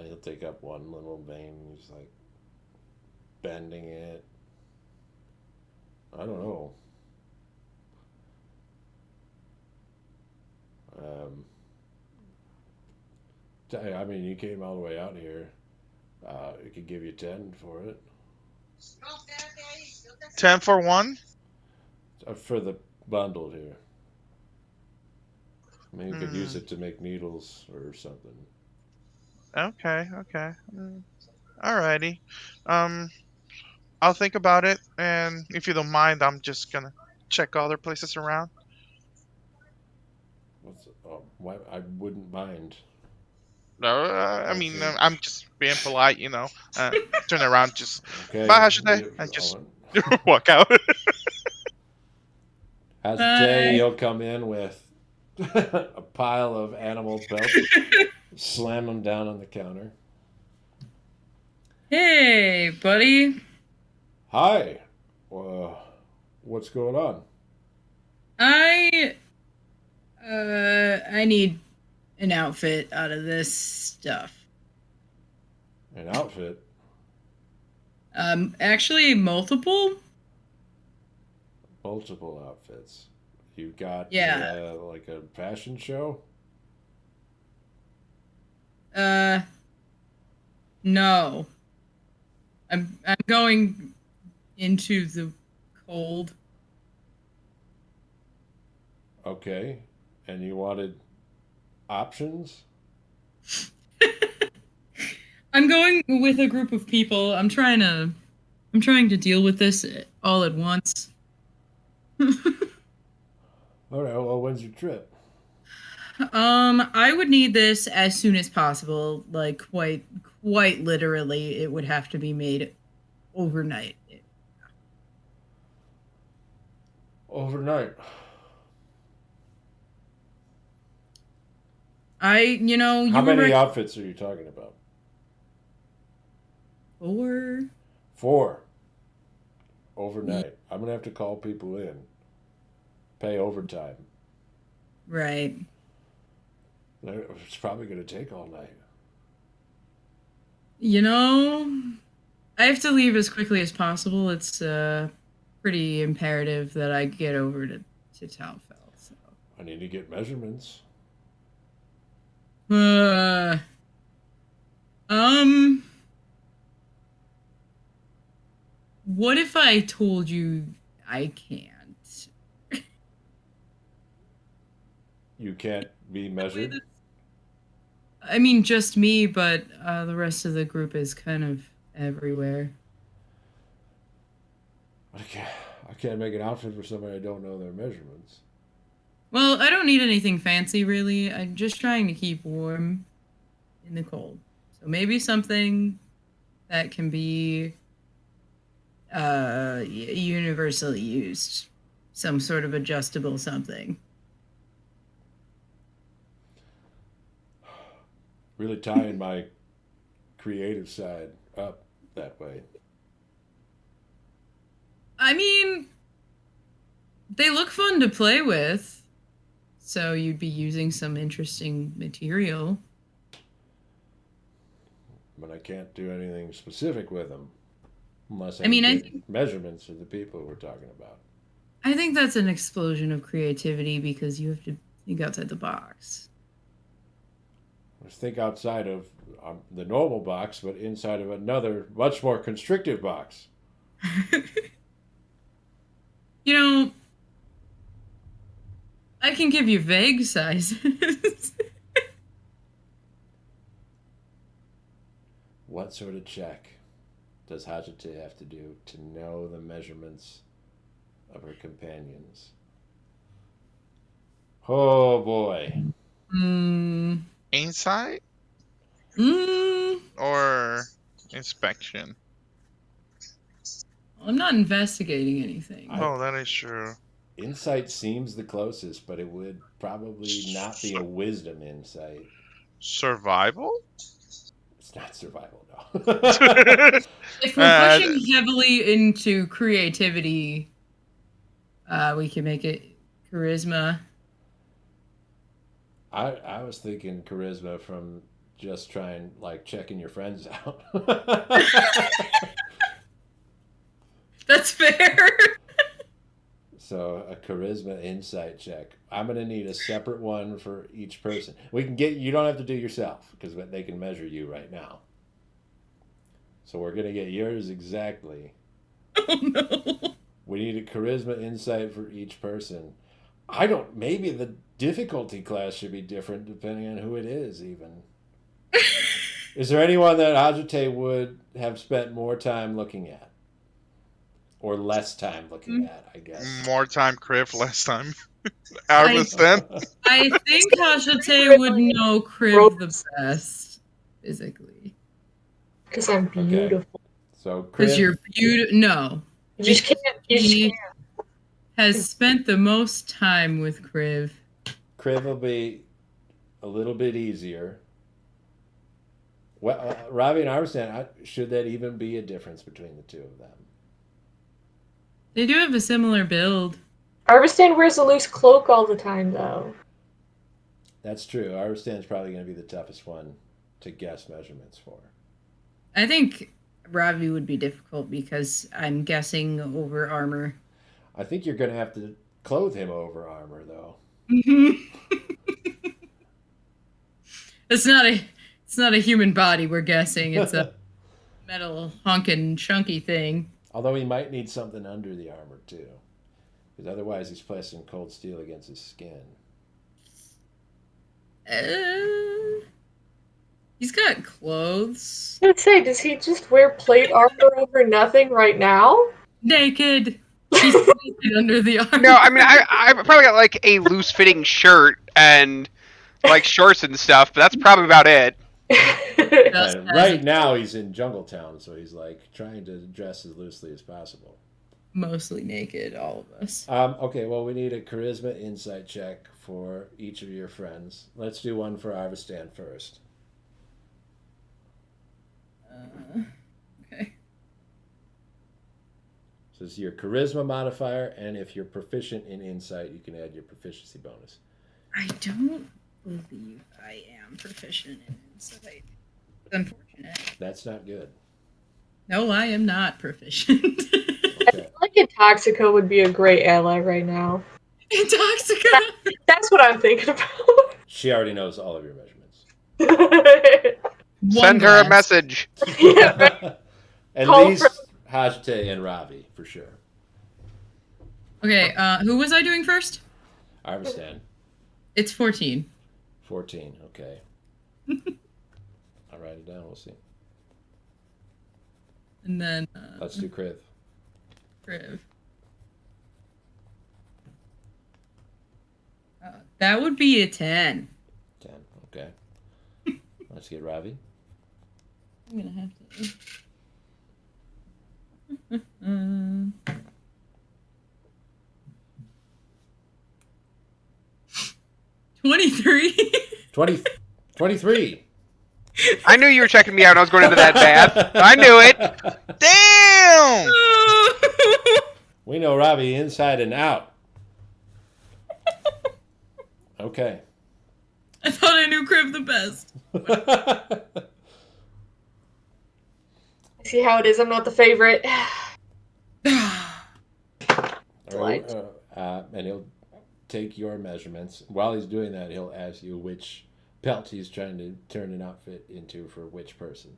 He'll take up one little vein. He's like bending it. I don't know. Um, I mean, you came all the way out here. We could give you 10 for it. 10 for one. For the bundle here. I mean, you could use Hmm. it to make needles or something. Okay. Alrighty. Um, I'll think about it, and if you don't mind, I'm just gonna check other places around. Why I wouldn't mind. No, I Let's mean, see. I'm just being polite, turn around, just bye, Okay. Hashide, You, and just oh, walk out. Hesitate, Bye. he'll come in with a pile of animal pelts, slam them down on the counter. Hey, buddy. Hi. What's going on? I I need an outfit out of this stuff. An outfit? Actually multiple? Multiple outfits. You got Yeah. like a fashion show? Uh no. I'm going into the cold. Okay. And you wanted options? I'm going with a group of people. I'm trying to deal with this all at once. All right. Well, when's your trip? I would need this as soon as possible. Like quite literally, it would have to be made overnight. Overnight. How You were many right. outfits are you talking about? 4. 4. Overnight. I'm gonna have to call people in. Pay overtime. Right. It's probably gonna take all night. I have to leave as quickly as possible. It's pretty imperative that I get over to Talfeld. So. I need to get measurements. Uh, um, what if I told you I can't? You can't be measured. I mean, just me, but the rest of the group is kind of everywhere. I can't make an outfit for somebody I don't know their measurements. Well, I don't need anything fancy, really. I'm just trying to keep warm in the cold. So maybe something that can be universally used. Some sort of adjustable something. Really tying my creative side up that way. I mean, they look fun to play with. So you'd be using some interesting material. But I can't do anything specific with them unless I, I mean, can I get measurements of the people we're talking about. I think that's an explosion of creativity because you have to think outside the box. Let's think outside of the normal box, but inside of another much more constrictive box. You know, I can give you vague sizes. What sort of check does Hajite have to do to know the measurements of her companions? Oh boy. Mm, Insight mm, or inspection? I'm not investigating anything. Oh, that is true. Insight seems the closest, but it would probably not be a wisdom insight. Survival? It's not survival, no. If we're pushing heavily into creativity, we can make it charisma. I was thinking charisma from just trying, like, checking your friends out. That's fair. So a charisma insight check. I'm gonna need a separate one for each person. We can get. You don't have to do yourself because they can measure you right now. So we're gonna get yours exactly. Oh no. We need a charisma insight for each person. I don't. Maybe the difficulty class should be different depending on who it is. Even. Is there anyone that Ajite would have spent more time looking at? Or less time looking at, I guess. More time Criv, less time Arviston. I think Hashite would know Kriv the best physically. Because I'm beautiful. Okay. So Because Kriv, you're beautiful. No. You just can't. You just He can't. has spent the most time with Kriv. Kriv will be a little bit easier. Well, Ravi and Arvistan, should that even be a difference between the two of them? They do have a similar build. Arvistan wears a loose cloak all the time, though. That's true. Arvistan's probably going to be the toughest one to guess measurements for. I think Ravi would be difficult because I'm guessing over armor. I think you're going to have to clothe him over armor, though. It's not a human body we're guessing. It's a metal honkin' chunky thing. Although he might need something under the armor, too. Because otherwise he's pressing cold steel against his skin. He's got clothes. I would say, does he just wear plate armor over nothing right now? Naked. He's naked under the armor. No, I mean, I probably got like a loose fitting shirt and like shorts and stuff, but that's probably about it. And right now he's in Jungle Town, so he's like trying to dress as loosely as possible. Mostly naked, all of us. Okay, well, we need a charisma insight check for each of your friends. Let's do one for Arvistan first. Okay. So this is your charisma modifier, and if you're proficient in insight, you can add your proficiency bonus. I don't believe I am proficient in insight. It's unfortunate. That's not good. No, I am not proficient. I feel like Intoxico would be a great ally right now. Intoxica? That's what I'm thinking about. She already knows all of your measurements. Send her a message. Yeah, right. At Call least Hajite and Ravi, for sure. Okay, who was I doing first? Arvistan, It's 14. 14, okay. I'll write it down, we'll see. And then... Let's do Kriv. crib. That would be a 10. 10. Okay. Let's get Ravi. I'm gonna have to. 23. 23. I knew you were checking me out when I was going into that bath. I knew it. Damn! We know Ravi inside and out. Okay. I thought I knew crib the best. See how it is. I'm not the favorite. Alright, and he'll take your measurements. While he's doing that, he'll ask you which pelt he's trying to turn an outfit into for which person.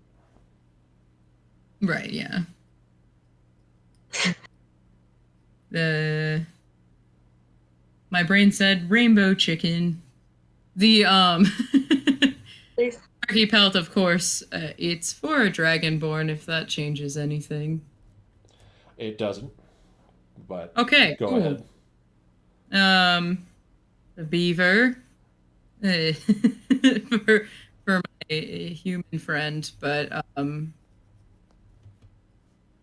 Right, yeah. My brain said rainbow chicken. The Please. turkey pelt, of course, it's for a dragonborn if that changes anything. It doesn't, but Okay, go cool. ahead. The beaver for my human friend, but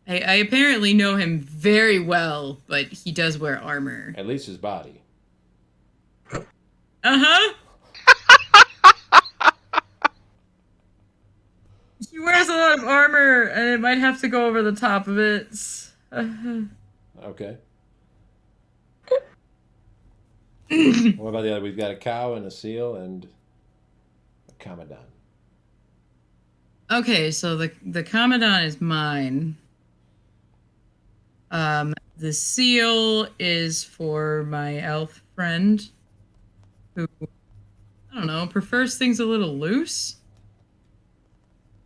I apparently know him very well, but he does wear armor. At least his body. Uh-huh. He wears a lot of armor, and it might have to go over the top of it. Okay. What about the other? We've got a cow and a seal and a commandant. Okay, so the commandant is mine. The seal is for my elf friend, who, I don't know, prefers things a little loose.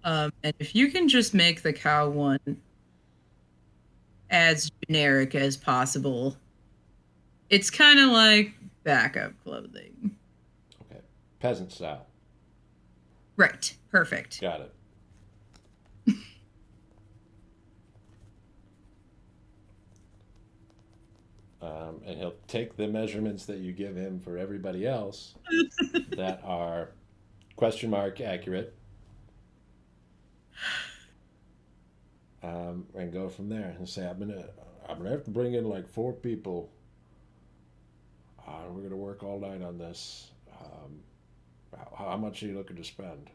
And if you can just make the cow one as generic as possible, it's kind of like backup clothing. Okay. Peasant style. Right. Perfect. Got it. And he'll take the measurements that you give him for everybody else that are question mark accurate, and go from there and say, I'm gonna have to bring in like 4 people. We're gonna work all night on this. How much are you looking to spend?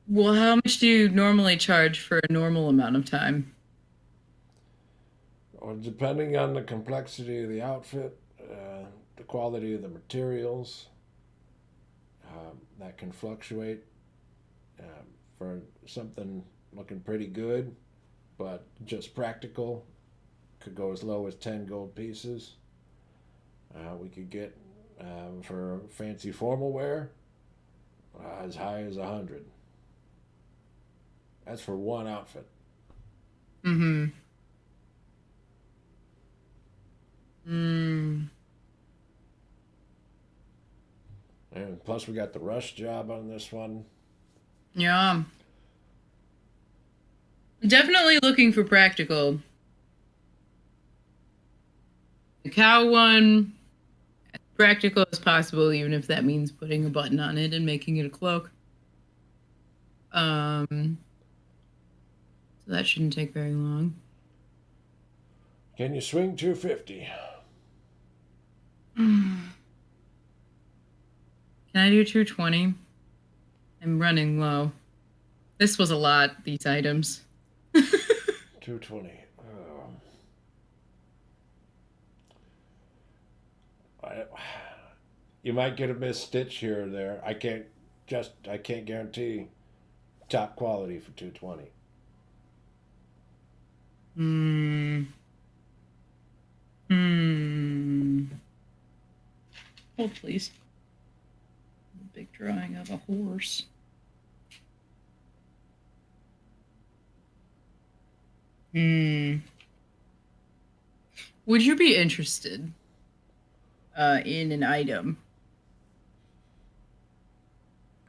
Well, how much do you normally charge for a normal amount of time? Well, depending on the complexity of the outfit, the quality of the materials, that can fluctuate. For something looking pretty good, but just practical, could go as low as 10 gold pieces. We could get, for fancy formal wear, as high as 100. That's for one outfit. Mm-hmm. And plus, we got the rush job on this one. Yeah. Definitely looking for practical. The cow one, as practical as possible, even if that means putting a button on it and making it a cloak. So that shouldn't take very long. Can you swing 250? Can I do 220? I'm running low. This was a lot, these items. 220. You might get a missed stitch here or there. I can't guarantee top quality for 220. Hold, please. A big drawing of a horse. Would you be interested in an item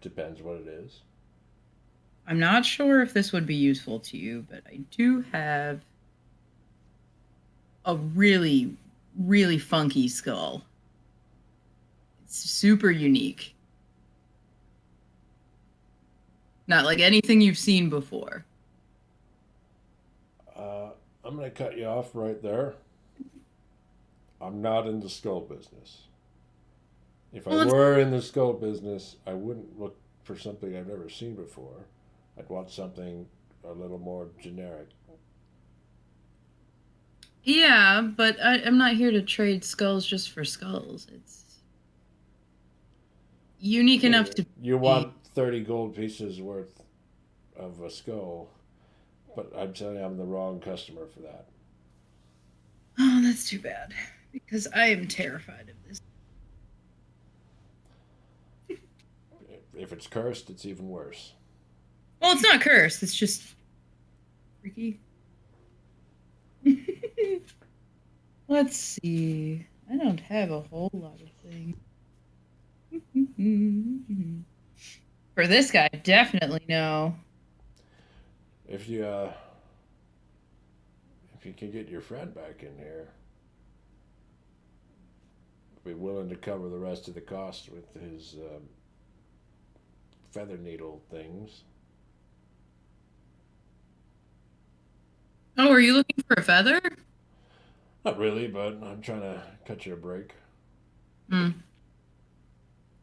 Depends what it is. I'm not sure if this would be useful to you, but I do have a really, really funky skull. It's super unique. Not like anything you've seen before. I'm going to cut you off right there. I'm not in the skull business. If I Well, were in the skull business, I wouldn't look for something I've never seen before. I'd want something a little more generic. yeah, but I'm not here to trade skulls just for skulls. It's unique enough to You be. want 30 gold pieces worth of a skull, but I'm telling you, I'm the wrong customer for that. Oh, that's too bad. Because I am terrified of this. If it's cursed, it's even worse. Well, it's not cursed. It's just freaky. Let's see. I don't have a whole lot of things. For this guy, definitely no. If you can get your friend back in here, be willing to cover the rest of the cost with his feather needle things. Oh, are you looking for a feather? Not really, but I'm trying to cut you a break.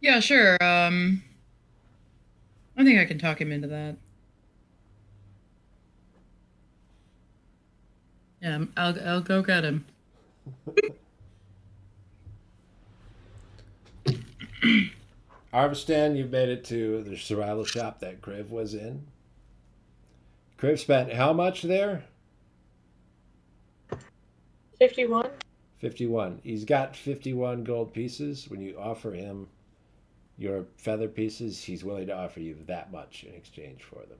Yeah, sure. I think I can talk him into that. Yeah, I'll go get him. Arvistan, you've made it to the survival shop that Kriv was in. Kriv spent how much there? 51. 51. He's got 51 gold pieces. When you offer him your feather pieces, he's willing to offer you that much in exchange for them.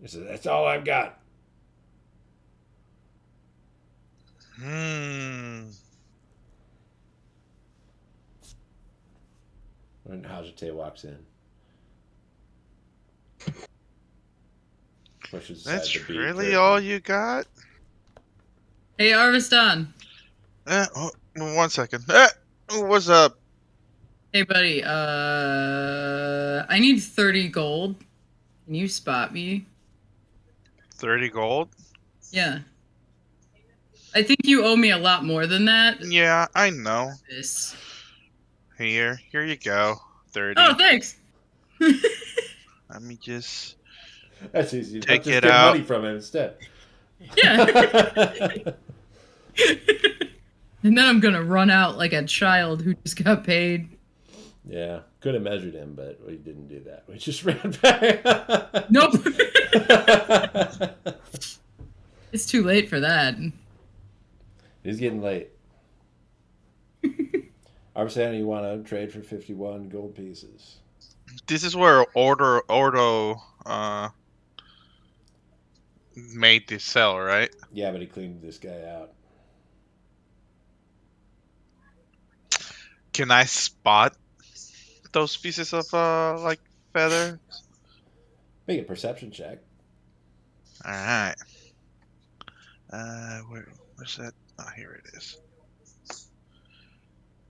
He says, that's all I've got. Hmm. When Hajite walks in. Pushes aside That's the bead really curtain. all you got? Hey, Arvistan. One second. What's up? Hey, buddy. I need 30 gold. Can you spot me? 30 gold? Yeah. I think you owe me a lot more than that. Yeah, I know. This. Here you go. 30. Oh, thanks. Let me just That's easy. take Just it get out. money from him instead. Yeah. And then I'm gonna run out like a child who just got paid. Yeah, could have measured him, but we didn't do that. We just ran back. Nope. It's too late for that. He's getting late. Arvistan, you want to trade for 51 gold pieces? This is where Ordo made this sell, right? Yeah, but he cleaned this guy out. Can I spot those pieces of like feather? Make a perception check. All right. Where's that? Oh, here it is.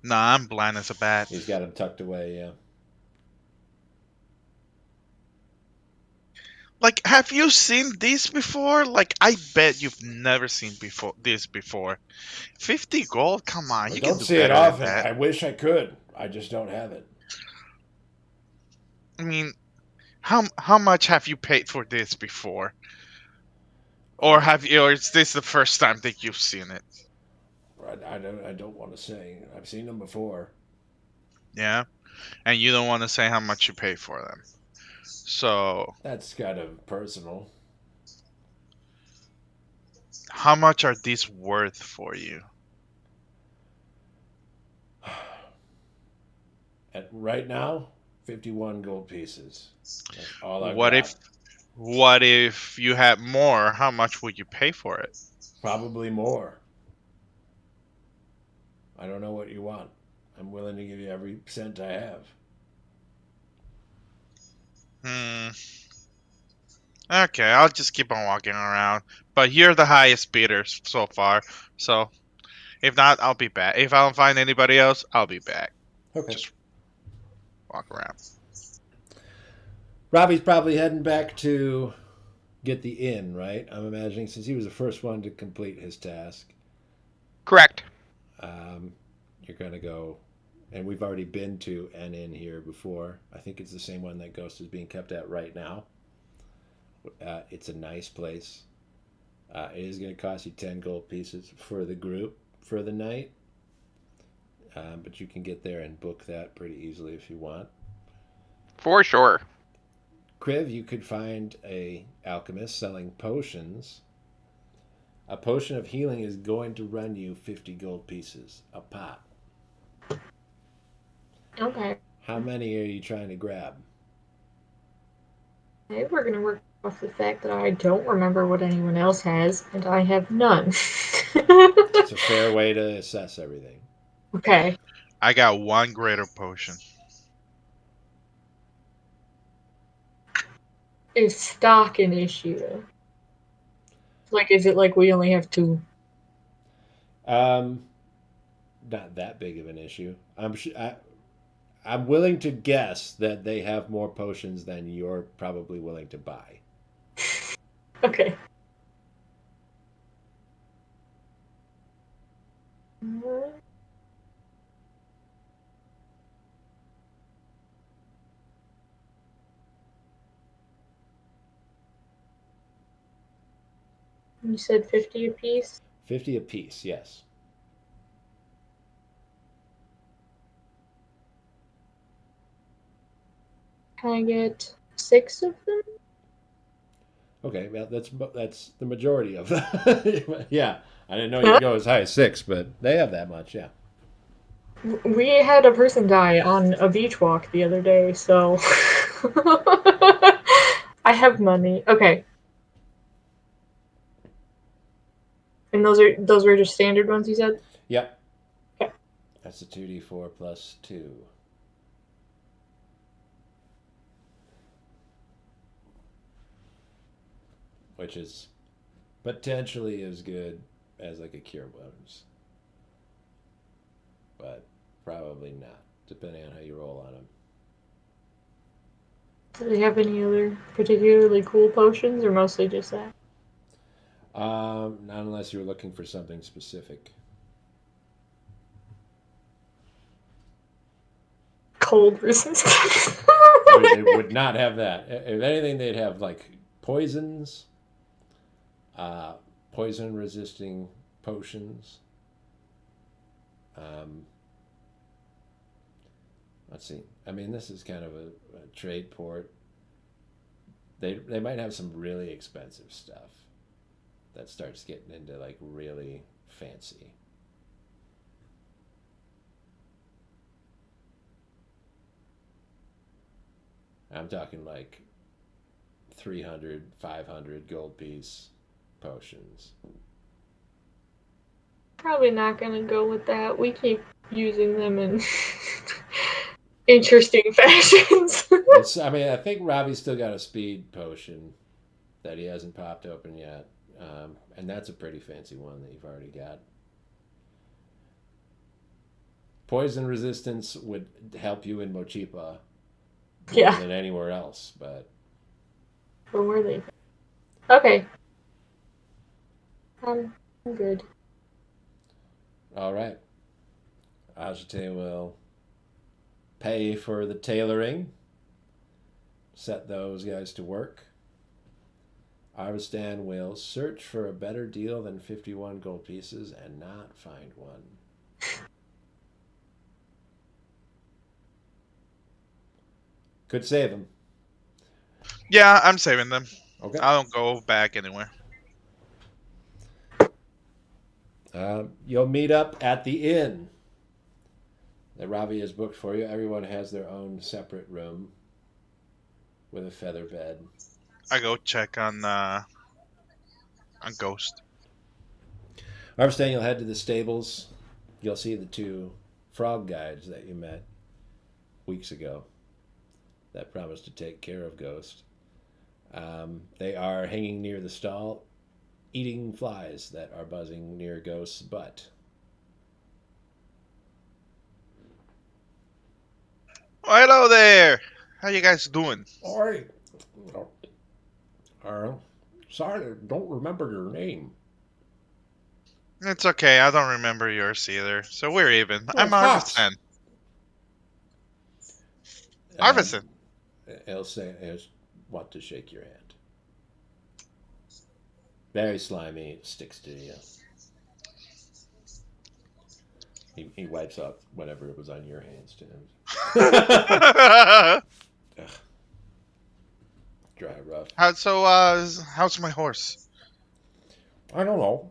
Nah, I'm blind as a bat. He's got him tucked away, yeah. Like, have you seen these before? Like, I bet you've never seen this before. 50 gold? Come on, I you don't can do see it better often. than that. I wish I could. I just don't have it. I mean, how much have you paid for this before? Or or is this the first time that you've seen it? I don't want to say. I've seen them before. Yeah? And you don't want to say how much you pay for them. So, That's kind of personal. how much are these worth for you? Right now, 51 gold pieces. That's all I've What got. what if you had more? How much would you pay for it? Probably more. I don't know what you want. I'm willing to give you every cent I have. Hmm. Okay, I'll just keep on walking around. But you're the highest bidders so far. So if not, I'll be back. If I don't find anybody else, I'll be back. Okay. Just walk around. Robbie's probably heading back to get the inn, right? I'm imagining since he was the first one to complete his task. Correct. Um, you're going to go, and we've already been to an inn here before. I think it's the same one that Ghost is being kept at right now. It's a nice place. It is going to cost you 10 gold pieces for the group for the night. But you can get there and book that pretty easily if you want. For sure. Kriv, you could find a alchemist selling potions. A potion of healing is going to run you 50 gold pieces a pop. Okay. How many are you trying to grab? Maybe we're gonna work off the fact that I don't remember what anyone else has, and I have none. It's a fair way to assess everything. Okay. I got one greater potion. Is stock an issue? Like, is it like we only have 2? Um, Not that big of an issue. I'm willing to guess that they have more potions than you're probably willing to buy. Okay. You said 50 apiece? 50 apiece, yes. Can I get 6 of them? Okay, well that's the majority of them. Yeah, I didn't know you'd go as high as 6, but they have that much. Yeah. We had a person die on a beach walk the other day, so I have money. Okay. And those were just standard ones you said? Yep. Okay. That's a 2d4 plus 2. Which is potentially as good as like a cure wounds. But probably not, depending on how you roll on them. Do they have any other particularly cool potions, or mostly just that? Not unless you're looking for something specific. Cold resistance. They would not have that. If anything, they'd have like poisons, poison resisting potions. Let's see. I mean, this is kind of a trade port. They might have some really expensive stuff that starts getting into like really fancy. I'm talking like 300, 500 gold piece potions. Probably not gonna go with that. We keep using them in interesting fashions. I mean, I think Robbie's still got a speed potion that he hasn't popped open yet. And that's a pretty fancy one that you've already got. Poison resistance would help you in Mochipa more Yeah. than anywhere else, but Where were they? Okay. I'm good. all right. Ajite will pay for the tailoring, set those guys to work. Arvistan will search for a better deal than 51 gold pieces and not find one. Could save him. Yeah, I'm saving them. Okay. I don't go back anywhere. You'll meet up at the inn that Ravi has booked for you. Everyone has their own separate room with a feather bed. I go check on Ghost. Arvistan, you'll head to the stables. You'll see the 2 frog guides that you met weeks ago. that promise to take care of Ghost. They are hanging near the stall, eating flies that are buzzing near Ghost's butt. Oh, hello there. How you guys doing? Oi! Uh, sorry, don't remember your name. It's okay. I don't remember yours either. So we're even. I'm Fox. Arvidsson. Um, Arvidsson. He'll say, he'll want to shake your hand. Very slimy, sticks to you. He wipes off whatever was on your hands to him. Ugh. Dry, rough. How's my horse? I don't know.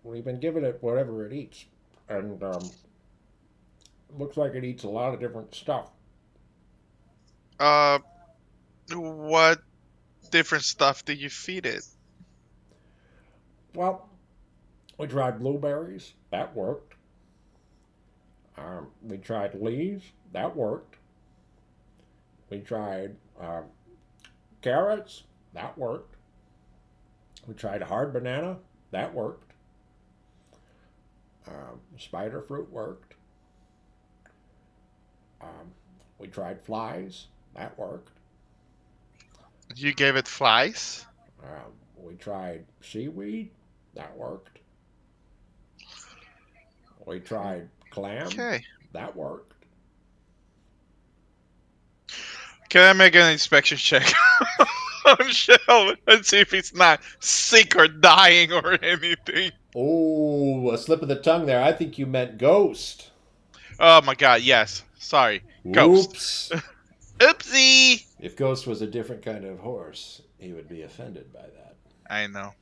We've been giving it whatever it eats, and looks like it eats a lot of different stuff. What different stuff do you feed it? Well, we tried blueberries. That worked. We tried leaves. That worked. We tried carrots. That worked. We tried hard banana. That worked. Spider fruit worked. We tried flies. That worked. You gave it flies? We tried seaweed. That worked. We tried clam. Okay. That worked. Can I make an inspection check on Shell and see if he's not sick or dying or anything? Oh, a slip of the tongue there. I think you meant ghost. Oh my god, yes. Sorry. Ghost. Whoops. Oopsie! If Ghost was a different kind of horse, he would be offended by that. I know.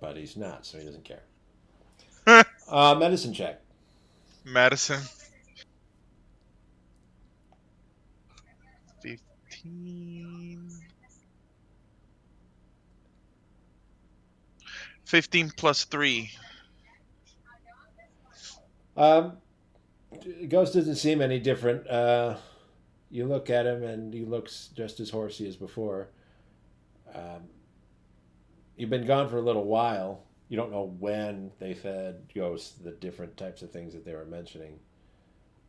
But he's not, so he doesn't care. Medicine check. Medicine. 15. 15 plus 3. Ghost doesn't seem any different. You look at him and he looks just as horsey as before. You've been gone for a little while. You don't know when they fed Ghost the different types of things that they were mentioning.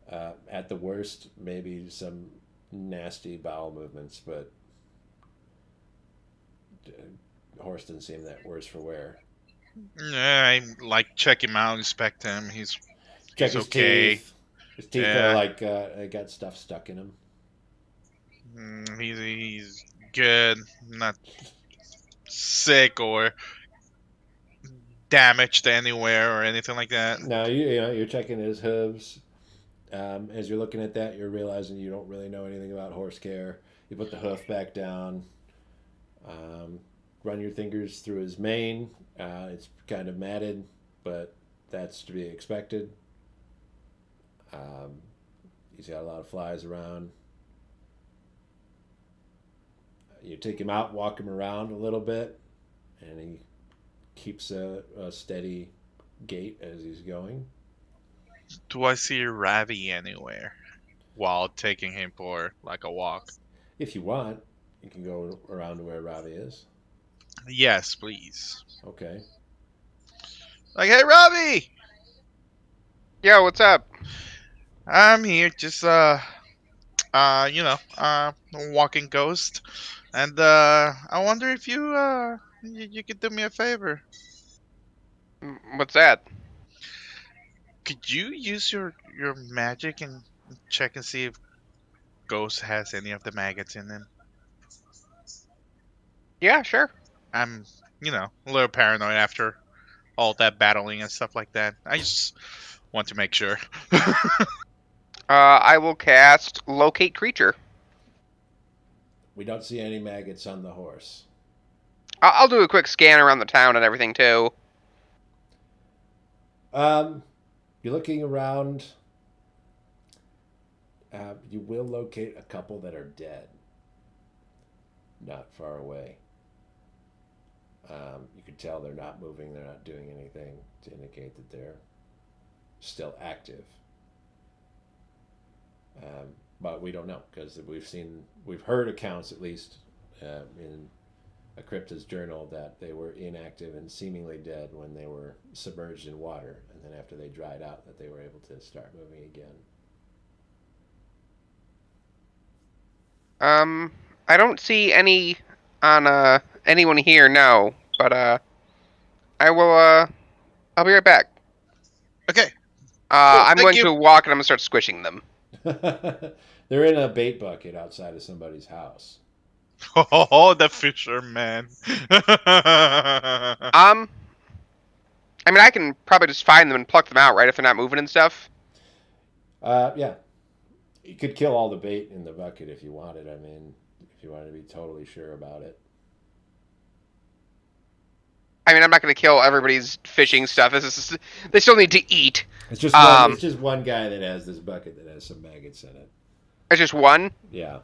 At the worst, maybe some nasty bowel movements, but horse doesn't seem that worse for wear. Yeah, I like check him out, inspect him. He's Check his okay. teeth. His teeth Yeah. are like they got stuff stuck in them. He's good, not sick or damaged anywhere or anything like that. Now you're checking his hooves. As you're looking at that, you're realizing you don't really know anything about horse care. You put the hoof back down. Run your fingers through his mane. It's kind of matted, but that's to be expected. He's got a lot of flies around. You take him out, walk him around a little bit, and he keeps a steady gait as he's going. Do I see Ravi anywhere while taking him for like a walk? If you want, you can go around to where Ravi is. Yes, please. Okay. Like, hey, Ravi! Yo, what's up? I'm here, just walking ghost, and I wonder if you could do me a favor. What's that? Could you use your magic and check and see if Ghost has any of the maggots in him? Yeah, sure. I'm, a little paranoid after all that battling and stuff like that. I just want to make sure. I will cast Locate Creature. We don't see any maggots on the horse. I'll do a quick scan around the town and everything too. You're looking around. You will locate a couple that are dead. Not far away. You can tell they're not moving, they're not doing anything to indicate that they're still active. but we don't know because we've heard accounts at least in a cryptid's journal that they were inactive and seemingly dead when they were submerged in water, and then after they dried out, that they were able to start moving again. I don't see any on anyone here, no. But I will I'll be right back. Okay. I'm thank going you. to walk and I'm gonna start squishing them. They're in a bait bucket outside of somebody's house. Oh, the fisherman. I mean, I can probably just find them and pluck them out, right? If they're not moving and stuff. Yeah. You could kill all the bait in the bucket if you wanted. I mean, if you wanted to be totally sure about it. I mean, I'm not going to kill everybody's fishing stuff. They still need to eat. It's just one guy that has this bucket that has some maggots in it. It's just one? Yeah.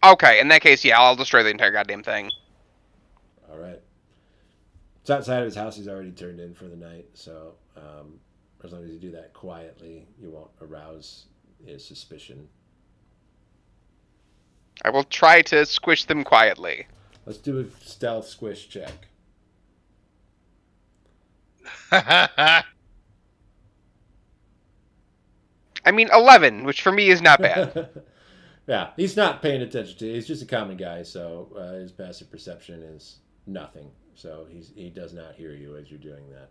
Okay, in that case, yeah, I'll destroy the entire goddamn thing. All right. It's outside of his house. He's already turned in for the night. So as long as you do that quietly, you won't arouse his suspicion. I will try to squish them quietly. Let's do a stealth squish check. I mean, 11, which for me is not bad. Yeah, he's not paying attention to it. He's just a common guy, so his passive perception is nothing. So he does not hear you as you're doing that.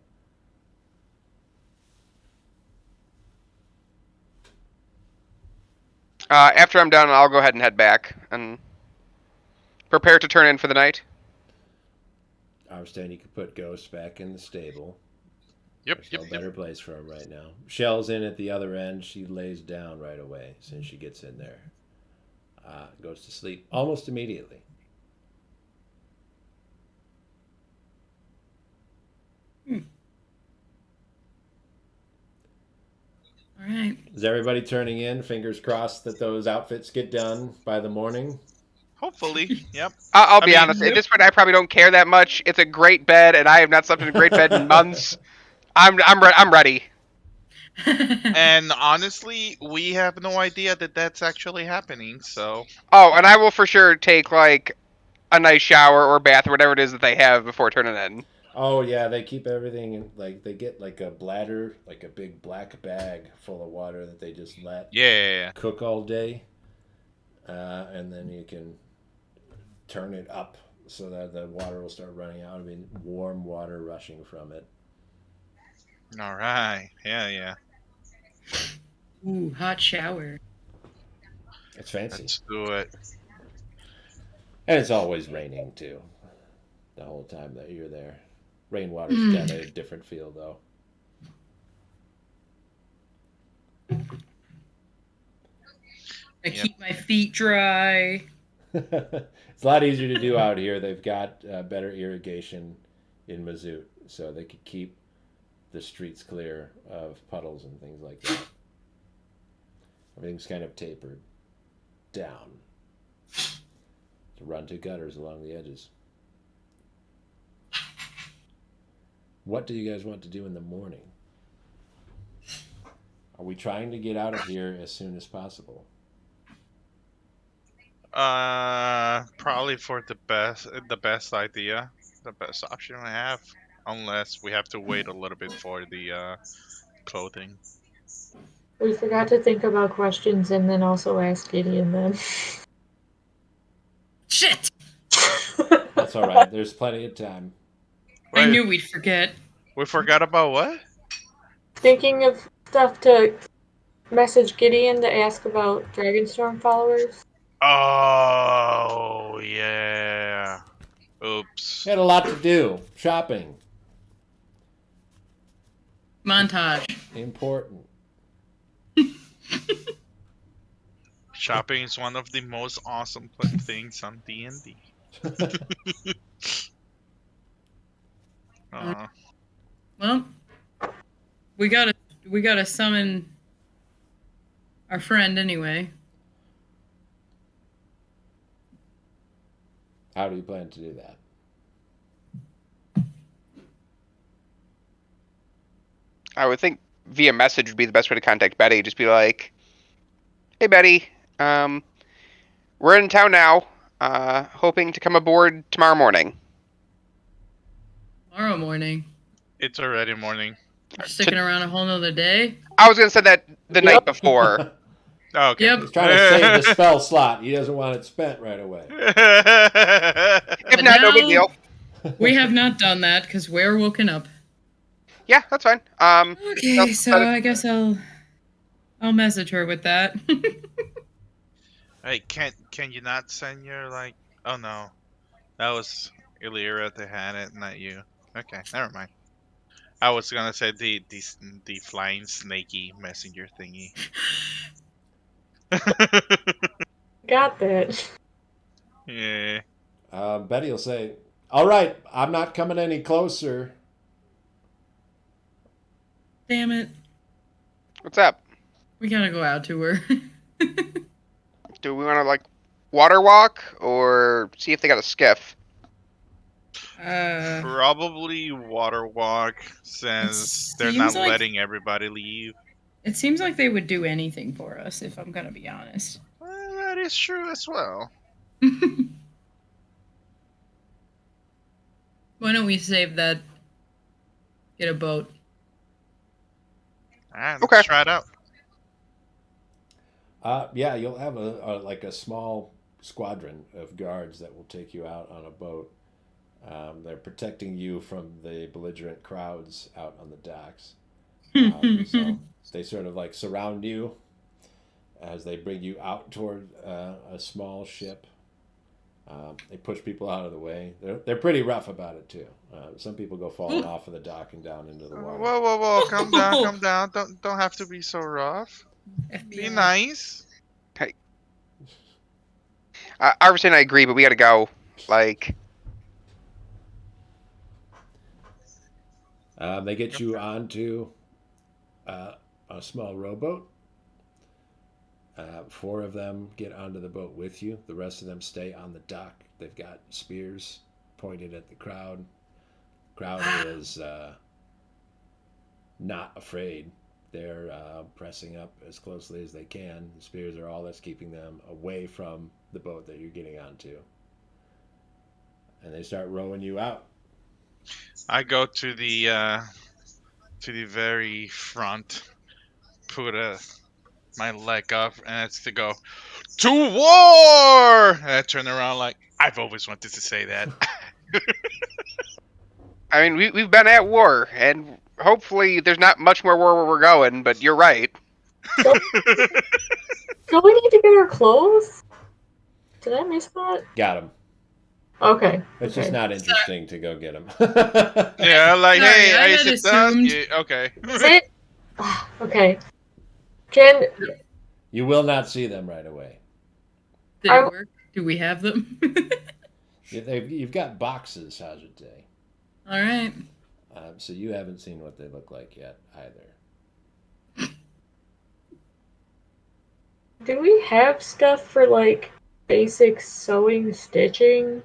After I'm done, I'll go ahead and head back and prepare to turn in for the night. I understand you could put Ghost back in the stable. Yep. There's no better place for him right now. Shell's in at the other end. She lays down right away as soon as she gets in there. Goes to sleep almost immediately. All right. Is everybody turning in? Fingers crossed that those outfits get done by the morning. Hopefully. Yep. I'll be mean, honest. At this point, I probably don't care that much. It's a great bed, and I have not slept in a great bed in months. I'm ready. And honestly, we have no idea that that's actually happening. So. Oh, and I will for sure take like a nice shower or bath or whatever it is that they have before turning in. Oh yeah, they keep everything in, like they get like a bladder, like a big black bag full of water that they just let Yeah. cook all day, and then you can turn it up so that the water will start running out. I mean, warm water rushing from it. All right. Yeah. Ooh, hot shower. It's fancy, Let's do it. and it's always raining too. The whole time that you're there, rainwater's got a different feel though. I keep my feet dry. It's a lot easier to do out here. They've got better irrigation in Mizzou, so they could keep the streets clear of puddles and things like that. Everything's kind of tapered down to run to gutters along the edges. What do you guys want to do in the morning? Are we trying to get out of here as soon as possible? Probably for the best idea, the best option I have, unless we have to wait a little bit for the clothing. We forgot to think about questions and then also ask Gideon then. Shit! That's all right. There's plenty of time. I Wait, knew we'd forget. we forgot about what? Thinking of stuff to message Gideon to ask about Dragonstorm followers. Oh yeah. Oops. Had a lot to do. Shopping. Montage. Important. Shopping is one of the most awesome things on D&D. Well, we gotta summon our friend anyway. How do you plan to do that? I would think via message would be the best way to contact Betty. Just be like, "Hey Betty, We're in town now, hoping to come aboard tomorrow morning. Tomorrow morning. It's already morning. You're sticking around a whole nother day? I was gonna say that the night Yep. before. Oh, okay. Yep. He's trying to save the spell slot. He doesn't want it spent right away. If But not, no big now- deal. We have not done that because we're woken up. Yeah, that's fine. Okay, so I guess I'll message her with that. Hey, can you not send your like? Oh no, that was Illyria that had it, not you. Okay, never mind. I was gonna say the flying snaky messenger thingy. Got that. Yeah. Betty will say, "All right, I'm not coming any closer." Damn it. What's up? We gotta go out to her. Do we want to like water walk or see if they got a skiff? Probably water walk since they're seems not like- letting everybody leave. It seems like they would do anything for us, if I'm gonna be honest. Well, that is true as well. Why don't we save that? Get a boat. Alright, Okay. let's try it out. Yeah, you'll have a small squadron of guards that will take you out on a boat. They're protecting you from the belligerent crowds out on the docks. So they sort of like surround you as they bring you out toward a small ship. They push people out of the way. They're pretty rough about it too. Some people go falling off of the dock and down into the water. Whoa! Calm down, calm down. Don't have to be so rough. Be FBI. nice. Iverson and I agree, but we gotta go. Like, They get you onto a small rowboat. 4 of them get onto the boat with you. The rest of them stay on the dock. They've got spears pointed at the crowd. Crowd is not afraid. They're pressing up as closely as they can. The spears are all that's keeping them away from the boat that you're getting onto. And they start rowing you out. I go to the very front, put my leg up, and it's to go to war. And I turn around like I've always wanted to say that. I mean, we've been at war, and hopefully there's not much more war where we're going. But you're right. Don't we need to get our clothes? Did I miss that? Got them. Okay. It's okay. just not interesting to go get them. Yeah, like Sorry, hey, I is had it done? assumed- Yeah, okay. Is it? Okay. Can You will not see them right away. Did it work? Do we have them? You've got boxes, how's it day? All right. So you haven't seen what they look like yet either. do we have stuff for like basic sewing, stitching?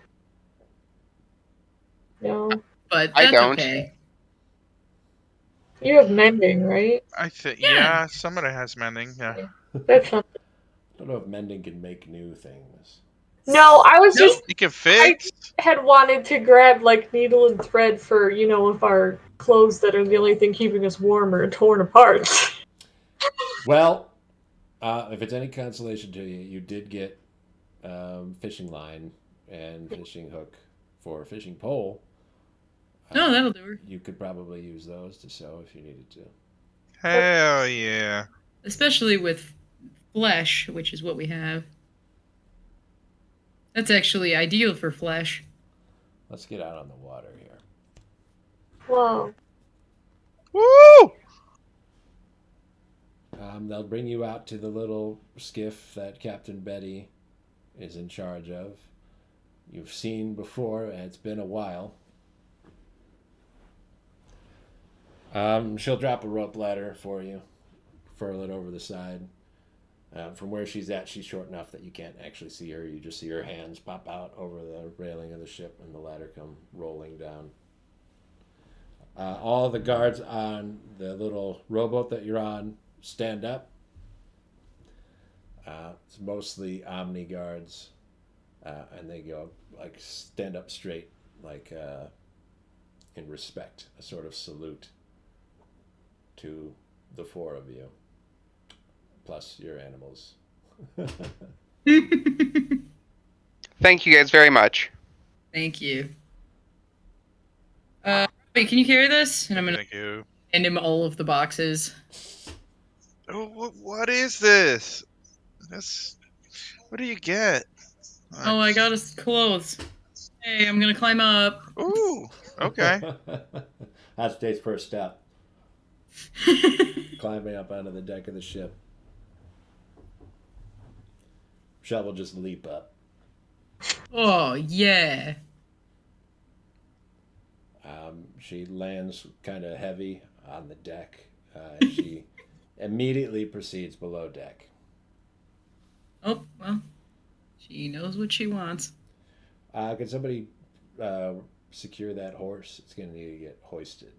No. But I that's don't. okay. You have mending, right? I think Yeah. somebody has mending. Yeah. That's something. I don't know if mending can make new things. No, I was Nope. just You can fix. had wanted to grab like needle and thread for, if our clothes that are the only thing keeping us warm are torn apart. Well, if it's any consolation to you, you did get fishing line and fishing hook for a fishing pole. No, that'll do her. You could probably use those to sew if you needed to. Hell yeah. Especially with flesh, which is what we have. That's actually ideal for flesh. Let's get out on the water here. Wow. Woo! They'll bring you out to the little skiff that Captain Betty is in charge of. You've seen before, and it's been a while. She'll drop a rope ladder for you, furl it over the side. From where she's at, she's short enough that you can't actually see her. You just see her hands pop out over the railing of the ship and the ladder come rolling down. All the guards on the little rowboat that you're on stand up. It's mostly Omni guards, and they go like stand up straight, like in respect, a sort of salute to the four of you, plus your animals. Thank you guys very much. Thank you. Wait, can you carry this? And I'm gonna Thank you. hand him all of the boxes. Oh, what is this? That's what do you get? Oh, I got us clothes. Hey, I'm gonna climb up. Ooh, okay. That's Dave's first step. Climbing up onto the deck of the ship. Michelle will just leap up. Oh, yeah. She lands kind of heavy on the deck. And she immediately proceeds below deck. Oh, well. She knows what she wants. Can somebody secure that horse? It's going to need to get hoisted.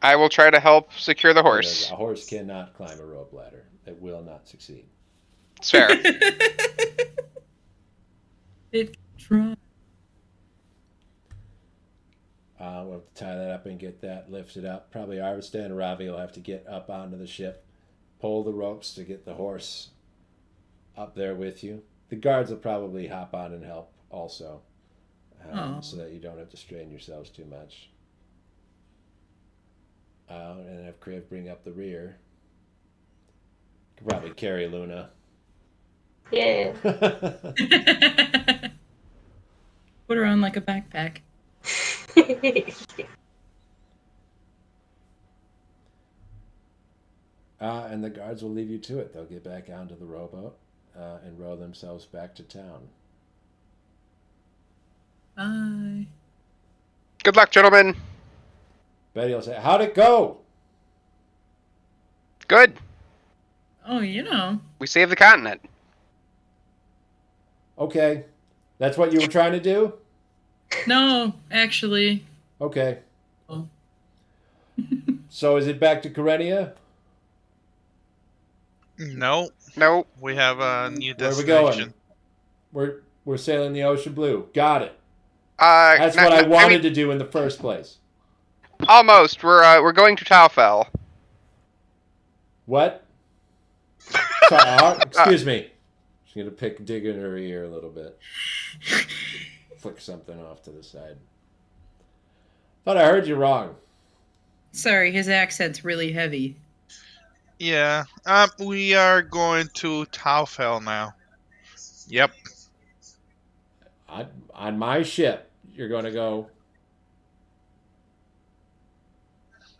I will try to help secure the horse. A horse cannot climb a rope ladder. It will not succeed. It's fair. It try. We'll have to tie that up and get that lifted up. Probably Arvista and Ravi will have to get up onto the ship, pull the ropes to get the horse up there with you. The guards will probably hop on and help also, so that you don't have to strain yourselves too much. And have Criv bring up the rear. Could probably carry Luna. Yeah. Put her on like a backpack. And the guards will leave you to it. They'll get back onto the rowboat and row themselves back to town. Bye. Good luck, gentlemen. Betty will say, "How'd it go?" Good. Oh, you know. We saved the continent. Okay. That's what you were trying to do? No, actually. Okay. Oh. So is it back to Karenia? No, No. we have a new Where are we destination. going? We're sailing the Ocean Blue. Got it. Uh, That's not- what I not- wanted mean, to do in the first place. Almost. We're going to Taufel. What? Sorry, excuse me. She's gonna dig in her ear a little bit. Flick something off to the side. Thought I heard you wrong. Sorry, his accent's really heavy. Yeah. We are going to Taufel now. Yep. On my ship, you're gonna go.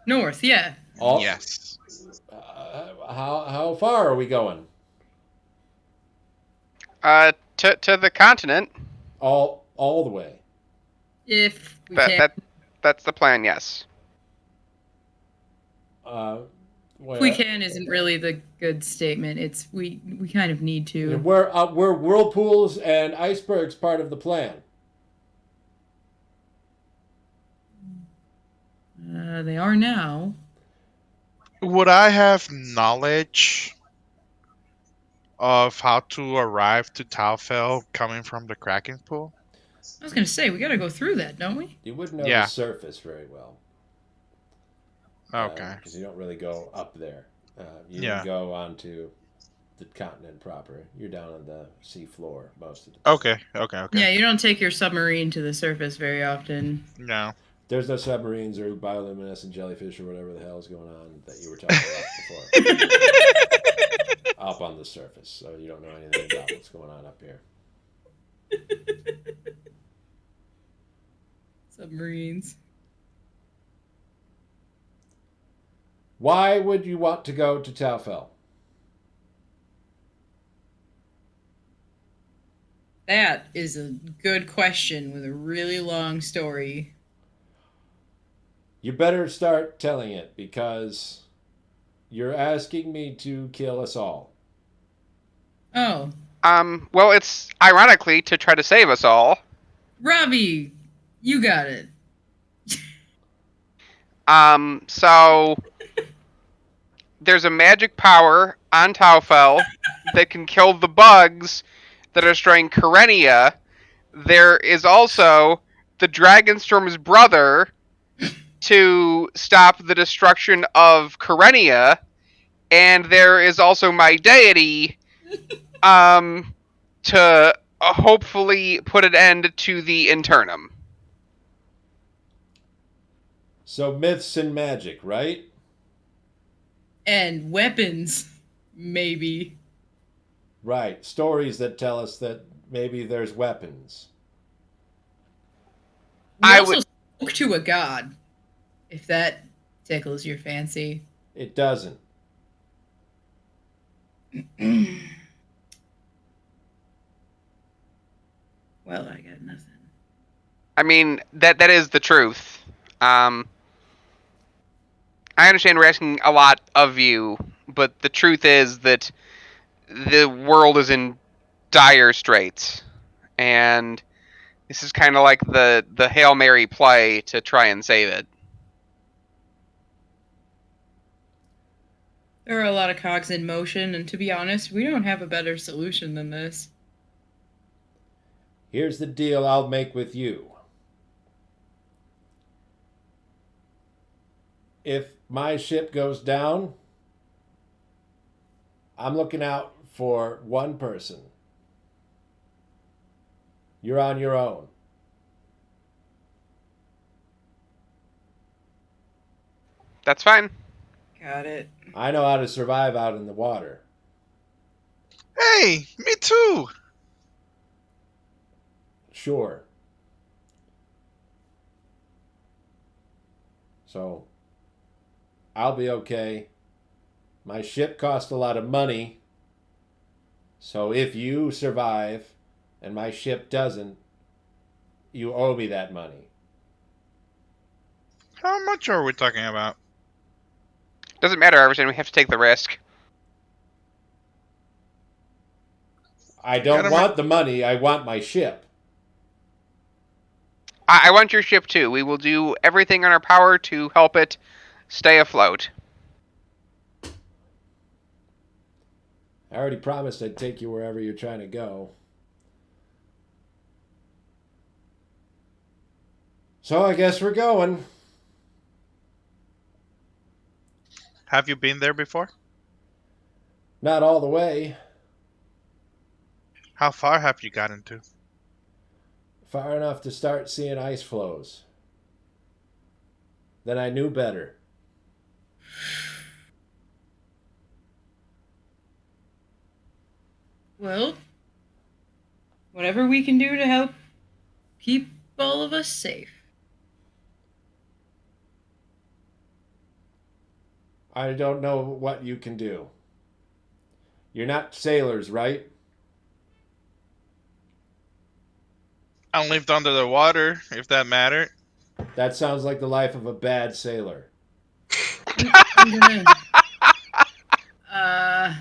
North, yeah. Yes. How far are we going? To the continent. All the way. If we can. That's the plan. Yes. If we can isn't really the good statement. It's we kind of need to. We're whirlpools and icebergs part of the plan. They are now. Would I have knowledge of how to arrive to Taufel coming from the Kraken pool? I was gonna say we gotta go through that, don't we? You wouldn't know Yeah. the surface very well. Okay. Because you don't really go up there. You Yeah. go onto the continent proper. You're down on the sea floor most of the time. Okay. Yeah, you don't take your submarine to the surface very often. No. There's no submarines or bioluminescent jellyfish or whatever the hell is going on that you were talking about before. Up on the surface, so you don't know anything about what's going on up here. Submarines. Why would you want to go to Taufel? That is a good question with a really long story. You better start telling it because you're asking me to kill us all. Oh, Well, it's ironically to try to save us all. Ravi, you got it. So there's a magic power on Taufel that can kill the bugs that are destroying Karenia. There is also the Dragonstorm's brother to stop the destruction of Karenia, and there is also my deity to hopefully put an end to the internum. So myths and magic, right? And weapons, maybe. Right. Stories that tell us that maybe there's weapons. We I also would- spoke to a god, if that tickles your fancy. It doesn't. Well, I got nothing. I mean, that is the truth. I understand we're asking a lot of you, but the truth is that the world is in dire straits, and this is kind of like the Hail Mary play to try and save it. There are a lot of cogs in motion, and to be honest, we don't have a better solution than this. Here's the deal I'll make with you. If my ship goes down, I'm looking out for one person. You're on your own. That's fine. Got it. I know how to survive out in the water. Hey, me too. Sure. So, I'll be okay. My ship cost a lot of money. So if you survive and my ship doesn't, you owe me that money. How much are we talking about? Doesn't matter, Everton. We have to take the risk. I don't Gotta want the money. I want my ship. I want your ship too. We will do everything in our power to help it stay afloat. I already promised I'd take you wherever you're trying to go. So I guess we're going. Have you been there before? Not all the way. How far have you gotten to? Far enough to start seeing ice flows. Then I knew better. Well, whatever we can do to help keep all of us safe. I don't know what you can do. You're not sailors, right? I lived under the water, if that mattered. That sounds like the life of a bad sailor. I'm gonna, uh,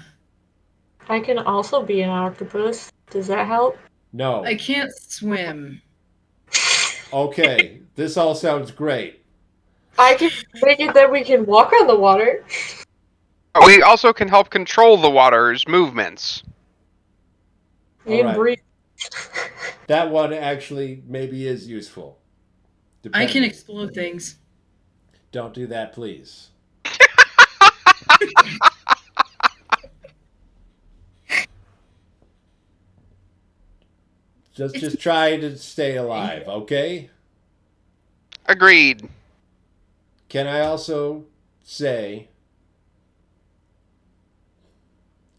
I can also be an octopus. Does that help? No. I can't swim. Okay, this all sounds great. I can make it that we can walk on the water. We also can help control the water's movements. You All can right. breathe. That one actually maybe is useful. I can Depending. explode things. Don't do that, please. Just try to stay alive, okay? Agreed. Can I also say,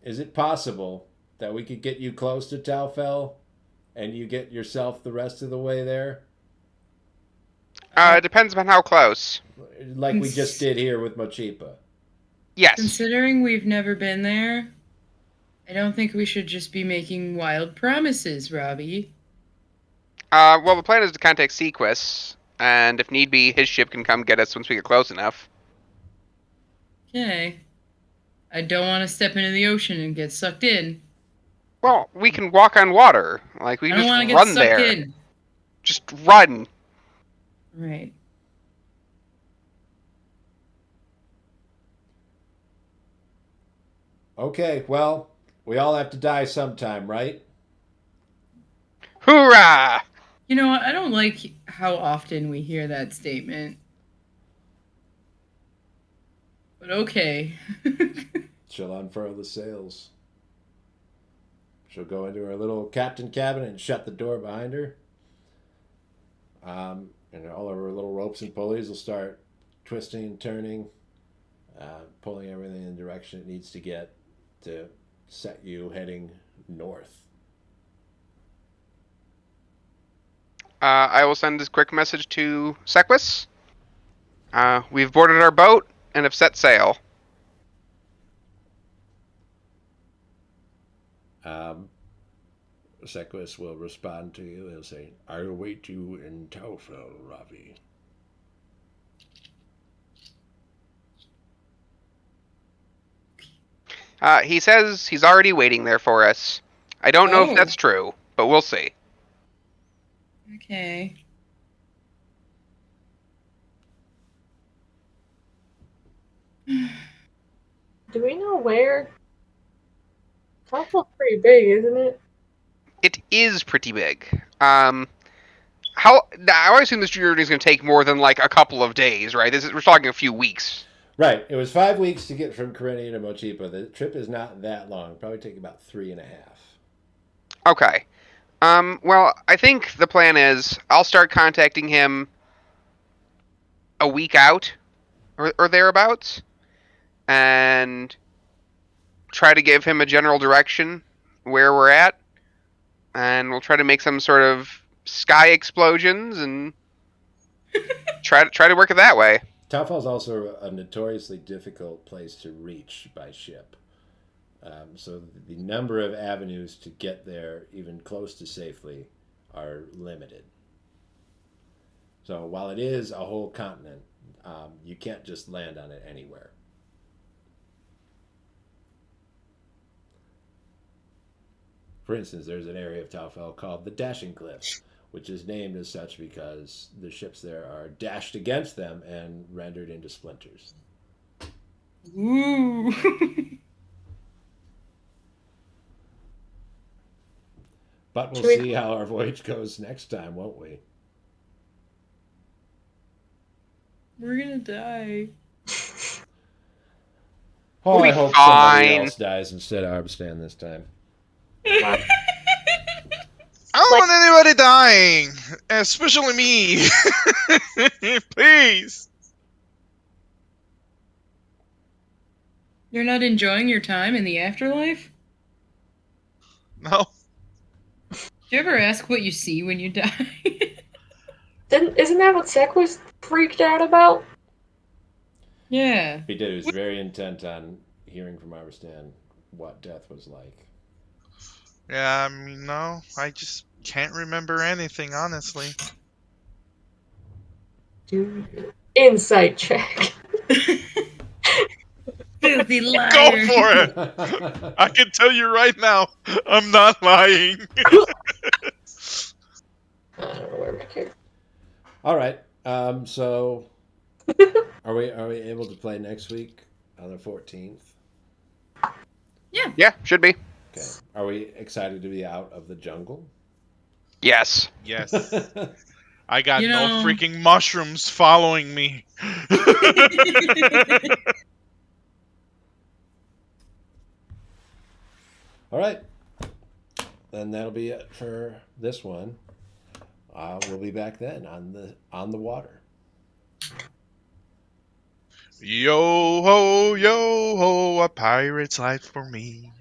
is it possible that we could get you close to Taufel and you get yourself the rest of the way there? It depends on how close. Like we just did here with Mochipa. Yes. Considering we've never been there, I don't think we should just be making wild promises, Robbie. Well, the plan is to contact Sequus, and if need be, his ship can come get us once we get close enough. Okay. I don't want to step into the ocean and get sucked in. Well, we can walk on water. Like, we I can don't want to just get run sucked there. in. Just run. Right. Okay, well, we all have to die sometime, right? Hoorah! You know, I don't like how often we hear that statement. But okay. She'll unfurl the sails. She'll go into her little captain cabin and shut the door behind her. And all of her little ropes and pulleys will start twisting and turning, pulling everything in the direction it needs to get to set you heading north. I will send this quick message to Sequus. We've boarded our boat and have set sail. Sequus will respond to you. He'll say, I await you in Taufel, Ravi. He says he's already waiting there for us. I don't know if Oh. that's true, but we'll see. Okay. Do we know where? Tafel's pretty big, isn't it? It is pretty big. I assume this journey is going to take more than like a couple of days, right? We're talking a few weeks. Right. It was 5 weeks to get from Kyrenia to Mochipa. The trip is not that long. It'll probably take about 3.5. Okay. Well, I think the plan is I'll start contacting him a week out or thereabouts and try to give him a general direction where we're at. And we'll try to make some sort of sky explosions and try to work it that way. Taufel is also a notoriously difficult place to reach by ship. So the number of avenues to get there, even close to safely, are limited. So while it is a whole continent, you can't just land on it anywhere. For instance, there's an area of Taufel called the Dashing Cliffs, which is named as such because the ships there are dashed against them and rendered into splinters. Ooh. But we'll Should we- see how our voyage goes next time, won't we? We're gonna die. Oh, We'll I be hope somebody fine. else dies instead of Arbstan this time. I don't want anybody dying, especially me. Please. You're not enjoying your time in the afterlife? No. Do you ever ask what you see when you die? Isn't that what Sek was freaked out about? Yeah. He did. He was very intent on hearing from Arbstan what death was like. Yeah, I mean, no. I just can't remember anything, honestly. Dude. Insight check. Filthy Go liar. for it. I can tell you right now, I'm not lying. I don't know where my character. All right. So, are we able to play next week on the 14th? Yeah, should be. Okay. Are we excited to be out of the jungle? Yes. Yes. I got You no know- freaking mushrooms following me. All right. Then that'll be it for this one. We'll be back then on the water. Yo ho, a pirate's life for me.